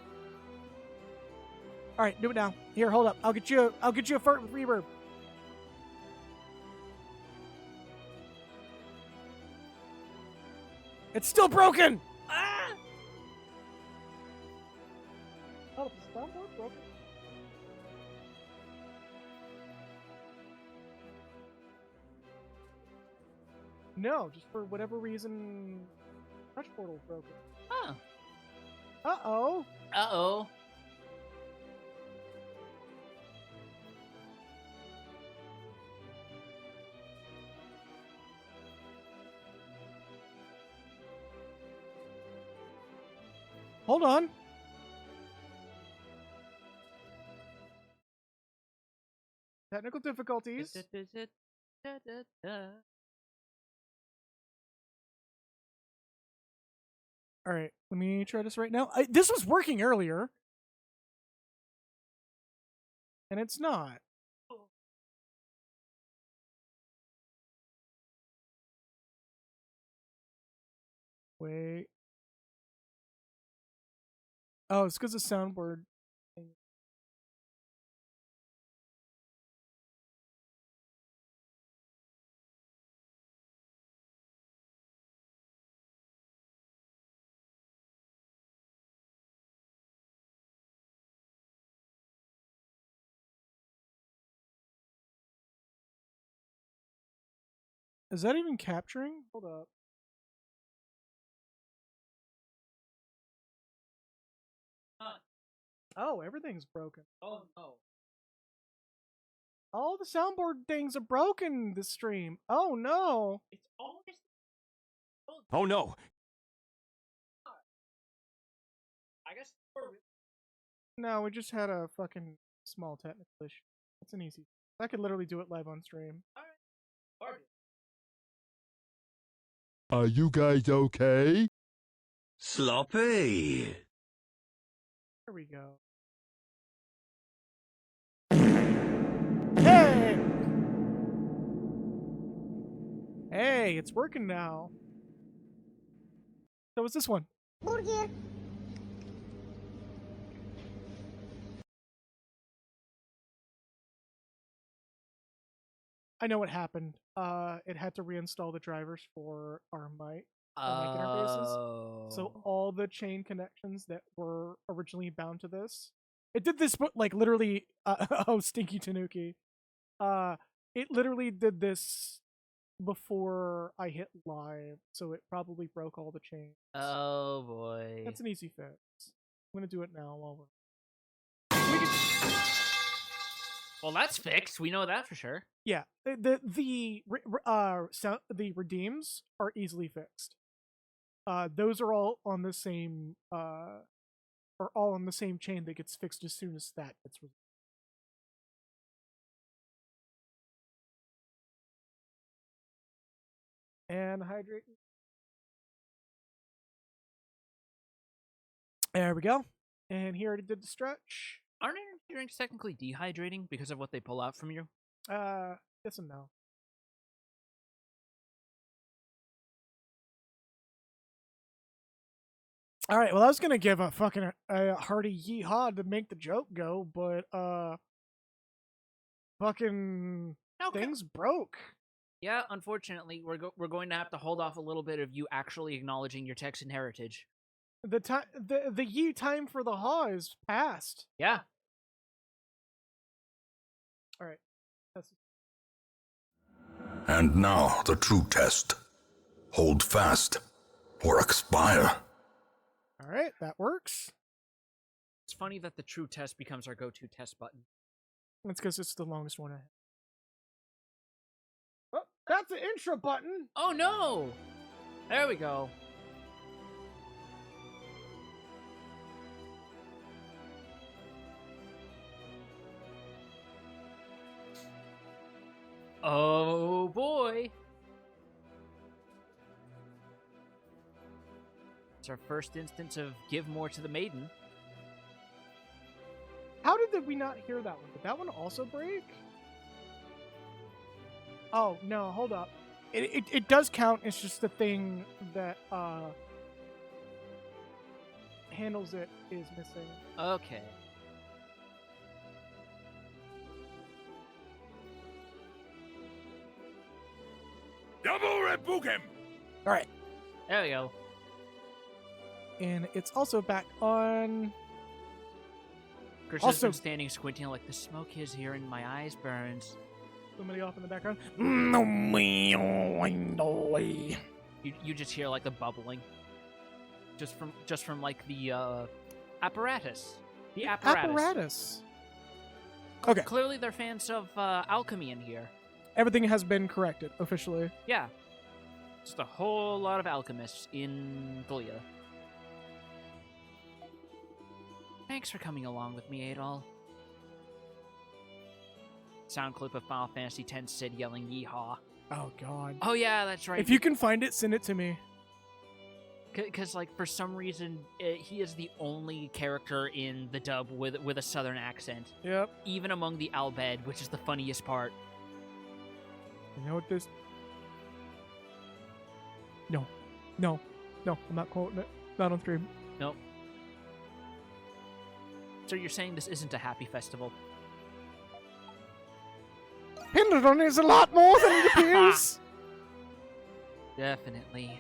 S1: All right, do it now. Here, hold up. I'll get you a fart with reverb. It's still broken. Ah! Oh, is the soundboard broken? No, just for whatever reason, Touch Portal's broken.
S2: Huh.
S1: Uh-oh.
S2: Uh-oh.
S1: Hold on. Technical difficulties. All right, let me try this right now. This was working earlier. And it's not. Wait. Oh, it's because of soundboard. Is that even capturing? Hold up. Oh, everything's broken.
S2: Oh, no.
S1: All the soundboard things are broken this stream. Oh no.
S2: It's all just...
S5: Oh no!
S2: I guess...
S1: No, we just had a fucking small technical issue. It's an easy. I could literally do it live on stream.
S8: Are you guys okay?
S9: Sloppy.
S1: There we go. Hey! Hey, it's working now. So what's this one? I know what happened. It had to reinstall the drivers for our mic interfaces. So all the chain connections that were originally bound to this, it did this like literally. Oh, Stinky Tanuki. It literally did this before I hit live, so it probably broke all the chains.
S2: Oh boy.
S1: That's an easy fix. I'm gonna do it now while we're.
S2: Well, that's fixed. We know that for sure.
S1: Yeah, the redeems are easily fixed. Those are all on the same chain that gets fixed as soon as that gets resolved. And hydrate. There we go. And he already did the stretch.
S2: Aren't energy drinks technically dehydrating because of what they pull out from you?
S1: Yes and no. All right, well, I was gonna give a fucking hearty yeehaw to make the joke go, but fucking things broke.
S2: Yeah, unfortunately, we're going to have to hold off a little bit of you actually acknowledging your Texan heritage.
S1: The time for the haw is past.
S2: Yeah.
S9: And now the true test. Hold fast, or expire.
S1: All right, that works.
S2: It's funny that the true test becomes our go-to test button.
S1: That's because it's the longest one I have. Oh, that's the intro button.
S2: Oh no! There we go. Oh boy! It's our first instance of give more to the maiden.
S1: How did we not hear that one? Did that one also break? Oh, no, hold up. It does count. It's just the thing that handles it is missing.
S2: Okay.
S5: Double red book him!
S1: All right.
S2: There we go.
S1: And it's also back on...
S2: Chris
S1: Also-
S2: has been standing squinting like the smoke is here and my eyes burns.
S1: Somebody off in the background.
S2: You just hear like the bubbling. Just from like the apparatus. The apparatus.
S1: Okay,
S2: Clearly they're fans of alchemy in here.
S1: everything has been corrected officially.
S2: Yeah. Just a whole lot of alchemists in Glia. Thanks for coming along with me, Adol. Sound clip of Final Fantasy X Sid yelling yeehaw.
S1: Oh, God.
S2: Oh yeah, that's right.
S1: If you can find it, send it to me.
S2: Because, like, for some reason, he is the only character in the dub with a southern accent.
S1: Yep.
S2: Even among the Albed, which is the funniest part.
S1: You know what this... No, I'm not quoting it. Not on stream.
S2: Nope. So you're saying this isn't a happy festival?
S1: Pendleton is a lot more than it appears.
S2: Definitely.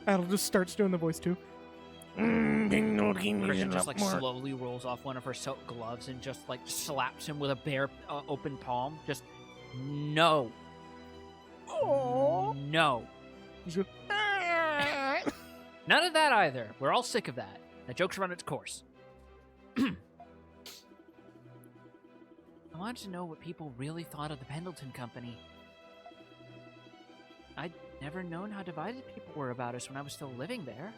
S1: Adel just starts doing the voice too.
S2: Christian just like slowly rolls off one of her silk gloves and just like slaps him with a bare open palm. Just no.
S1: Oh.
S2: No.
S1: He's good.
S2: None of that either. We're all sick of that. That joke's run its course. I wanted to know what people really thought of the Pendleton Company. I'd never known how divided people were about us when I was still living there.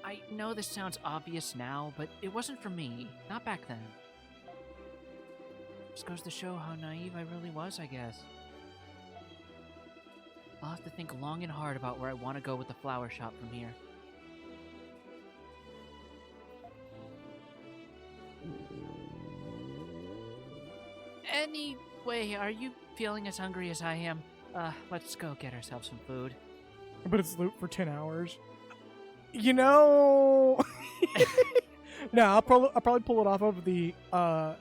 S2: I know this sounds obvious now, but it wasn't for me. Not back then. Just goes to show how naive I really was, I guess. I'll have to think long and hard about where I want to go with the flower shop from here. Anyway, are you feeling as hungry as I am? Let's go get ourselves some food.
S1: But it's loot for 10 hours. You know... No, I'll probably pull it off of the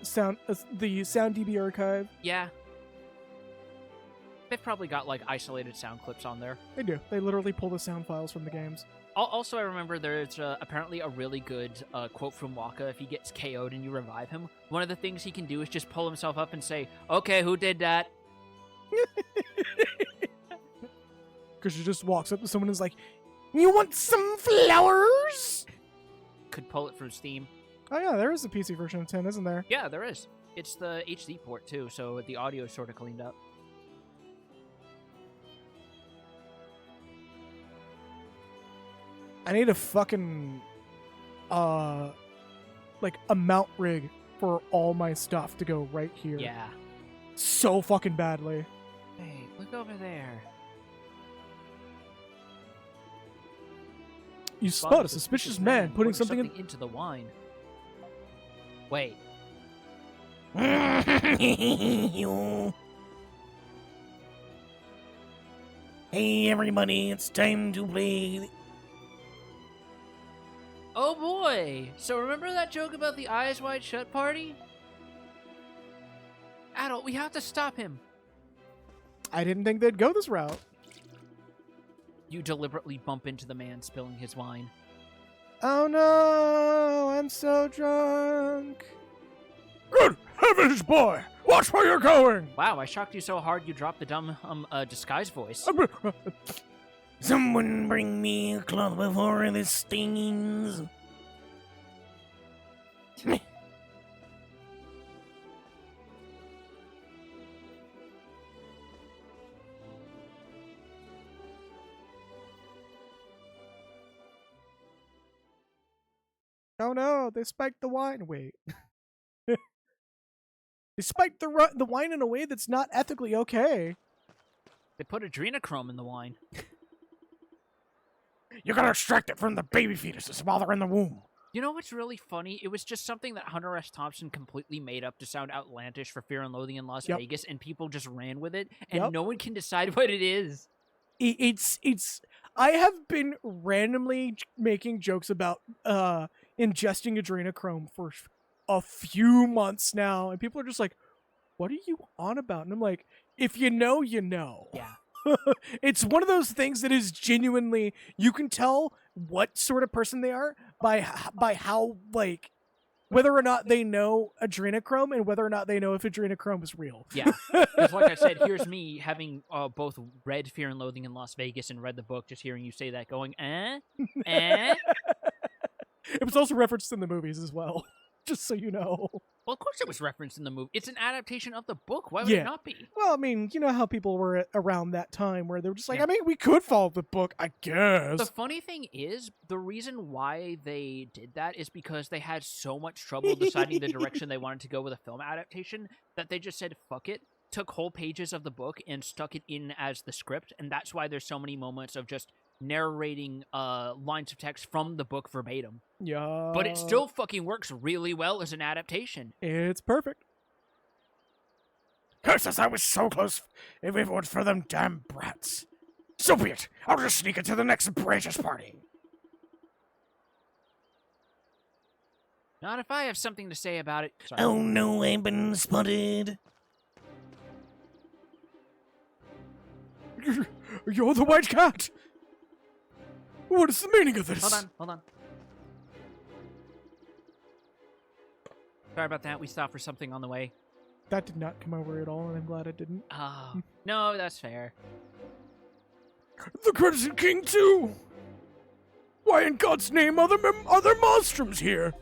S1: sound DB archive.
S2: Yeah. They've probably got, like, isolated sound clips on there.
S1: They do. They literally pull the sound files from the games.
S2: Also, I remember there's apparently a really good quote from Waka. If he gets KO'd and you revive him, one of the things he can do is just pull himself up and say, "Okay, who did that?"
S1: Because she just walks up to someone and is like, "You want some flowers?"
S2: Could pull it from Steam.
S1: Oh yeah, there is a PC version of 10, isn't there?
S2: Yeah, there is. It's the HD port, too, so the audio is sort of cleaned up.
S1: I need a fucking, like a mount rig for all my stuff to go right here.
S2: Yeah.
S1: So fucking badly.
S2: Hey, look over there.
S1: You spot a suspicious man putting something in...
S2: into the wine. Wait.
S4: Hey everybody, it's time to play.
S2: Oh boy! So remember that joke about the Eyes Wide Shut party? Adult, we have to stop him.
S1: I didn't think they'd go this route.
S2: You deliberately bump into the man spilling his wine.
S1: Oh no, I'm so drunk.
S5: Good Savage boy! Watch where you're going!
S2: Wow, I shocked you so hard you dropped the dumb disguise voice.
S4: Someone bring me a cloth before this stings.
S1: Oh no, they spiked the wine. Wait. They spiked the wine in a way that's not ethically okay.
S2: They put adrenochrome in the wine.
S5: You gotta extract it from the baby fetuses while they're in the womb.
S2: You know what's really funny? It was just something that Hunter S. Thompson completely made up to sound outlandish for Fear and Loathing in Las
S1: Yep.
S2: Vegas, and people just ran with it, and
S1: Yep.
S2: no one can decide what it is.
S1: It's I have been randomly making jokes about ingesting adrenochrome for a few months now, and people are just like, what are you on about? And I'm like, if you know, you know.
S2: Yeah.
S1: It's one of those things that is genuinely, you can tell what sort of person they are by how, like, whether or not they know adrenochrome and whether or not they know if adrenochrome is real.
S2: Yeah. Because like I said, here's me having both read Fear and Loathing in Las Vegas and read the book, just hearing you say that going, eh?
S1: It was also referenced in the movies as well, just so you know.
S2: Well, of course it was referenced in the movie. It's an adaptation of the book. Why would
S1: Yeah.
S2: it not be?
S1: Well, I mean, you know how people were around that time where they were just like,
S2: Yeah.
S1: I mean, we could follow the book, I guess.
S2: The funny thing is, the reason why they did that is because they had so much trouble deciding the direction they wanted to go with a film adaptation that they just said, fuck it, took whole pages of the book and stuck it in as the script, and that's why there's so many moments of just narrating lines of text from the book verbatim.
S1: Yeah.
S2: But it still fucking works really well as an adaptation.
S1: It's perfect.
S5: Curses, I was so close if it weren't for them damn brats. So be it. I'll just sneak into the next branches party.
S2: Not if I have something to say about it. Sorry.
S4: Oh no, I've been spotted.
S1: You're the white cat! What is the meaning of this?
S2: Hold on. Sorry about that. We stopped for something on the way.
S1: That did not come over at all, and I'm glad it didn't.
S2: Oh, no, that's fair.
S5: The Crimson King, too! Why in God's name are there Monstroms here?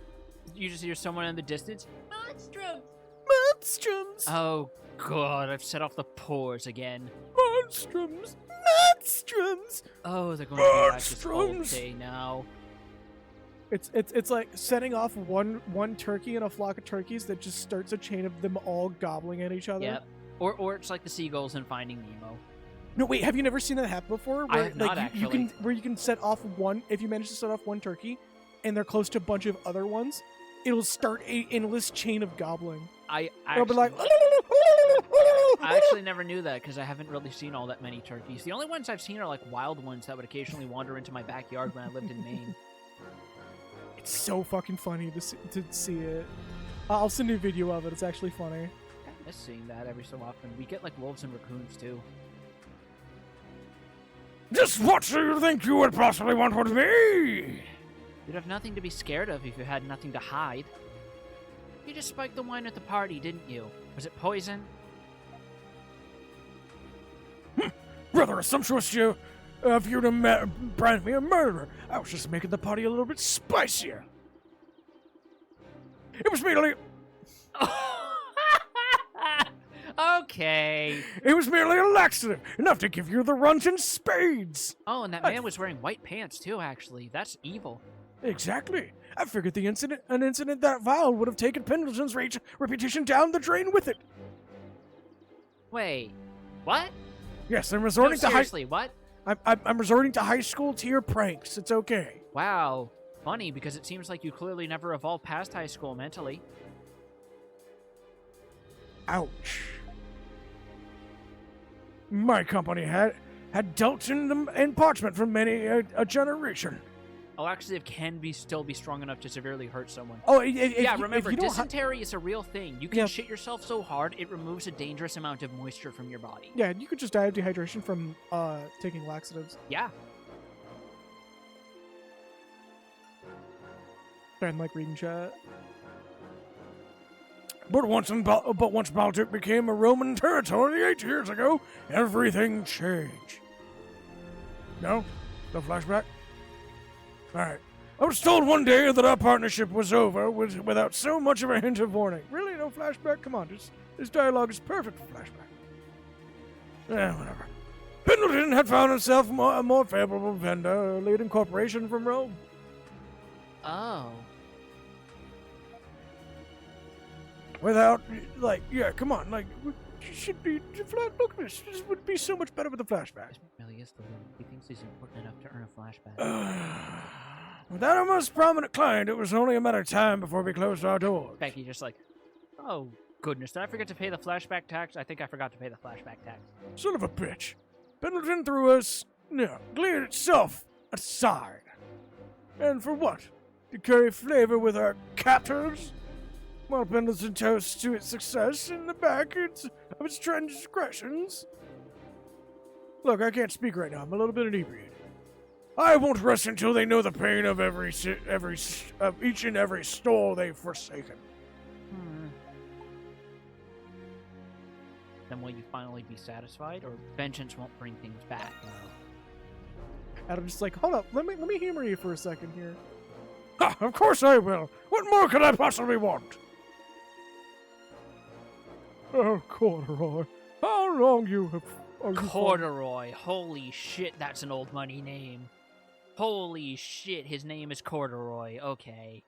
S2: You just hear someone in the distance. Monstrum!
S1: Monstrums!
S2: Oh, God, I've set off the pores again.
S1: Monstrums! Monstrums!
S2: Oh, they're going to be like this all
S5: Monstrums!
S2: day now.
S1: It's like setting off one turkey and a flock of turkeys that just starts a chain of them all gobbling at each other.
S2: Yep. Or it's like the seagulls in Finding Nemo.
S1: No, wait, have you never seen that happen before?
S2: I
S1: Where,
S2: have not,
S1: you can where you can set off one, if you manage to set off one turkey, and they're close to a bunch of other ones, it'll start a endless chain of gobbling.
S2: I
S1: It'll be like,
S2: I actually never knew that because I haven't really seen all that many turkeys. The only ones I've seen are like wild ones that would occasionally wander into my backyard when I lived in Maine.
S1: it's so fucking funny to see it. I'll send you a video of it. It's actually funny.
S2: I miss seeing that every so often. We get like wolves and raccoons too.
S5: Just what do you think you would possibly want with me?
S2: You'd have nothing to be scared of if you had nothing to hide. You just spiked the wine at the party, didn't you? Was it poison?
S5: Rather sumptuous of you to brand me a murderer. I was just making the party a little bit spicier. It was merely...
S2: Okay.
S5: It was merely a laxative, enough to give you the runs in spades.
S2: Oh, and that man was wearing white pants too, actually. That's evil.
S5: Exactly. I figured an incident that vile would have taken Pendleton's reputation down the drain with it.
S2: Wait. What?
S5: Yes, I'm
S2: No,
S5: resorting to
S2: seriously, what?
S5: I'm resorting to high school tier pranks. It's okay.
S2: Wow. Funny, because it seems like you clearly never evolved past high school mentally.
S5: Ouch. My company had dealt in parchment for many a generation.
S2: A laxative can still be strong enough to severely hurt someone.
S5: Oh,
S2: Yeah, remember,
S5: if you don't
S2: dysentery is a real thing. You can
S1: Yeah.
S2: shit yourself so hard, it removes a dangerous amount of moisture from your body.
S1: Yeah, you could just die of dehydration from taking laxatives.
S2: Yeah.
S1: And like reading chat.
S5: But once Baltic became a Roman territory 8 years ago, everything changed. No? No flashback? Alright. I was told one day that our partnership was over without so much of a hint of warning. Really? No flashback? Come on, this dialogue is perfect for flashback. Whatever. Pendleton had found himself a more favorable vendor, a leading corporation from Rome.
S2: Oh.
S5: Without, come on, you should be, look at this. This would be so much better with a flashback.
S2: This really is the one. He thinks he's important enough to earn a flashback.
S5: Without our most prominent client, it was only a matter of time before we closed our doors.
S2: Becky just like, oh, goodness, did I forget to pay the flashback tax? I think I forgot to pay the flashback tax.
S5: Son of a bitch. Pendleton threw us, cleared itself aside. And for what? To carry flavor with our captors? While Pendleton toasts to its success in the back of its transgressions? Look, I can't speak right now. I'm a little bit inebriated. I won't rest until they know the pain of each and every stole they've forsaken.
S2: Then will you finally be satisfied, or vengeance won't bring things back?
S1: Adam's just like, hold up, let me humor you for a second here.
S5: Ha! Of course I will. What more could I possibly want? Oh, Corduroy, how long you have?
S2: Corduroy. Holy shit, that's an old money name. Holy shit, his name is Corduroy. Okay.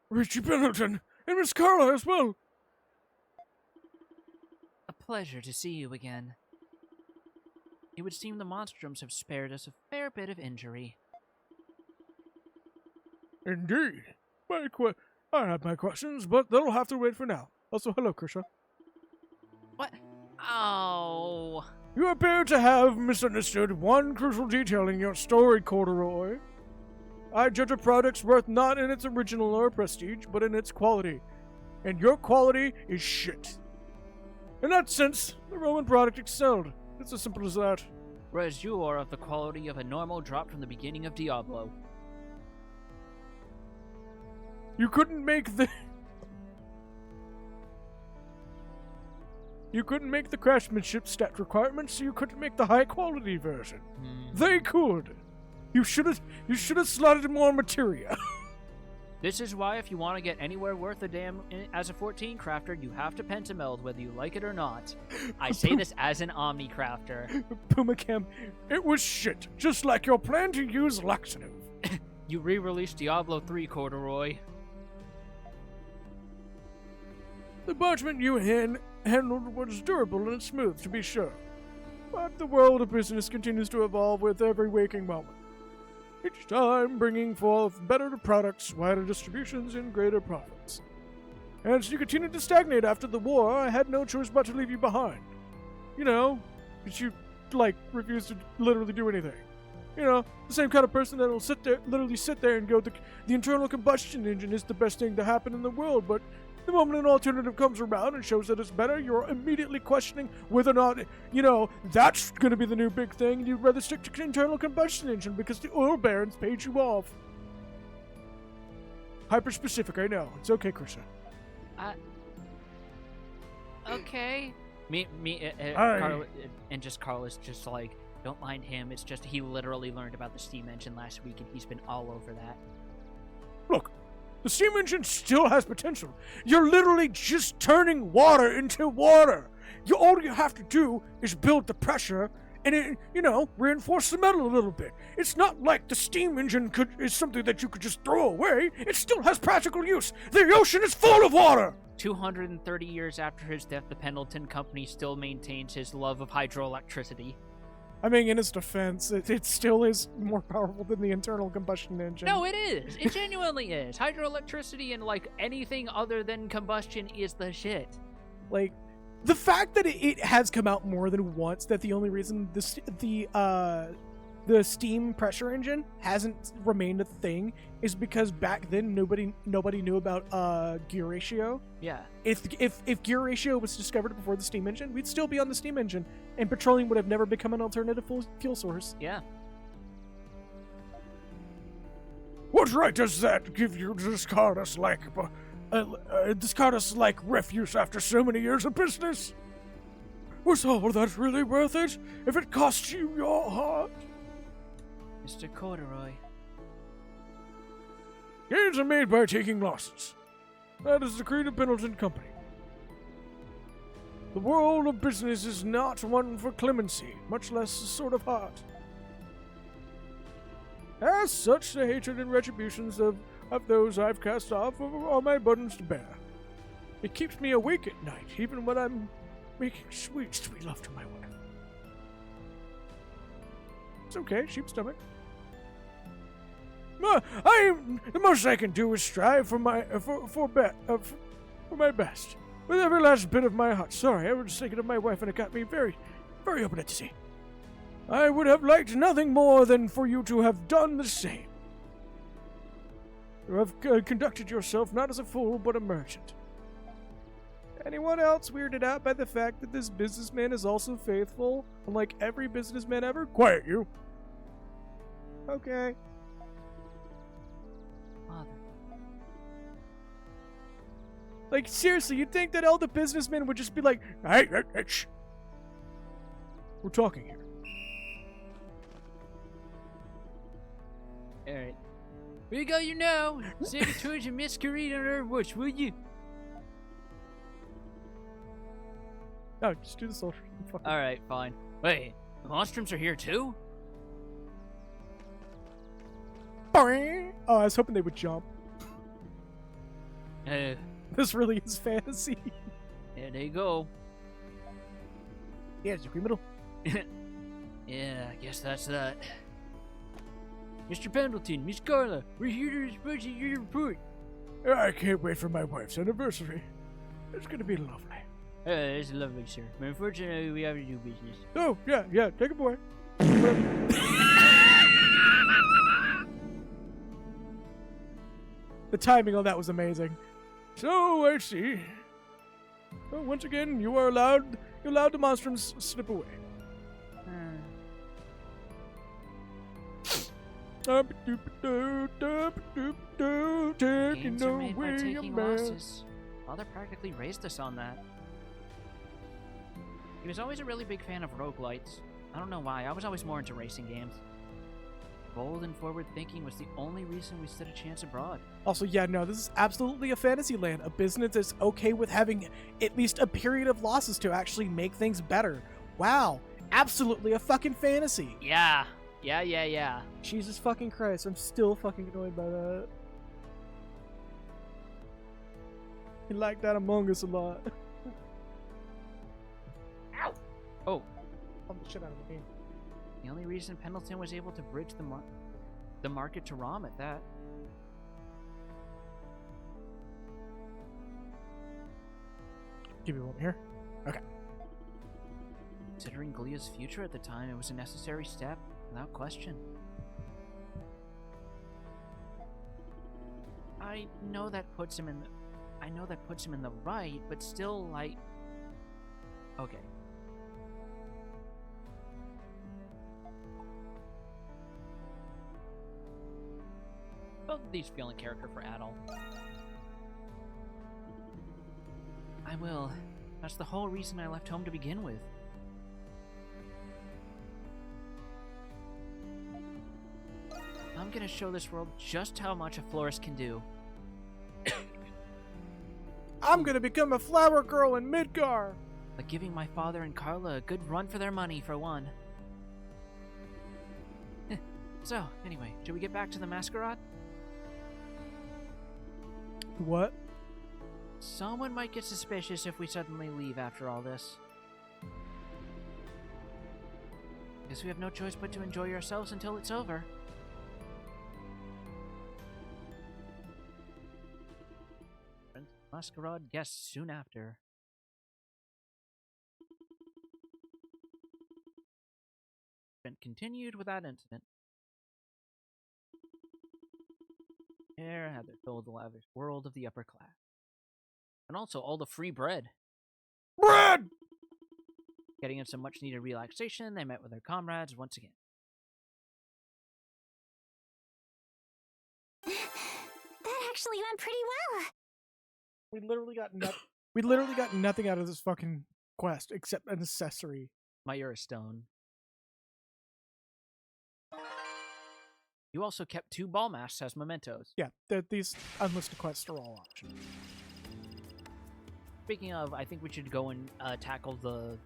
S5: Richie Pendleton and Miss Carla as well.
S2: A pleasure to see you again. It would seem the Monstrums have spared us a fair bit of injury.
S5: Indeed. I have my questions, but they'll have to wait for now. Also, hello, Krisha.
S2: What? Oh.
S5: You appear to have misunderstood one crucial detail in your story, Corduroy. I judge a product's worth not in its original or prestige, but in its quality. And your quality is shit. In that sense, the Roman product excelled. It's as simple as that.
S2: Whereas you are of the quality of a normal drop from the beginning of Diablo.
S5: You couldn't make the... You couldn't make the craftsmanship stat requirements, so you couldn't make the high-quality version. They could. You should have slotted more materia.
S2: This is why if you want to get anywhere worth a damn as a 14 crafter, you have to pentameld whether you like it or not. I say this as an Omni crafter.
S5: Pumacam, it was shit, just like your plan to use laxative.
S2: You re-released Diablo 3, Corduroy.
S5: The parchment you handled was durable and smooth, to be sure. But the world of business continues to evolve with every waking moment. Each time bringing forth better products, wider distributions, and greater profits. As you continued to stagnate after the war, I had no choice but to leave you behind. You know, because you, refused to literally do anything. You know, the same kind of person that will literally sit there and go, the internal combustion engine is the best thing to happen in the world, but the moment an alternative comes around and shows that it's better, you're immediately questioning whether or not, that's going to be the new big thing. You'd rather stick to internal combustion engine because the oil barons paid you off. Hyper-specific, I know. It's okay, Krisha.
S2: Okay. Carl is just like, don't mind him. It's just he literally learned about the steam engine last week and he's been all over that.
S5: Look. The steam engine still has potential. You're literally just turning water into water. All you have to do is build the pressure and reinforce the metal a little bit. It's not like the steam engine is something that you could just throw away. It still has practical use. The ocean is full of water.
S2: 230 years after his death, the Pendleton Company still maintains his love of hydroelectricity.
S1: I mean, in his defense, it still is more powerful than the internal combustion engine.
S2: No, it is. It genuinely is. Hydroelectricity and, anything other than combustion is the shit.
S1: The fact that it has come out more than once, that the only reason the steam pressure engine hasn't remained a thing is because back then nobody knew about gear ratio.
S2: Yeah.
S1: If gear ratio was discovered before the steam engine, we'd still be on the steam engine, and petroleum would have never become an alternative fuel source.
S2: Yeah.
S5: What right does that give you to discard us like refuse after so many years of business? Was all that really worth it? If it cost you your heart?
S2: Mr. Corduroy.
S5: Gains are made by taking losses. That is the creed of Pendleton Company. The world of business is not one for clemency, much less a sort of heart. As such, the hatred and retributions of those I've cast off are my burdens to bear. It keeps me awake at night, even when I'm making sweet, sweet love to my wife. It's okay, sheep stomach. The most I can do is strive for my best, with every last bit of my heart. Sorry, I was just thinking of my wife, and it got me very, very open at sea. I would have liked nothing more than for you to have done the same. You have conducted yourself not as a fool, but a merchant.
S1: Anyone else weirded out by the fact that this businessman is also faithful, unlike every businessman ever?
S5: Quiet, you.
S1: Okay.
S2: Father.
S1: Like, seriously, you'd think that all the businessmen would just be like,
S5: Hey, shh. We're talking here.
S2: Alright. We go, you know. Save it towards your masquerade on our watch, will you?
S1: no, just do the social.
S2: Alright, fine. Wait, the Monstroms are here too?
S1: Oh, I was hoping they would jump.
S2: Uh,
S1: This really is fantasy.
S2: there they go.
S1: Yeah, it's a criminal.
S2: Yeah, I guess that's that. Mr. Pendleton, Miss Carla, we're here to respond to your report.
S5: I can't wait for my wife's anniversary. It's gonna be lovely.
S2: It's lovely, sir. But unfortunately, we have to do business.
S5: Oh, yeah, take a boy.
S1: The timing on that was amazing.
S5: So, I see. Well, once again, you're allowed the Monstroms slip away.
S2: Gains are made by taking losses. Father practically raised us on that. He was always a really big fan of roguelites. I don't know why, I was always more into racing games. Bold and forward thinking was the only reason we stood a chance abroad.
S1: Also, yeah, no, this is absolutely a fantasy land. A business that's okay with having at least a period of losses to actually make things better. Wow, absolutely a fucking fantasy.
S2: Yeah.
S1: Jesus fucking Christ, I'm still fucking annoyed by that. I like that Among Us a lot.
S2: Ow! Oh.
S1: Pump the shit out of the game.
S2: The only reason Pendleton was able to bridge the market to ROM at that.
S1: Give me one here. Okay.
S2: Considering Glea's future at the time, it was a necessary step, without question. I know that puts him in the right, but still, like, okay. Both of these feel in character for Adol. I will. That's the whole reason I left home to begin with. I'm gonna show this world just how much a florist can do.
S1: I'm gonna become a flower girl in Midgar!
S2: But giving my father and Carla a good run for their money, for one. So, anyway, should we get back to the masquerade?
S1: What?
S2: Someone might get suspicious if we suddenly leave after all this. Guess we have no choice but to enjoy ourselves until it's over. Masquerade guests soon after. Event continued without incident. Here had their fill of the lavish world of the upper class. And also all the free bread.
S5: Bread!
S2: Getting in some much needed relaxation, they met with their comrades once again.
S3: actually went pretty well.
S1: We literally got nothing out of this fucking quest except an accessory.
S2: My stone. You also kept 2 ball masks as mementos.
S1: Yeah, these unlisted quests are all optional.
S2: Speaking of, I think we should go and tackle the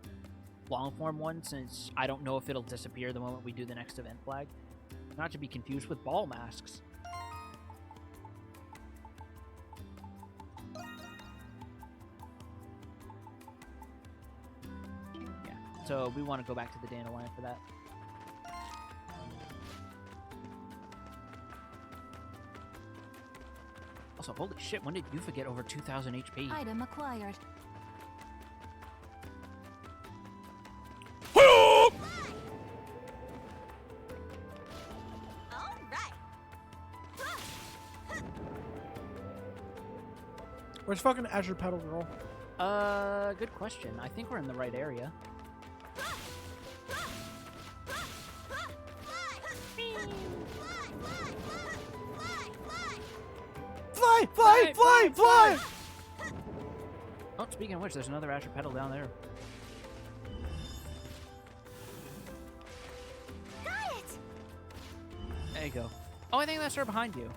S2: long form one, since I don't know if it'll disappear the moment we do the next event flag. Not to be confused with ball masks. Yeah, so we want to go back to the dandelion for that. Also, holy shit, when did you forget over 2,000 HP?
S3: Item acquired.
S1: Where's fucking Azure Petal Girl?
S2: Good question. I think we're in the right area.
S1: Fly! Fly! Fly! Fly!
S2: Oh, speaking of which, there's another Azure Petal down there.
S3: Got it!
S2: There you go. Oh, I think that's her behind you.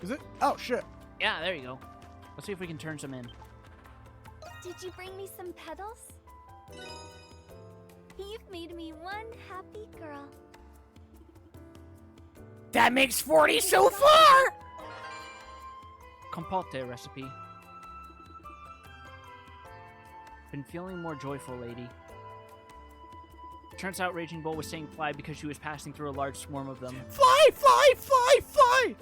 S1: Is it? Oh, shit.
S2: Yeah, there you go. Let's see if we can turn some in.
S3: Did you bring me some petals? You've made me one happy girl.
S4: That makes 40 so far!
S2: Compote recipe. Been feeling more joyful, lady. Turns out Raging Bull was saying fly because she was passing through a large swarm of them.
S1: Fly! Fly! Fly! Fly!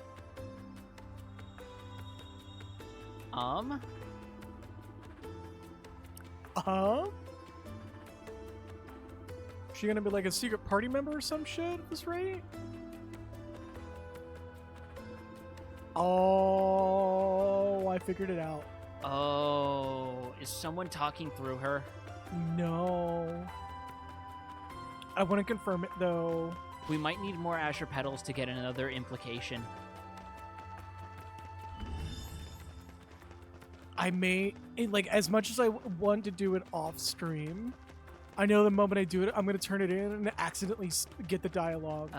S1: She gonna be like a secret party member or some shit at this rate? Oh, I figured it out.
S2: Oh, is someone talking through her?
S1: No. I want to confirm it though.
S2: We might need more Azure Petals to get another implication.
S1: I may, like, as much as I want to do it off stream, I know the moment I do it, I'm going to turn it in and accidentally get the dialogue.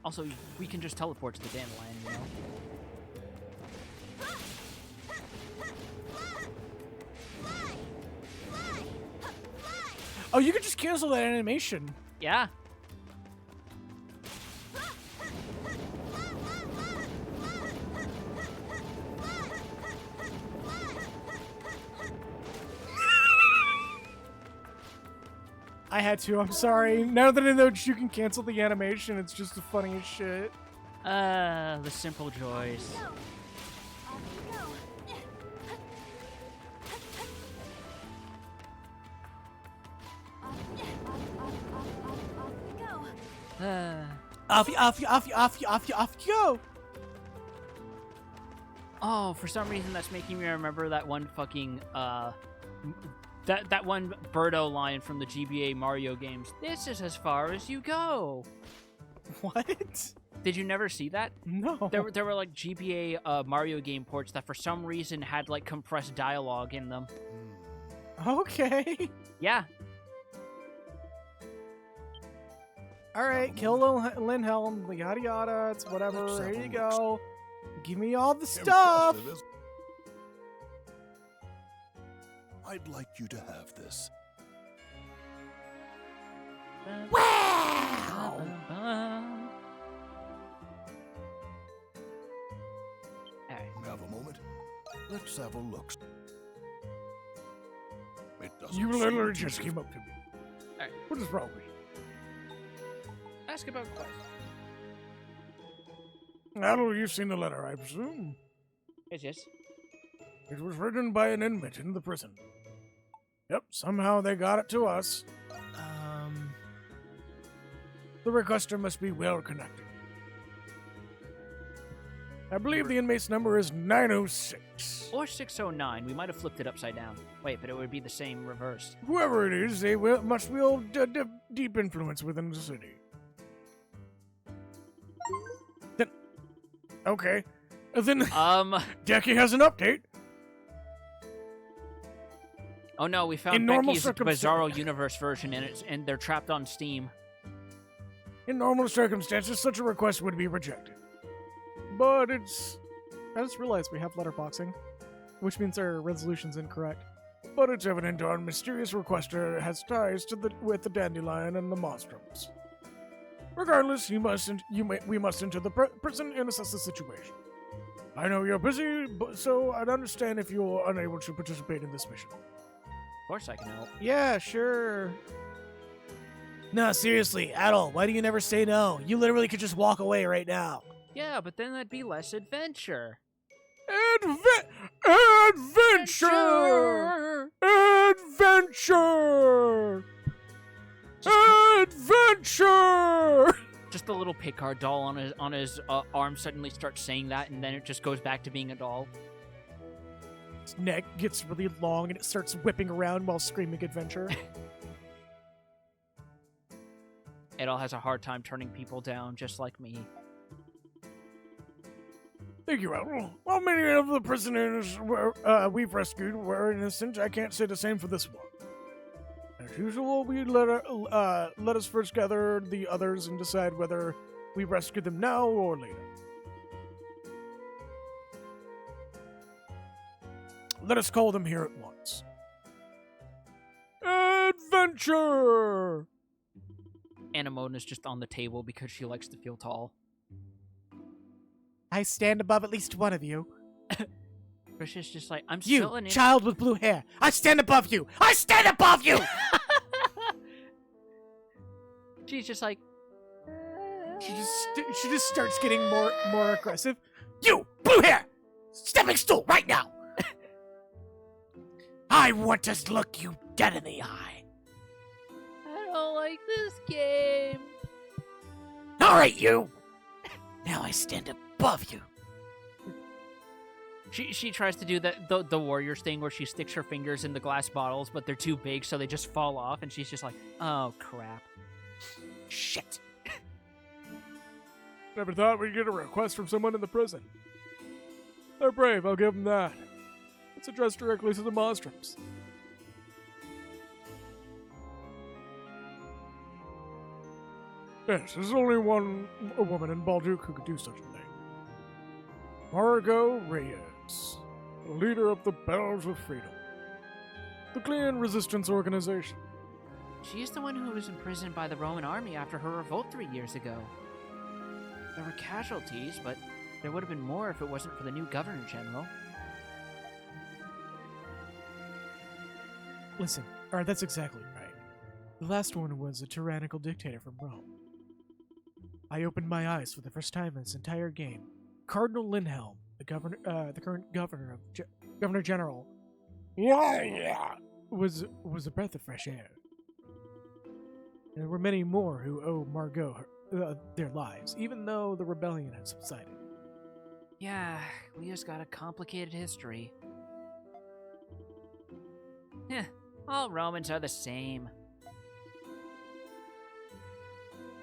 S2: Also, we can just teleport to the dandelion, you know?
S1: Oh, you could just cancel that animation.
S2: Yeah.
S1: I had to, I'm sorry. Now that I know you can cancel the animation, it's just the funniest shit.
S2: The simple joys.
S1: Off you go!
S2: Oh, for some reason that's making me remember that one fucking, that one Birdo line from the GBA Mario games. This is as far as you go.
S1: What?
S2: Did you never see that?
S1: No.
S2: There were like GBA Mario game ports that for some reason had like compressed dialogue in them.
S1: Okay.
S2: Yeah.
S1: Alright, kill Lindhelm, yada yada, it's whatever, here you go. Give me all the stuff!
S9: I'd like you to have this.
S4: Wow!
S9: Have a moment. Let's have a look. It doesn't
S5: You
S9: seem
S5: literally
S9: too
S5: just came up to me.
S2: Alright.
S5: What is wrong with you?
S2: Ask about quest.
S5: Adel, you've seen the letter, I presume.
S2: Yes.
S5: It was written by an inmate in the prison. Yep, somehow they got it to us. The requester must be well connected. I believe the inmate's number is 906.
S2: Or 609. We might have flipped it upside down. Wait, but it would be the same reversed.
S5: Whoever it is, they must wield deep influence within the city. Then, okay. Then, Decky has an update.
S2: Oh no, we found
S5: In normal
S2: Becky's Bizarro Universe version, and they're trapped on Steam.
S5: In normal circumstances, such a request would be rejected. But it's...
S1: I just realized we have letterboxing, which means our resolution's incorrect.
S5: But it's evident our mysterious requester has ties with the Dandelion and the Monstrums. Regardless, we must enter the prison and assess the situation. I know you're busy, so I'd understand if you're unable to participate in this mission.
S2: Of course I can help.
S1: Yeah, sure.
S4: No, seriously, Adol, why do you never say no? You literally could just walk away right now.
S2: Yeah, but then that'd be less adventure.
S5: Adventure! Adventure! Adventure!
S2: Just a little Picard doll on his arm suddenly starts saying that, and then it just goes back to being a doll.
S1: Its neck gets really long and it starts whipping around while screaming adventure.
S2: It all has a hard time turning people down, just like me.
S5: Thank you, Adol. While many of the prisoners we've rescued were innocent, I can't say the same for this one. As usual, we let us first gather the others and decide whether we rescue them now or later. Let us call them here at once. Adventure!
S2: Anemona's just on the table because she likes to feel tall.
S4: I stand above at least one of you.
S2: Trisha's just like, I'm
S4: You,
S2: still an
S4: child with blue hair. I stand above you. I stand above you!
S2: She's just like,
S1: She just starts getting more aggressive.
S4: You, blue hair! Stepping stool, right now! I want to look you dead in the eye.
S2: I don't like this game.
S4: All right, you. Now I stand above you.
S2: She tries to do the Warriors thing where she sticks her fingers in the glass bottles, but they're too big, so they just fall off, and she's just like, oh, crap.
S4: Shit.
S5: Never thought we'd get a request from someone in the prison. They're brave, I'll give them that. It's addressed directly to the Monstrums. Yes, there's only a woman in Balduke who could do such a thing. Margot Reyes, the leader of the Bells of Freedom, the Clean Resistance Organization.
S2: She's the one who was imprisoned by the Roman army after her revolt 3 years ago. There were casualties, but there would have been more if it wasn't for the new Governor General.
S1: Listen, alright, that's exactly right. The last one was a tyrannical dictator from Rome. I opened my eyes for the first time in this entire game. Cardinal Lindhelm, the current governor of Governor General, was a breath of fresh air. There were many more who owe Margot their lives, even though the rebellion had subsided.
S2: Yeah, Leah's got a complicated history. Heh, all Romans are the same.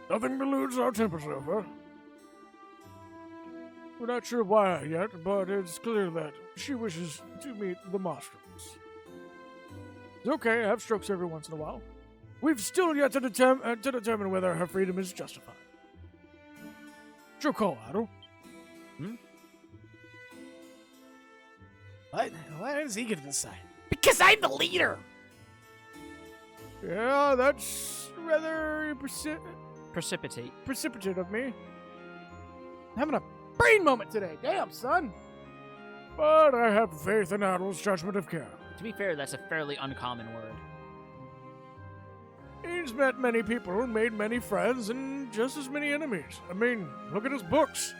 S5: Nothing eludes our temper so far. We're not sure why yet, but it's clear that she wishes to meet the Monstrums. It's okay, I have strokes every once in a while. We've still yet to determine whether her freedom is justified. It's your call, Adol.
S4: What? Why does he get to decide? Because I'm the leader!
S5: Yeah, that's rather
S2: Precipitate.
S5: of me.
S1: Having a brain moment today. Damn, son.
S5: But I have faith in Adol's judgment of care.
S2: To be fair, that's a fairly uncommon word.
S5: He's met many people, made many friends, and just as many enemies. I mean, look at his books.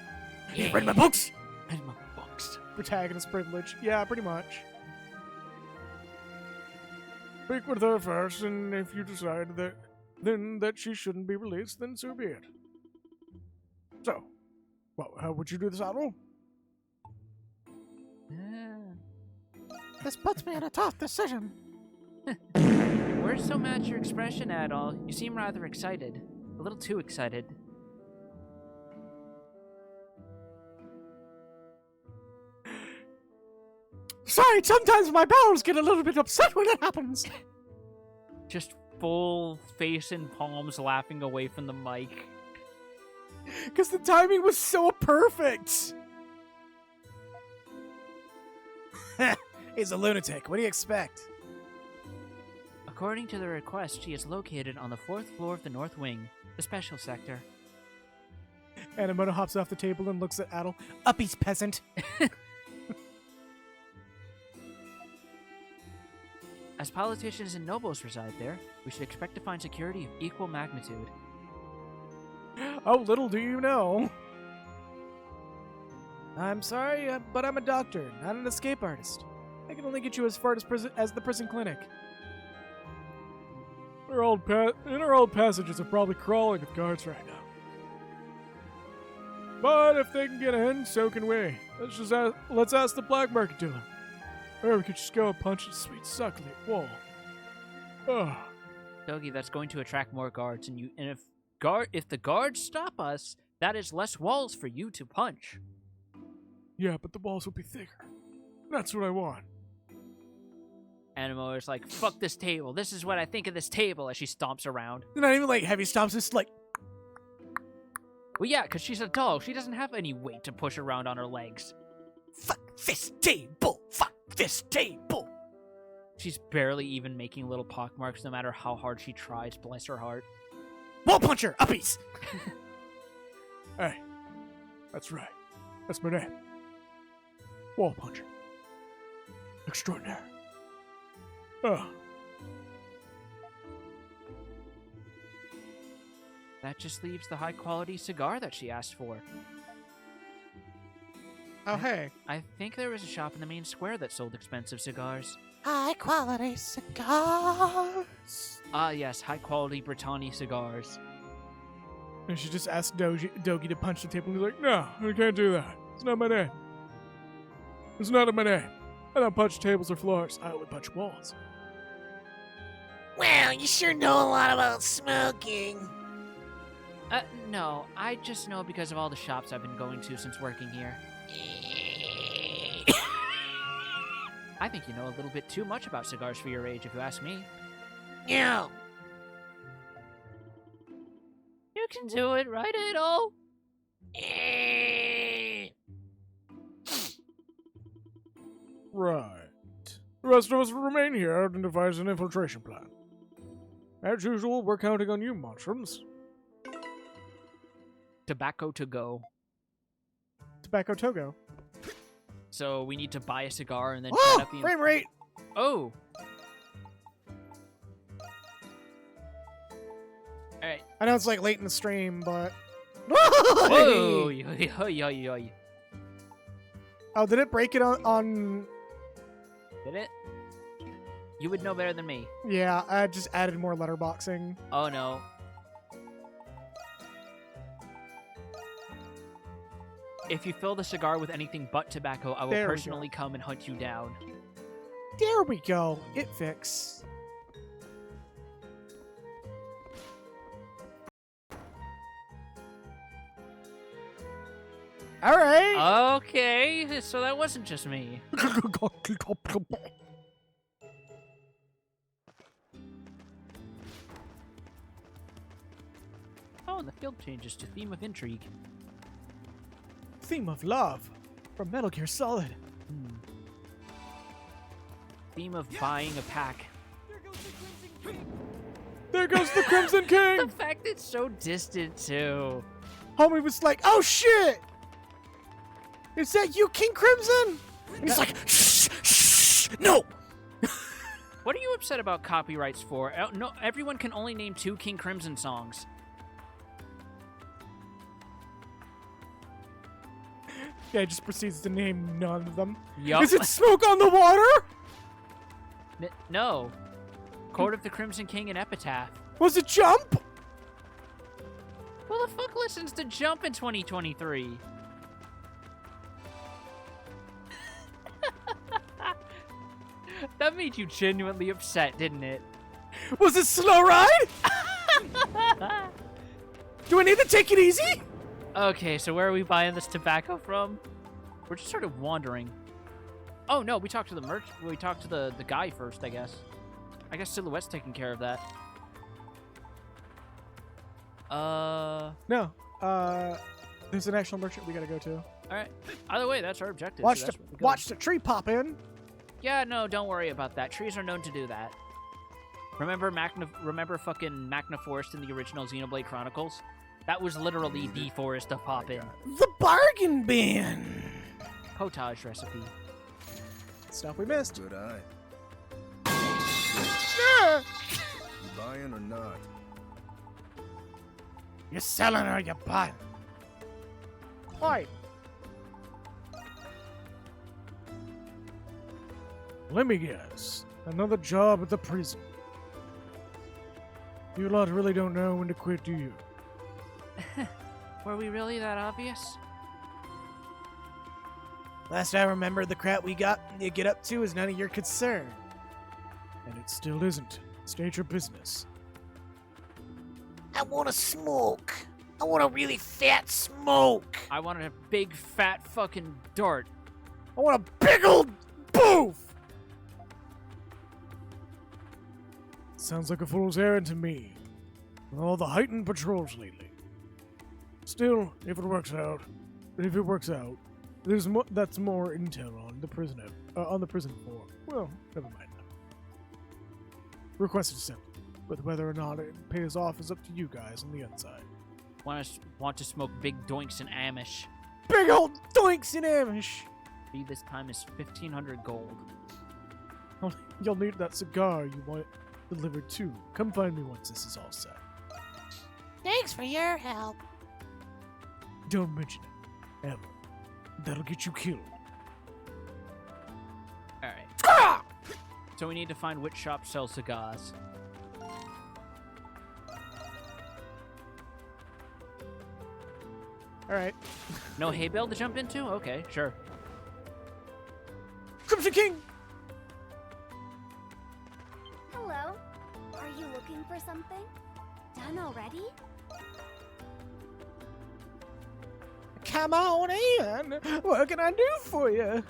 S4: He's read my books!
S2: And my books.
S1: Protagonist privilege. Yeah, pretty much.
S5: Speak with her first, and if you decide that she shouldn't be released, then so be it. So, well, how would you do this, Adol?
S4: This puts me in a tough decision.
S2: Where's so much your expression at all? You seem rather excited. A little too excited.
S1: Sorry, sometimes my bowels get a little bit upset when it happens.
S2: Just full face in palms laughing away from the mic.
S1: Because the timing was so perfect.
S4: He's a lunatic. What do you expect?
S2: According to the request, she is located on the 4th floor of the North Wing, the special sector.
S1: Animoto hops off the table and looks at Adel. Uppies, peasant.
S2: As politicians and nobles reside there, we should expect to find security of equal magnitude.
S1: Oh, little do you know. I'm sorry, but I'm a doctor, not an escape artist. I can only get you as far as the prison clinic. Our old passages are probably crawling with guards right now. But if they can get in, so can we. Let's ask the black market dealer. Or we could just go and punch the sweet succulent wall. Oh.
S2: Dogi, that's going to attract more guards, and if the guards stop us, that is less walls for you to punch.
S1: Yeah, but the walls will be thicker. That's what I want.
S2: Animo is like, fuck this table. This is what I think of this table as she stomps around.
S1: Not even like heavy stomps, just like...
S2: Well, yeah, because she's a dog. She doesn't have any weight to push around on her legs.
S4: Fuck this table! Fuck this table!
S2: She's barely even making little pockmarks no matter how hard she tries, bless her heart.
S4: Wall puncher! Uppies!
S1: Hey, that's right. That's my name. Wall puncher. Extraordinaire. Oh.
S2: That just leaves the high-quality cigar that she asked for.
S1: Oh, hey.
S2: I think there was a shop in the main square that sold expensive cigars.
S4: High quality cigars.
S2: Ah, yes, high-quality Brittany cigars.
S1: And she just asked Dogi to punch the table, and he's like, no, I can't do that. It's not my name. It's not in my name. I don't punch tables or floors. I only punch walls.
S4: Well, you sure know a lot about smoking.
S2: No, I just know because of all the shops I've been going to since working here. I think you know a little bit too much about cigars for your age, if you ask me.
S4: Yeah.
S2: You can do it, right, Adol?
S1: Right. The rest of us will remain here and devise an infiltration plan. As usual, we're counting on you, Monstrums.
S2: Tobacco to go.
S1: Tobacco Togo.
S2: So we need to buy a cigar and then
S1: Oh!
S2: set up the...
S1: Frame rate!
S2: Oh! Alright.
S1: I know it's like late in the stream, but...
S2: Whoa! Yoy.
S1: Oh, did it break it on...
S2: Did it? You would know better than me.
S1: Yeah, I just added more letterboxing.
S2: Oh no. If you fill the cigar with anything but tobacco, I will
S1: There we
S2: personally come and hunt you down.
S1: There we go. It fix. All right.
S2: Okay, so that wasn't just me. Oh, and the field changes to theme of intrigue.
S1: Theme of love from Metal Gear Solid.
S2: Theme of buying a pack.
S1: There goes the Crimson King.
S2: The fact it's so distant too.
S1: Homie was like, "Oh shit! Is that you, King Crimson?" And he's like, "Shh, shh, no."
S2: What are you upset about copyrights for? No, everyone can only name 2 King Crimson songs.
S1: Yeah, just proceeds to name none of them.
S2: Yup.
S1: Is it Smoke on the Water?
S2: No. Court of the Crimson King and Epitaph.
S1: Was it Jump?
S2: Who the fuck listens to Jump in 2023? That made you genuinely upset, didn't it?
S1: Was it slow ride? Do I need to take it easy?
S2: Okay, so where are we buying this tobacco from? We're just sort of wandering. Oh no, we talked to the we talked to the guy first, I guess. I guess Silhouette's taking care of that.
S1: No. There's an actual merchant we gotta go to.
S2: Alright. Either way, that's our objective.
S1: Watch
S2: so
S1: the
S2: that's where we go.
S1: watch the tree pop in.
S2: Yeah, no, don't worry about that. Trees are known to do that. Remember fucking Magna Forest in the original Xenoblade Chronicles? That was literally the forest to pop in.
S1: The bargain bin.
S2: Potage recipe.
S1: Stuff we missed.
S9: Good eye.
S1: Ah!
S9: You buying or not?
S1: You selling or you buying? Why? Let me guess. Another job at the prison. You lot really don't know when to quit, do you?
S2: Were we really that obvious?
S1: Last I remember, the crap you get up to is none of your concern. And it still isn't. State your business.
S4: I want to smoke. I want a really fat smoke.
S2: I wanted a big, fat fucking dart.
S1: I want a big old boof! Sounds like a fool's errand to me. With all the heightened patrols lately. Still, if it works out, that's more intel on the prison floor. Well, never mind. Request accepted, but whether or not it pays off is up to you guys on the inside.
S2: Want to smoke big doinks in Amish.
S1: Big old doinks in Amish!
S2: Fee this time is 1,500 gold.
S1: You'll need that cigar you want delivered too. Come find me once this is all set.
S4: Thanks for your help.
S1: Don't mention it. Ever. That'll get you killed.
S2: Alright. So we need to find which shop sells cigars.
S1: Alright.
S2: No hay bale to jump into? Okay, sure.
S1: Crimson King!
S3: Hello. Are you looking for something? Done already?
S1: Come on in! What can I do for you?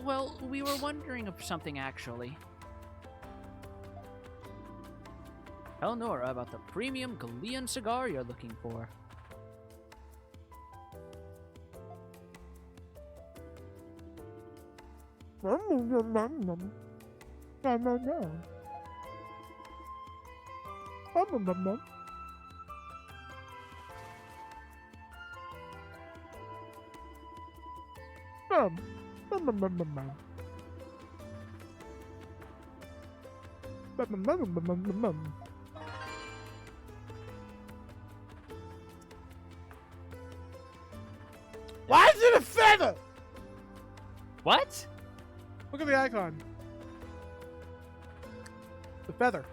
S2: Well, we were wondering of something, actually. Tell Nora about the premium Galean cigar you're looking for.
S1: Why is it a feather?
S2: What?
S1: Look at the icon. The feather.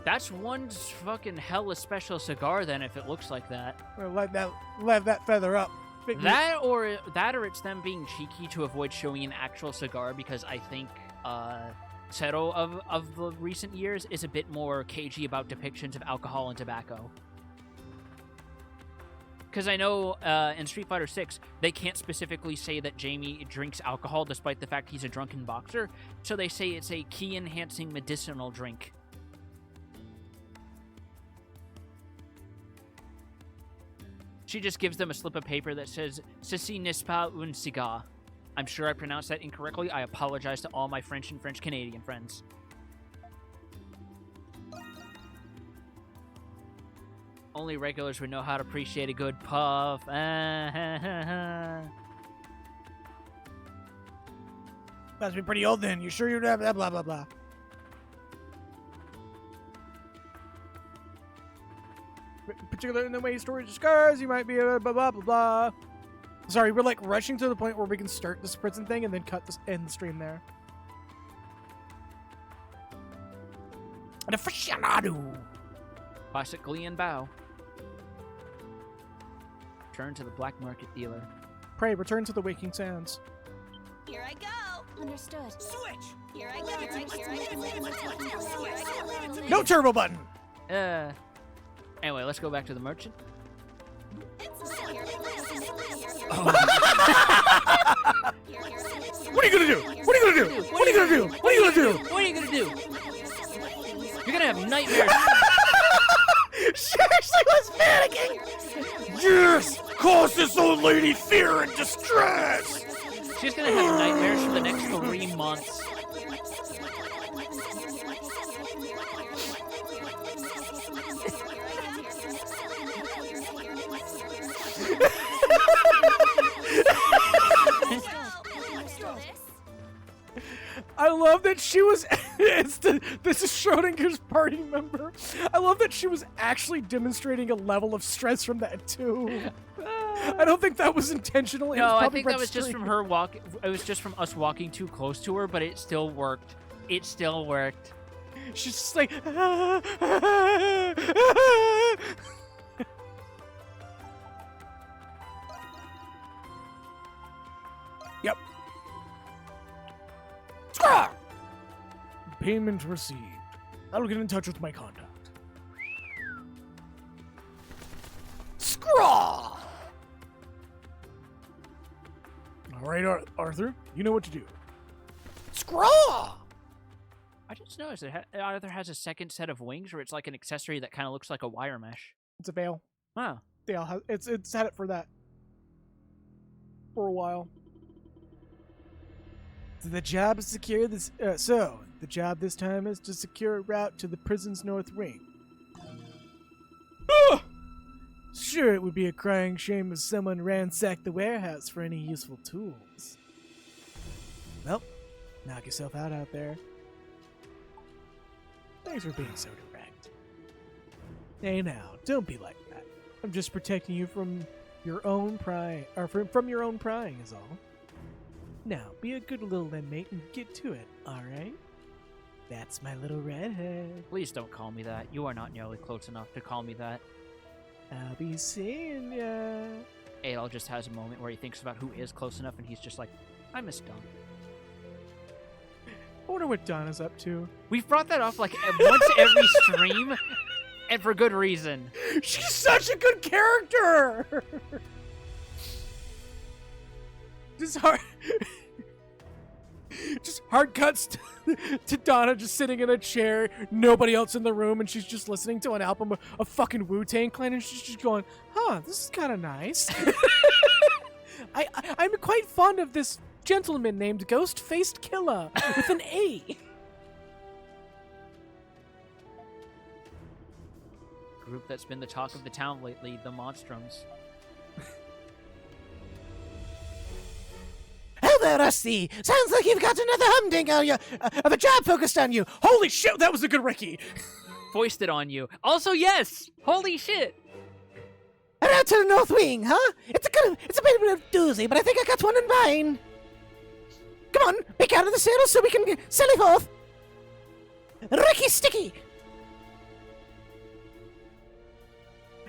S2: That's one fucking hella special cigar then if it looks like that.
S1: Well, let that feather up.
S2: That or it's them being cheeky to avoid showing an actual cigar because I think Zero of the recent years is a bit more cagey about depictions of alcohol and tobacco. Because I know in Street Fighter 6, they can't specifically say that Jamie drinks alcohol despite the fact he's a drunken boxer, so they say it's a ki-enhancing medicinal drink. She just gives them a slip of paper that says, Ceci n'est pas un cigare. I'm sure I pronounced that incorrectly. I apologize to all my French and French-Canadian friends. Only regulars would know how to appreciate a good puff.
S1: Must be pretty old then. You sure you're blah blah blah blah. Particularly in the way you store your scars, you might be blah blah blah blah. Sorry, we're like rushing to the point where we can start this prison thing and then cut this end stream there. An aficionado.
S2: Classic Galean bow. Turn to the black market dealer.
S1: Pray, return to the waking sands.
S3: Here I go. Understood.
S4: Switch!
S3: Here I go.
S1: No turbo button.
S2: Anyway, let's go back to the merchant.
S1: What are you gonna do? What are you gonna do? What are you gonna do? What are you gonna do?
S2: What are you gonna do? You're gonna have nightmares.
S1: She actually was panicking.
S5: Yes! Cause this old lady fear and distress!
S2: She's gonna have nightmares for the next 3 months.
S1: I love that she was. This is Schrodinger's party member. I love that she was actually demonstrating a level of stress from that too. I don't think that was intentional. It was
S2: No, I
S1: probably
S2: think that
S1: Brett's
S2: was just
S1: stream.
S2: from her walk. It was just from us walking too close to her, but it still worked. It still worked.
S1: She's just like. Yep. Scraw! Payment received. I'll get in touch with my contact. Scraw! All right, Arthur, you know what to do. Scraw!
S2: I just noticed it either has a second set of wings or it's like an accessory that kind of looks like a wire mesh.
S1: It's a veil.
S2: Wow.
S1: Yeah, it's had it for that for a while. The job is secure this. The job this time is to secure a route to the prison's north wing. Sure, it would be a crying shame if someone ransacked the warehouse for any useful tools. Well, knock yourself out there. Thanks for being so direct. Hey now, don't be like that. I'm just protecting you from your own prying, or from your own prying is all. Now, be a good little inmate and get to it, alright? That's my little redhead.
S2: Please don't call me that. You are not nearly close enough to call me that.
S1: I'll be seeing ya.
S2: Adol just has a moment where he thinks about who is close enough and he's just like, I miss Dawn.
S1: I wonder what Donna's up to.
S2: We've brought that up like once every stream, and for good reason.
S1: She's such a good character! Just hard cuts to Donna just sitting in a chair, nobody else in the room, and she's just listening to an album of fucking Wu-Tang Clan, and she's just going, huh, this is kind of nice. I'm quite fond of this gentleman named Ghost-Faced Killer with an A.
S2: Group that's been the talk of the town lately, the Monstrums.
S4: Hello, Rusty. Sounds like you've got another humdinger of a job focused on you.
S1: Holy shit, that was a good Ricky.
S2: Foisted on you. Also, yes! Holy shit!
S4: And out to the North Wing, huh? It's a bit of a doozy, but I think I got one in mind. Come on, pick out of the saddle so we can sally forth. Ricky Sticky.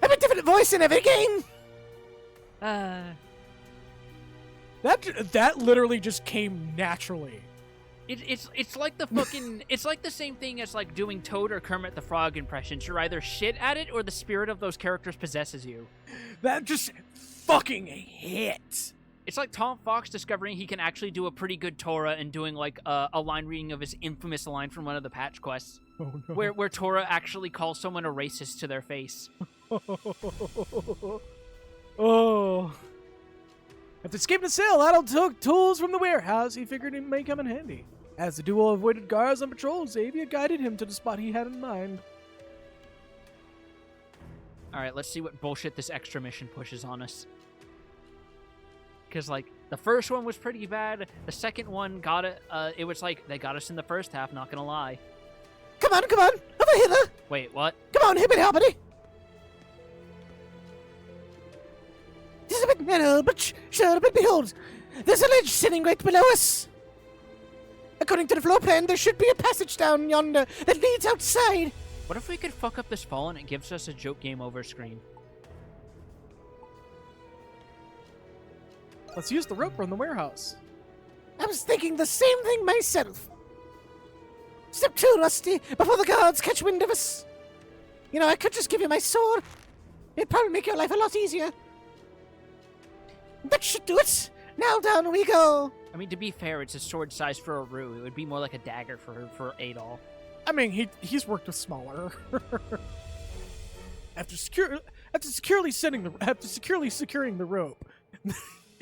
S4: I have a different voice in every game.
S1: That literally just came naturally.
S2: It's like the fucking it's like the same thing as like doing Toad or Kermit the Frog impressions. You're either shit at it or the spirit of those characters possesses you.
S1: That just fucking hit.
S2: It's like Tom Fox discovering he can actually do a pretty good Tora and doing like a line reading of his infamous line from one of the patch quests,
S1: Oh no.
S2: where Tora actually calls someone a racist to their face.
S1: Oh. After escaping the cell, Adol took tools from the warehouse he figured it may come in handy. As the duo avoided guards on patrol, Xavier guided him to the spot he had in mind.
S2: Alright, let's see what bullshit this extra mission pushes on us. Because, like, the first one was pretty bad. The second one got it. It was like, they got us in the first half, not gonna lie.
S4: Come on, over hither.
S2: Wait, what?
S4: Come on, hippity hoppity. This is a bit narrow, but sure, but behold, there's a ledge sitting right below us. According to the floor plan, there should be a passage down yonder that leads outside.
S2: What if we could fuck up this fall and it gives us a joke game over screen?
S1: Let's use the rope from the warehouse.
S4: I was thinking the same thing myself. Step 2, Rusty, before the guards catch wind of us. You know, I could just give you my sword. It'd probably make your life a lot easier. That should do it. Now down we go.
S2: I mean, to be fair, it's a sword size for a Rue. It would be more like a dagger for Adol.
S1: I mean, he's worked with smaller. after securely securing the rope.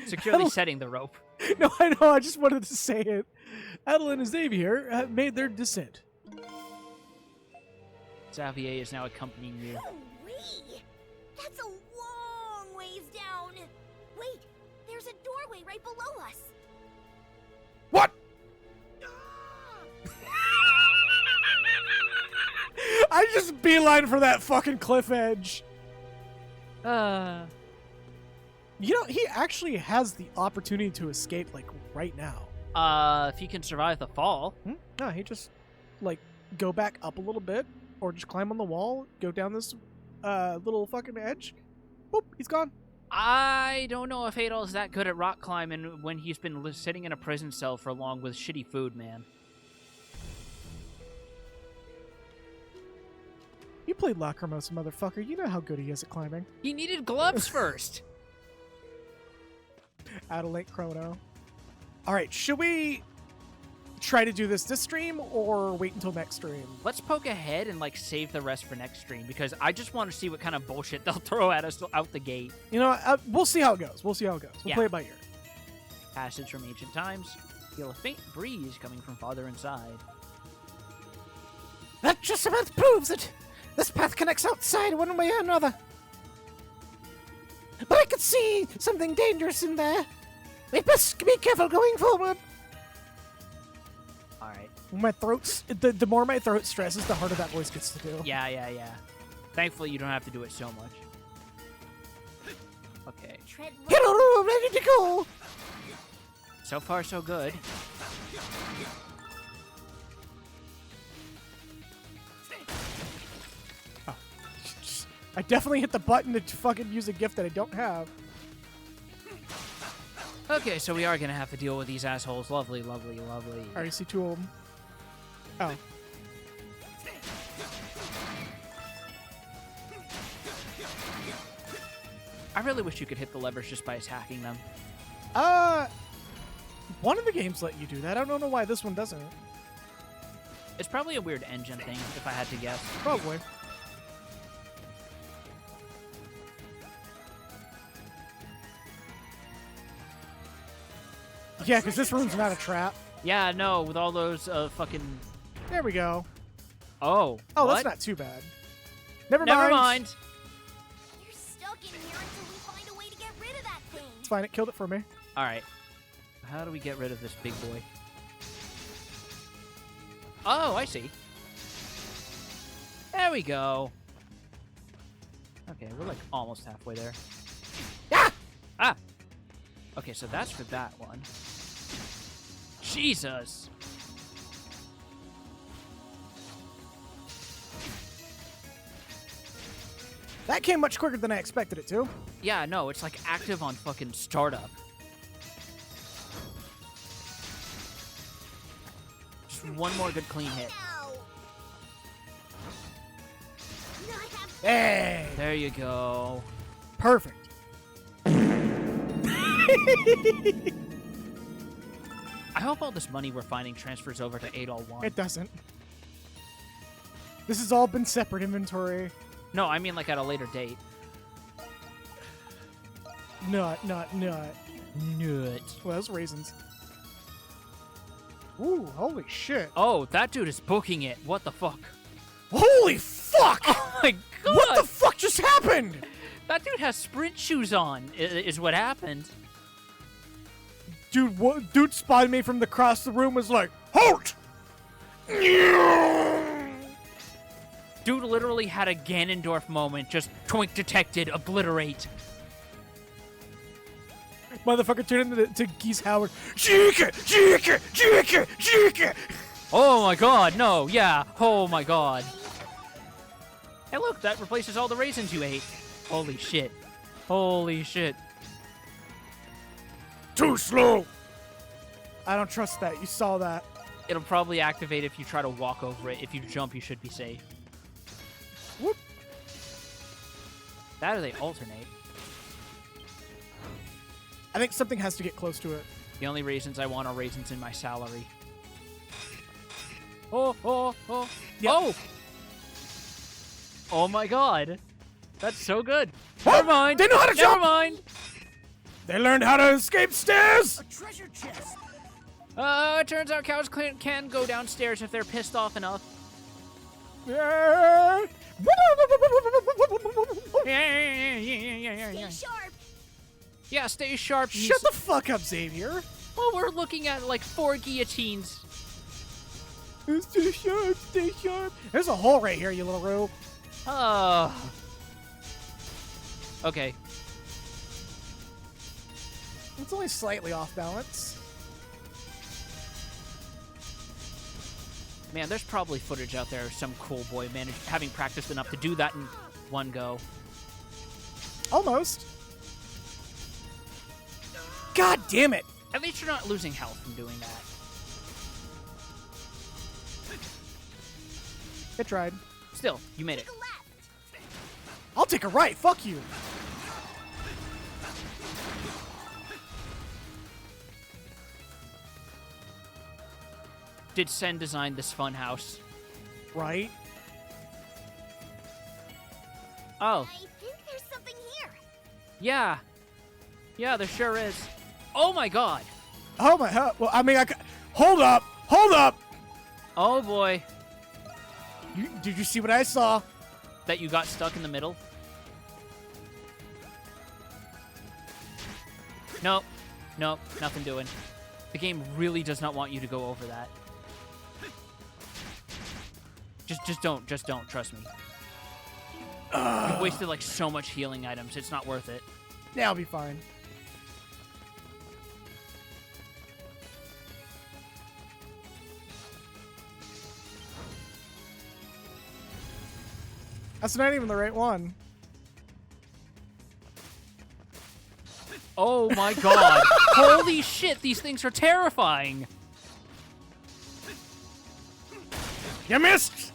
S2: Securely setting the rope.
S1: No, I know. I just wanted to say it. Adel and Xavier have made their descent.
S2: Xavier is now accompanying you.
S3: No way! That's a long ways down. Wait, there's a doorway right below us.
S5: What?
S1: I just beeline for that fucking cliff edge. You know, he actually has the opportunity to escape, like, right now.
S2: If you can survive the fall.
S1: No, he just, like, go back up a little bit, or just climb on the wall, go down this, little fucking edge. Boop, he's gone.
S2: I don't know if Adol's that good at rock climbing when he's been sitting in a prison cell for long with shitty food, man.
S1: You played Lacrimosa, motherfucker. You know how good he is at climbing.
S2: He needed gloves first.
S1: Adelaide Chrono. Alright, should we try to do this stream or wait until next stream?
S2: Let's poke ahead and, like, save the rest for next stream, because I just want to see what kind of bullshit they'll throw at us out the gate.
S1: You know, we'll see how it goes. We'll
S2: Yeah.
S1: play it by ear.
S2: Passage from ancient times. Feel a faint breeze coming from farther inside.
S4: That just about proves it. This path connects outside one way or another. But I could see something dangerous in there. We best be careful going forward.
S2: Alright.
S1: My throat's the more my throat stresses, the harder that voice gets to do.
S2: Yeah. Thankfully, you don't have to do it so much. Okay.
S3: Tread
S4: Hello, ready to go.
S2: So far, so good.
S1: I definitely hit the button to fucking use a gift that I don't have.
S2: Okay, so we are gonna have to deal with these assholes. Lovely, lovely, lovely.
S1: I already see two of them. Oh.
S2: I really wish you could hit the levers just by attacking them.
S1: One of the games let you do that. I don't know why this one doesn't.
S2: It's probably a weird engine thing, if I had to guess.
S1: Probably. Yeah, because this room's not a trap.
S2: Yeah, no, with all those fucking...
S1: There we go.
S2: Oh,
S1: Oh,
S2: what?
S1: that's not too bad. Never
S2: Never
S1: mind.
S2: mind.
S3: You're stuck in here until we find a way to get rid of that thing.
S1: It's fine. It killed it for me.
S2: All right. How do we get rid of this big boy? Oh, I see. There we go. Okay, we're like almost halfway there. Ah! Okay, so that's for that one. Jesus!
S1: That came much quicker than I expected it to.
S2: Yeah, no, it's like active on fucking startup. Just one more good clean hit.
S3: Ow. Not have
S1: Hey!
S2: There you go.
S1: Perfect.
S2: I hope all this money we're finding transfers over to Adol 1.
S1: It doesn't. This has all been separate inventory.
S2: No, I mean like at a later date.
S1: Nut.
S2: Nut.
S1: Well, those raisins. Ooh, holy shit.
S2: Oh, that dude is booking it. What the fuck?
S1: Holy fuck!
S2: Oh my god!
S1: What the fuck just happened?
S2: That dude has sprint shoes on, is what happened.
S1: Dude, dude spotted me from across the room, was like, halt!
S2: Dude literally had a Ganondorf moment, just twink detected, obliterate.
S1: Motherfucker turned into Geese Howard. Jika! Jika! Jika! Jika!
S2: Oh my god, no, yeah, oh my god. Hey look, that replaces all the raisins you ate. Holy shit. Holy shit.
S5: Too slow.
S1: I don't trust that. You saw that.
S2: It'll probably activate if you try to walk over it. If you jump, you should be safe.
S1: Whoop.
S2: That or they alternate.
S1: I think something has to get close to it.
S2: The only raisins I want are raisins in my salary. Oh, oh, oh.
S1: Yep.
S2: Oh! Oh my god. That's so good. Never mind.
S1: They know how to
S2: Never
S1: jump!
S2: mind.
S5: They learned how to escape stairs!
S4: A treasure chest!
S2: It turns out cows can go downstairs if they're pissed off enough.
S1: Yeah.
S3: Stay sharp.
S2: Yeah, stay sharp.
S1: Shut the fuck up, Xavier.
S2: Well, we're looking at like 4 guillotines.
S1: Stay sharp, stay sharp. There's a hole right here, you little rope.
S2: Okay.
S1: It's only slightly off balance.
S2: Man, there's probably footage out there of some cool boy having practiced enough to do that in one go.
S1: Almost. God damn it.
S2: At least you're not losing health from doing that.
S1: I tried.
S2: Still, you made it.
S3: Take a left.
S1: I'll take a right. Fuck you.
S2: Did Sen design this fun house?
S1: Right?
S2: Oh,
S3: I think there's something here.
S2: yeah. Yeah, there sure is. Oh my god.
S1: Oh my hell. Well, I mean, hold up. Hold up.
S2: Oh boy.
S1: Did you see what I saw?
S2: That you got stuck in the middle? Nope. Nope. Nothing doing. The game really does not want you to go over that. Just don't. Just don't. Trust me. You've wasted like so much healing items. It's not worth it.
S1: Yeah, I'll be fine. That's not even the right one.
S2: Oh my god. Holy shit, these things are terrifying.
S5: You missed!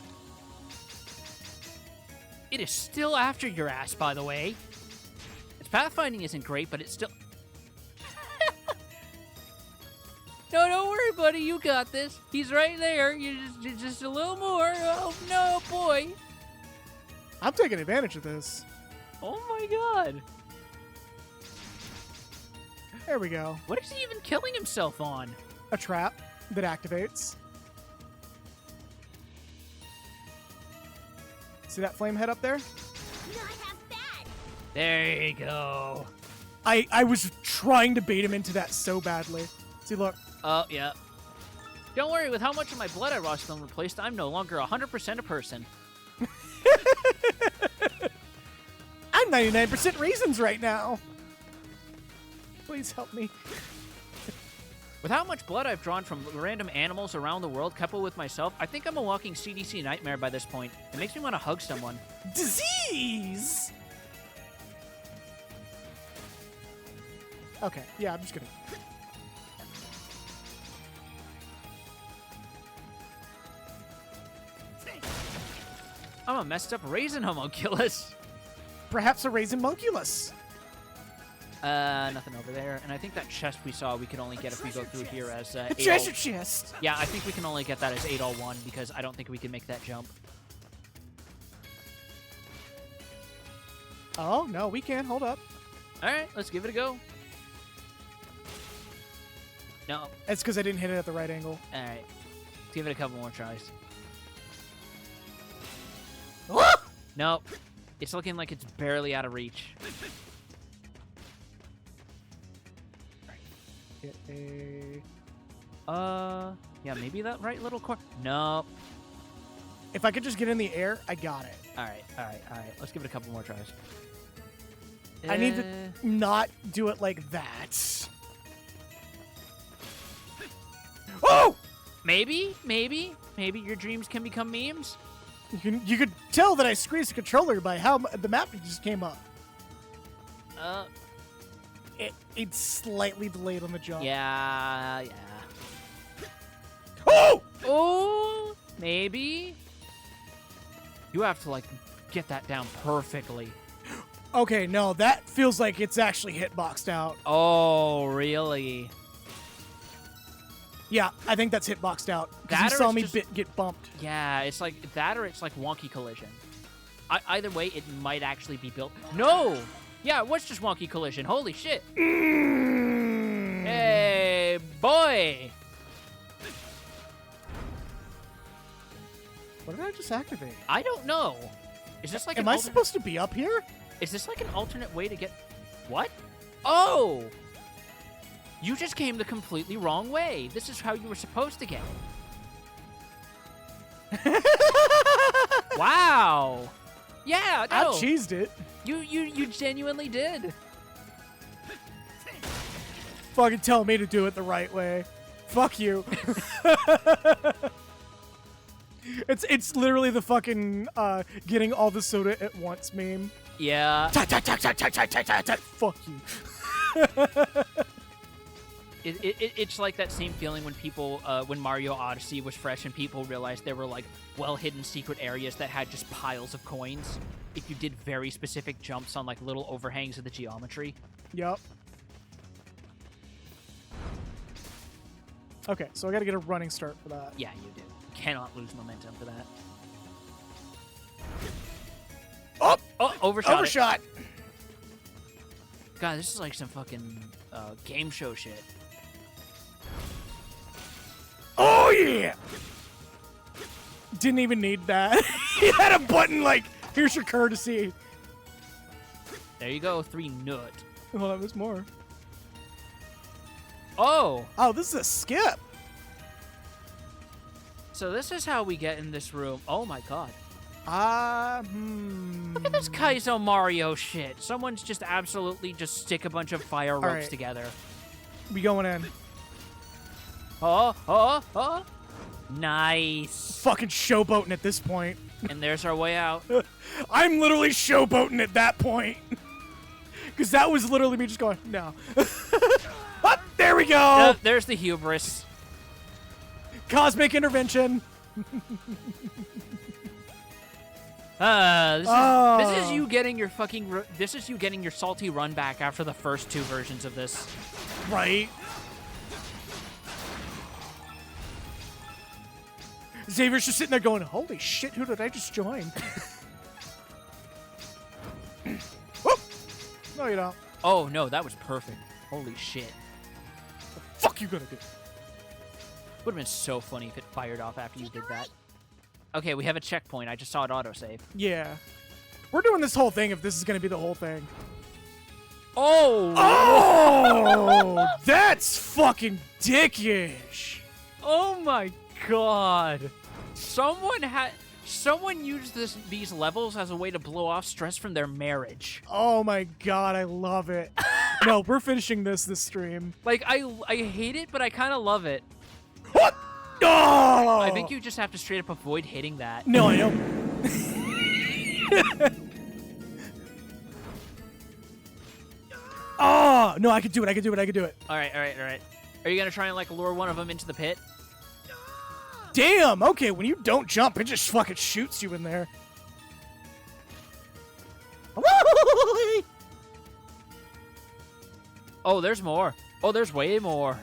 S2: It is still after your ass, by the way. Its pathfinding isn't great, but it's still... No, don't worry, buddy. You got this. He's right there. You're just a little more. Oh, no, boy.
S1: I'm taking advantage of this.
S2: Oh, my God.
S1: There we go.
S2: What is he even killing himself on?
S1: A trap that activates. See that flame head up there?
S3: Not half bad.
S2: There you go.
S1: I was trying to bait him into that so badly. See, look.
S2: Oh, yeah. Don't worry, with how much of my blood I lost and replaced, I'm no longer 100% a person.
S1: I'm 99% raisins right now. Please help me.
S2: With how much blood I've drawn from random animals around the world, coupled with myself, I think I'm a walking CDC nightmare by this point. It makes me want to hug someone.
S1: Disease! Okay, yeah, I'm just gonna...
S2: I'm a messed up raisin homunculus.
S1: Perhaps a raisin monculus.
S2: Nothing over there. And I think that chest we saw we could only get if we go through here as
S1: A
S2: 8
S1: treasure chest!
S2: Yeah, I think we can only get that as 8-all-1 because I don't think we can make that jump.
S1: Oh, no, we can. Hold up.
S2: Alright, let's give it a go. No.
S1: It's because I didn't hit it at the right angle.
S2: Alright. Let's give it a couple more tries. Nope. It's looking like it's barely out of reach.
S1: Hit a...
S2: Yeah, maybe that right little corner. Nope.
S1: If I could just get in the air, I got it.
S2: Alright. Let's give it a couple more tries.
S1: I need to not do it like that. Oh!
S2: Maybe your dreams can become memes.
S1: You could tell that I squeezed the controller by how the map just came up. it's slightly delayed on the jump.
S2: Yeah.
S1: Oh!
S2: Oh, maybe. You have to like get that down perfectly.
S1: Okay, no, that feels like it's actually hitboxed out.
S2: Oh, really?
S1: Yeah, I think that's hitboxed out. Because
S2: That
S1: you
S2: or
S1: saw
S2: it's
S1: me
S2: just-
S1: get bumped.
S2: Yeah, it's like that or it's like wonky collision. Either way, it might actually be built. No! Yeah, it was just wonky collision. Holy shit. Hey, boy!
S1: What did I just activate?
S2: I don't know. Is this like
S1: Am
S2: an
S1: I
S2: alternate...
S1: supposed to be up here?
S2: Is this like an alternate way to get... What? Oh! You just came the completely wrong way. This is how you were supposed to get it. Wow! Yeah,
S1: I
S2: no.
S1: cheesed it.
S2: You genuinely did.
S1: Fucking tell me to do it the right way. Fuck you. It's literally the fucking getting all the soda at once meme.
S2: Yeah.
S1: Fuck you.
S2: It's like that same feeling when people, when Mario Odyssey was fresh and people realized there were like well-hidden secret areas that had just piles of coins if you did very specific jumps on like little overhangs of the geometry.
S1: Yup. Okay, so I gotta get a running start for that.
S2: Yeah, you do. Cannot lose momentum for that.
S1: Oh!
S2: Oh, overshot.
S1: Overshot!
S2: God, this is like some fucking game show shit.
S1: Oh yeah! Didn't even need that. He had a button like, here's your courtesy.
S2: There you go, 3 nut.
S1: Hold on, there's more.
S2: Oh!
S1: Oh, this is a skip.
S2: So this is how we get in this room. Oh my god. Look at
S1: Hmm.
S2: this Kaizo Mario shit. Someone's just absolutely just stick a bunch of fire ropes
S1: right.
S2: together.
S1: We going in.
S2: Oh. Nice.
S1: Fucking showboating at this point.
S2: And there's our way out.
S1: I'm literally showboating at that point. Because that was literally me just going, no. Oh, there we go.
S2: There's the hubris.
S1: Cosmic intervention.
S2: This is you getting your fucking this is you getting your salty run back after the first 2 versions of this.
S1: Right. Xavier's just sitting there going, holy shit, who did I just join? Whoop! No, you don't.
S2: Oh no, that was perfect. Holy shit.
S1: The fuck you gonna do?
S2: Would have been so funny if it fired off after you did that. Okay, we have a checkpoint. I just saw it autosave.
S1: Yeah. We're doing this whole thing if this is gonna be the whole thing.
S2: Oh!
S1: Oh! That's fucking dickish.
S2: Oh my god. Someone used these levels as a way to blow off stress from their marriage.
S1: Oh my god, I love it. No, we're finishing this stream.
S2: Like I hate it, but I kind of love it.
S1: What? Oh!
S2: I think you just have to straight up avoid hitting that.
S1: No, I know. Oh, no, I could do it.
S2: All right. Are you gonna try and like lure one of them into the pit?
S1: Damn, okay, when you don't jump, it just fucking shoots you in there.
S2: Oh, there's more. Oh, there's way more.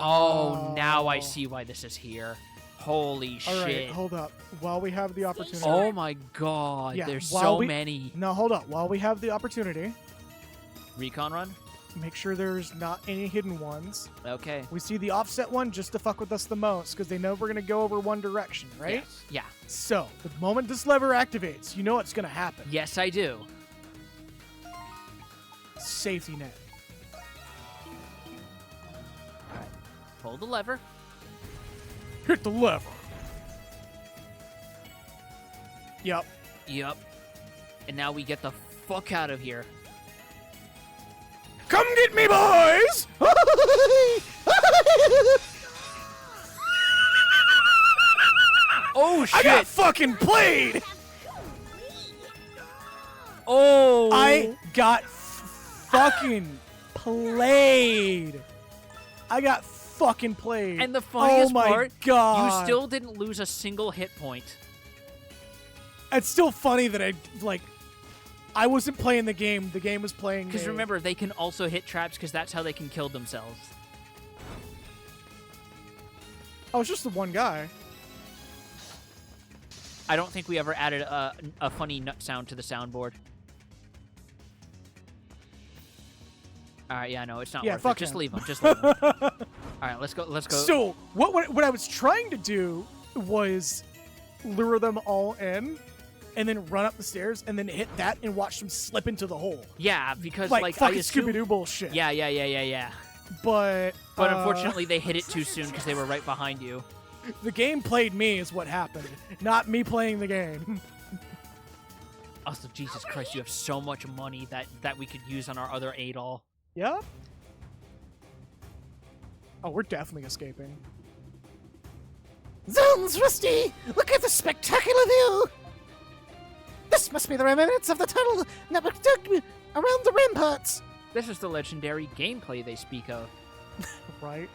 S2: Oh, now I see why this is here. Holy shit.
S1: All right, hold up. While we have the opportunity.
S2: Oh my god,
S1: Yeah,
S2: there's
S1: while
S2: so
S1: we-
S2: many.
S1: No, hold up. While we have the opportunity,
S2: Recon run?
S1: make sure there's not any hidden ones.
S2: Okay.
S1: We see the offset one just to fuck with us the most, because they know we're going to go over one direction, right?
S2: Yes. Yeah.
S1: So, the moment this lever activates, you know what's going to happen.
S2: Yes, I do.
S1: Safety net.
S2: Pull the lever.
S1: Hit the lever. Yup.
S2: Yup. And now we get the fuck out of here.
S1: Come get me, boys!
S2: Oh shit!
S1: I got fucking played!
S2: Oh!
S1: I got fucking played. I got fucking played.
S2: And the funniest
S1: oh my
S2: part,
S1: God.
S2: you still didn't lose a single hit point.
S1: It's still funny that I wasn't playing the game. The game was playing me.
S2: Because remember, they can also hit traps because that's how they can kill themselves.
S1: Oh, it's just the one guy.
S2: I don't think we ever added a funny nut sound to the soundboard. Alright, yeah, no, it's not
S1: Yeah,
S2: worth
S1: fuck
S2: it. Just
S1: him.
S2: leave him. Just leave him. Alright, let's go. Let's go.
S1: So, what I was trying to do was lure them all in and then run up the stairs and then hit that and watch them slip into the hole.
S2: Yeah, because
S1: Like,
S2: I
S1: fucking
S2: assume...
S1: Scooby-Doo bullshit.
S2: Yeah.
S1: But
S2: Unfortunately, they hit it too soon because they were right behind you.
S1: the game played me is what happened, not me playing the game.
S2: Also, Jesus Christ, you have so much money that we could use on our other Adol.
S1: Yeah? Oh, we're definitely escaping.
S4: Zones, Rusty! Look at the spectacular view! This must be the remnants of the tunnel that were dug around the ramparts.
S2: This is the legendary gameplay they speak of.
S1: Right?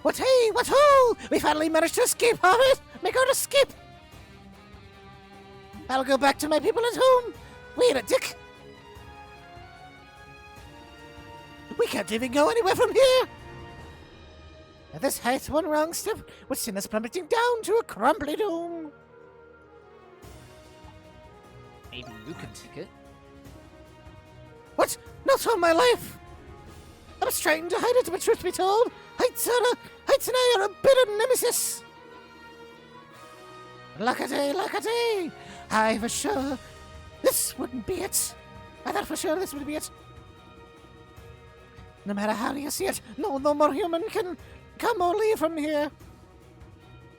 S4: What hey, what ho! We finally managed to escape, Hobbit! Make our escape! I'll go back to my people at home. Wait a dick! We can't even go anywhere from here! At this height, one wrong step would send us plummeting down to a crumbly doom.
S2: Maybe you can take it.
S4: What? Not all my life! I was trying to hide it, but truth be told, Heights and I are a bitter nemesis! Lackady! I for sure this wouldn't be it. I thought for sure this would be it. No matter how you see it, no more human can come or leave from here.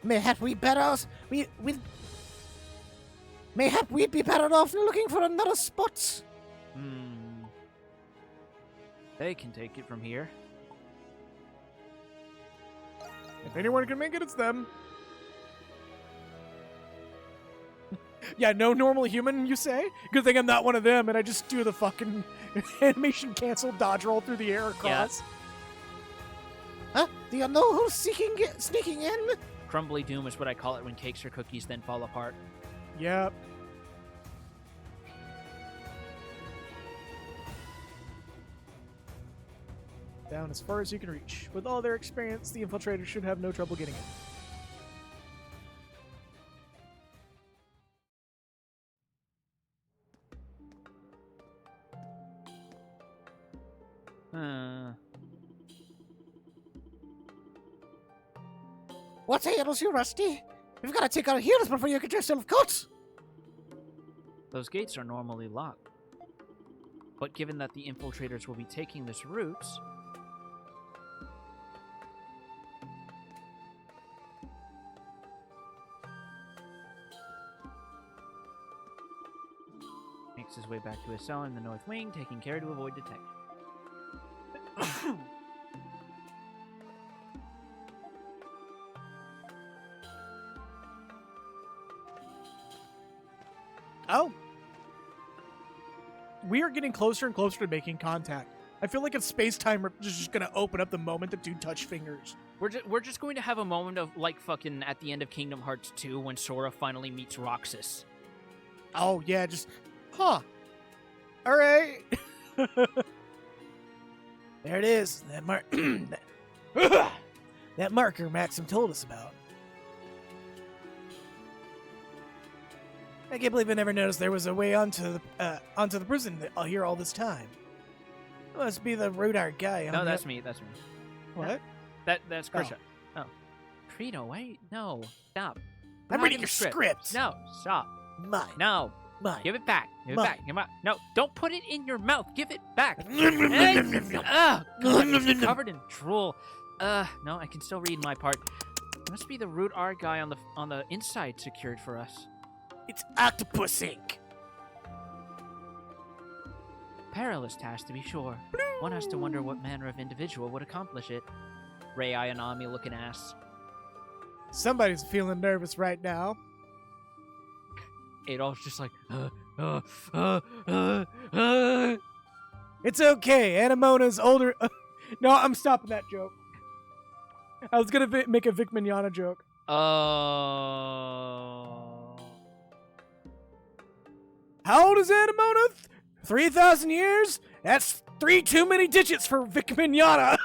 S4: Mayhap we'd be better off looking for another spot.
S2: They can take it from here.
S1: If anyone can make it, it's them. Yeah, no normal human, you say? Good thing I'm not one of them, and I just do the fucking animation cancel dodge roll through the air across.
S4: Huh? Do you know who's sneaking in?
S2: Crumbly doom is what I call it when cakes or cookies then fall apart.
S1: Yep. Down as far as you can reach. With all their experience, the infiltrators should have no trouble getting it.
S4: What ails you, Rusty? We've got to take our heels before you get yourself caught.
S2: Those gates are normally locked. But given that the infiltrators will be taking this route... makes his way back to his cell in the north wing, taking care to avoid detection.
S1: Oh. We are getting closer and closer to making contact. I feel like if space-time is just going to open up the moment the dude touch fingers.
S2: We're just going to have a moment of, like, fucking at the end of Kingdom Hearts 2 when Sora finally meets Roxas.
S1: Oh, yeah, just... Huh. All right. There it is. That marker Maxim told us about. I can't believe I never noticed there was a way onto the prison here all this time. It must be the radar guy.
S2: No, that's me. That's me.
S1: What?
S2: That's Krisha. Oh. Frito, wait. No. Stop.
S1: I'm reading your script.
S2: No. Stop.
S1: Mine.
S2: No.
S1: Mine.
S2: Give it back. Give it
S1: Mine.
S2: back. Give it back. No. Don't put it in your mouth. Give it back. God, it's covered in drool. No, I can still read my part. It must be the root R guy on the inside secured for us.
S1: It's Octopus Inc.
S2: Perilous task, to be sure. One has to wonder what manner of individual would accomplish it. Rei Ayanami looking ass.
S1: Somebody's feeling nervous right now.
S2: Adolf's just like,
S1: It's okay. Anamona's older. No, I'm stopping that joke. I was gonna make a Vic Mignogna joke. How old is Anamona? 3,000 years? That's 3 too many digits for Vic Mignogna.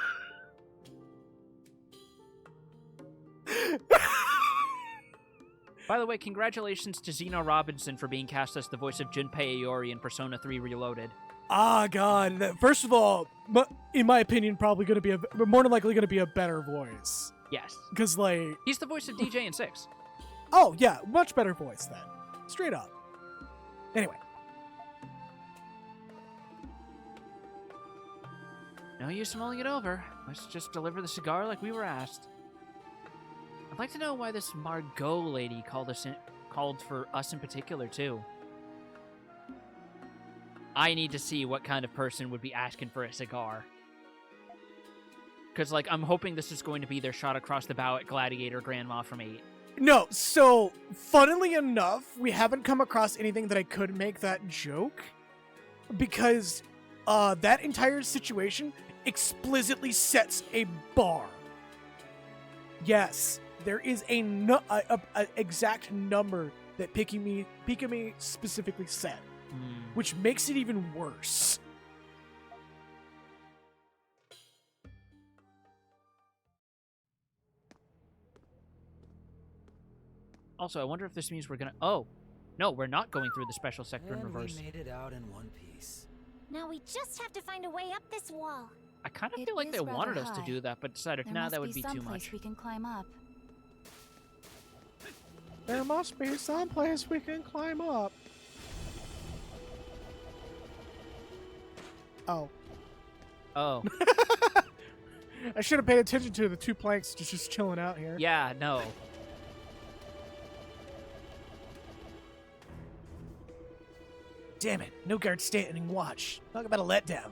S2: By the way, congratulations to Zeno Robinson for being cast as the voice of Junpei Iori in Persona 3 Reloaded.
S1: Ah, God. First of all, in my opinion, probably going to be more than likely going to be a better voice.
S2: Yes.
S1: Because, like...
S2: He's the voice of DJ in 6.
S1: Oh, yeah. Much better voice, then. Straight up. Anyway.
S2: No use mulling it over. Let's just deliver the cigar like we were asked. I'd like to know why this Margot lady called for us in particular, too. I need to see what kind of person would be asking for a cigar. Because, like, I'm hoping this is going to be their shot across the bow at Gladiator Grandma from 8.
S1: No, so, funnily enough, we haven't come across anything that I could make that joke. Because that entire situation explicitly sets a bar. Yes, there is a exact number that Pikami specifically set, which makes it even worse.
S2: Also, I wonder if this means we're gonna... Oh! No, we're not going through the special sector in
S6: And
S2: reverse.
S6: we made it out in one piece.
S3: Now we just have to find a way up this wall.
S2: I kind of
S3: It
S2: feel like
S3: is
S2: they
S3: rather
S2: wanted us to
S3: high.
S2: do that, but decided, nah, that would be too much.
S3: We can climb up.
S1: There must be some place we can climb up. Oh.
S2: Oh.
S1: I should have paid attention to the 2 planks just chilling out here.
S2: Yeah, no.
S1: Damn it, no guard standing watch. Talk about a letdown.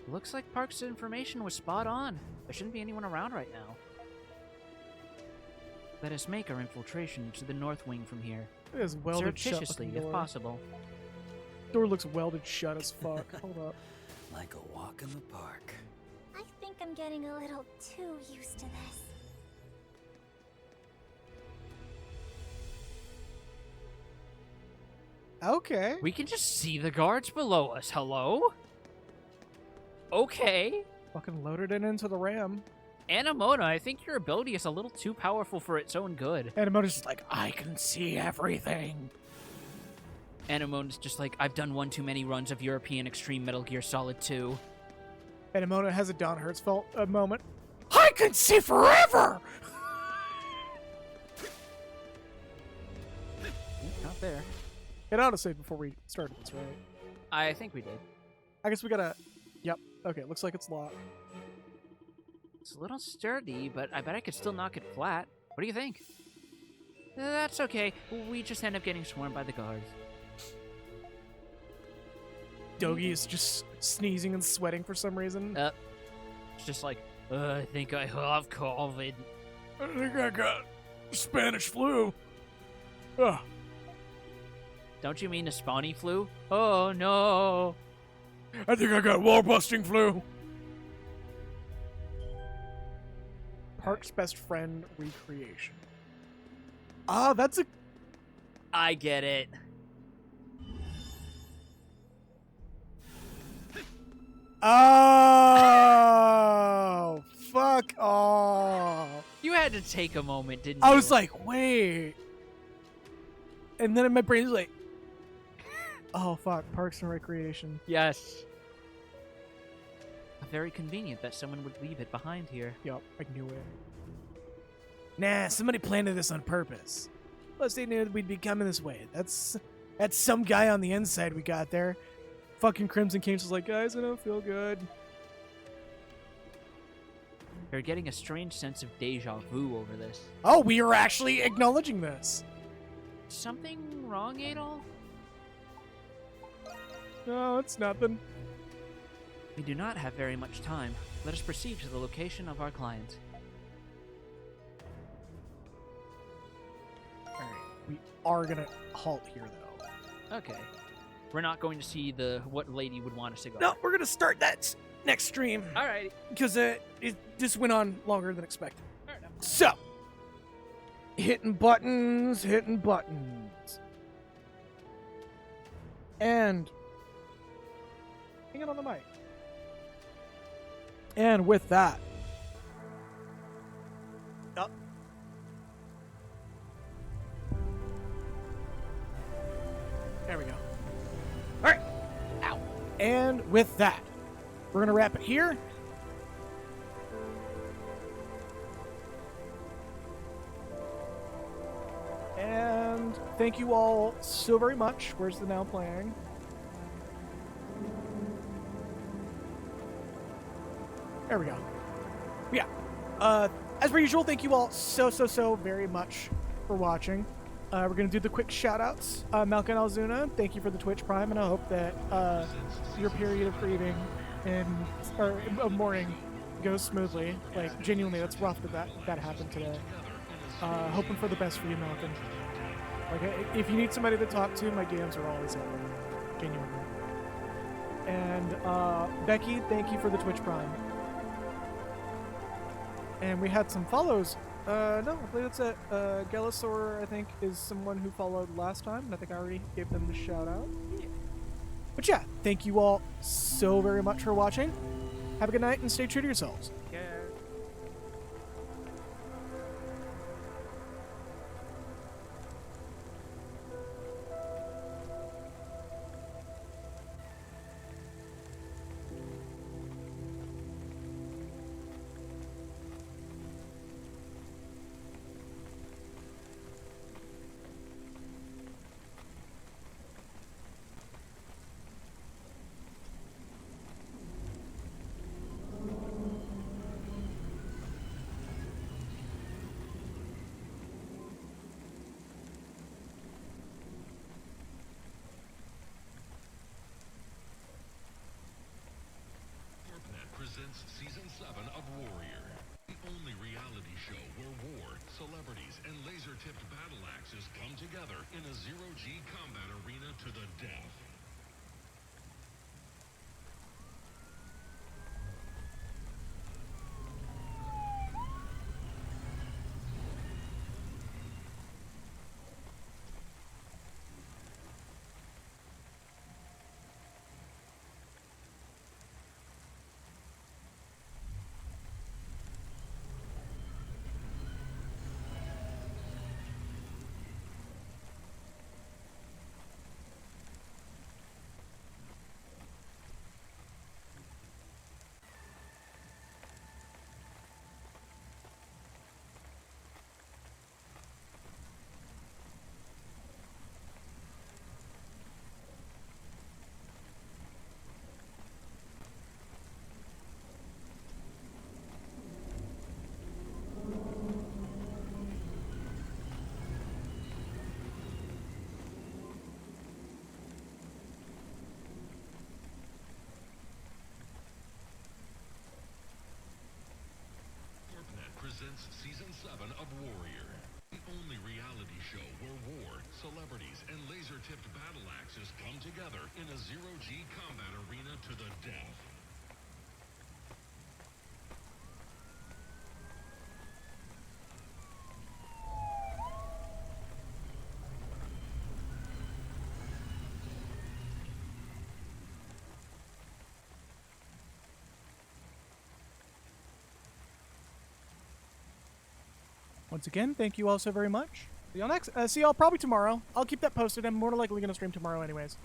S2: Looks like Park's information was spot on. There shouldn't be anyone around right now. Let us make our infiltration to the north wing from here.
S1: It is welded shut.
S2: Surreptitiously, if possible.
S1: Door looks welded shut as fuck. Hold up.
S6: Like a walk in the park.
S3: I think I'm getting a little too used to this.
S1: Okay.
S2: We can just see the guards below us. Hello? Okay.
S1: Fucking loaded it into the ram.
S2: Anamona, I think your ability is a little too powerful for its own good.
S1: Anamona's just like, I can see everything.
S2: Anamona's just like, I've done one too many runs of European Extreme Metal Gear Solid 2.
S1: Anamona has a Don Hertzfeld moment. I can see forever!
S2: Not there.
S1: Get out of save before we started this, right?
S2: I think we did.
S1: I guess we gotta... Yep. Okay, looks like it's locked.
S2: It's a little sturdy, but I bet I could still knock it flat. What do you think? That's okay. We just end up getting swarmed by the guards.
S1: Dogi is just sneezing and sweating for some reason.
S2: It's just like, I think I have COVID.
S5: I think I got Spanish flu. Ugh.
S2: Don't you mean the spawny flu? Oh, no.
S5: I think I got wall-busting flu.
S1: Park's best friend recreation. Ah, that's a...
S2: I get it.
S1: Oh, fuck off.
S2: You had to take a moment, didn't you?
S1: I was like, wait. And then in my brain was like, oh, fuck, Parks and Recreation.
S2: yes. Very convenient that someone would leave it behind here.
S1: Yup, I knew it. Nah, somebody planted this on purpose. Plus, they knew we'd be coming this way. That's some guy on the inside we got there. Fucking Crimson Canes was like, guys, I don't feel good.
S2: You're getting a strange sense of deja vu over this.
S1: Oh, we are actually acknowledging this.
S2: Something wrong, Adol?
S1: No, it's nothing.
S2: We do not have very much time. Let us proceed to the location of our client.
S1: Alright, we are gonna halt here, though.
S2: Okay. we're not going to see what lady would want us to go.
S1: No, we're gonna start that next stream
S2: Alrighty.
S1: because it just went on longer than expected.
S2: Fair enough.
S1: So, hitting buttons, and hanging on the mic. And with that, up. There we go. All right. Ow. And with that, we're gonna wrap it here. And thank you all so very much. Where's the now playing? There we go. Yeah. As per usual, thank you all so very much for watching. We're going to do the quick shout-outs. Malkin Alzuna, thank you for the Twitch Prime, and I hope that your period of grieving or of mourning goes smoothly. Like, genuinely, that's rough that happened today. Hoping for the best for you, Malkin. Like, if you need somebody to talk to, my DMs are always open. Genuinely. And Becky, thank you for the Twitch Prime. And we had some follows. No, I believe that's it. Galasaur, I think, is someone who followed last time, and I think I already gave them the shout out. Yeah. But yeah, thank you all so very much for watching. Have a good night and stay true to yourselves.
S2: Yeah.
S10: Presents Season 7 of Warrior, the only reality show where war, celebrities, and laser-tipped battle axes come together in a zero-G combat arena to the death. Presents Season 7 of Warrior, the only reality show where war, celebrities, and laser-tipped battle axes come together in a zero-G combat arena to the death.
S1: Once again, thank you all so very much. See y'all probably tomorrow. I'll keep that posted. I'm more than likely going to stream tomorrow anyways.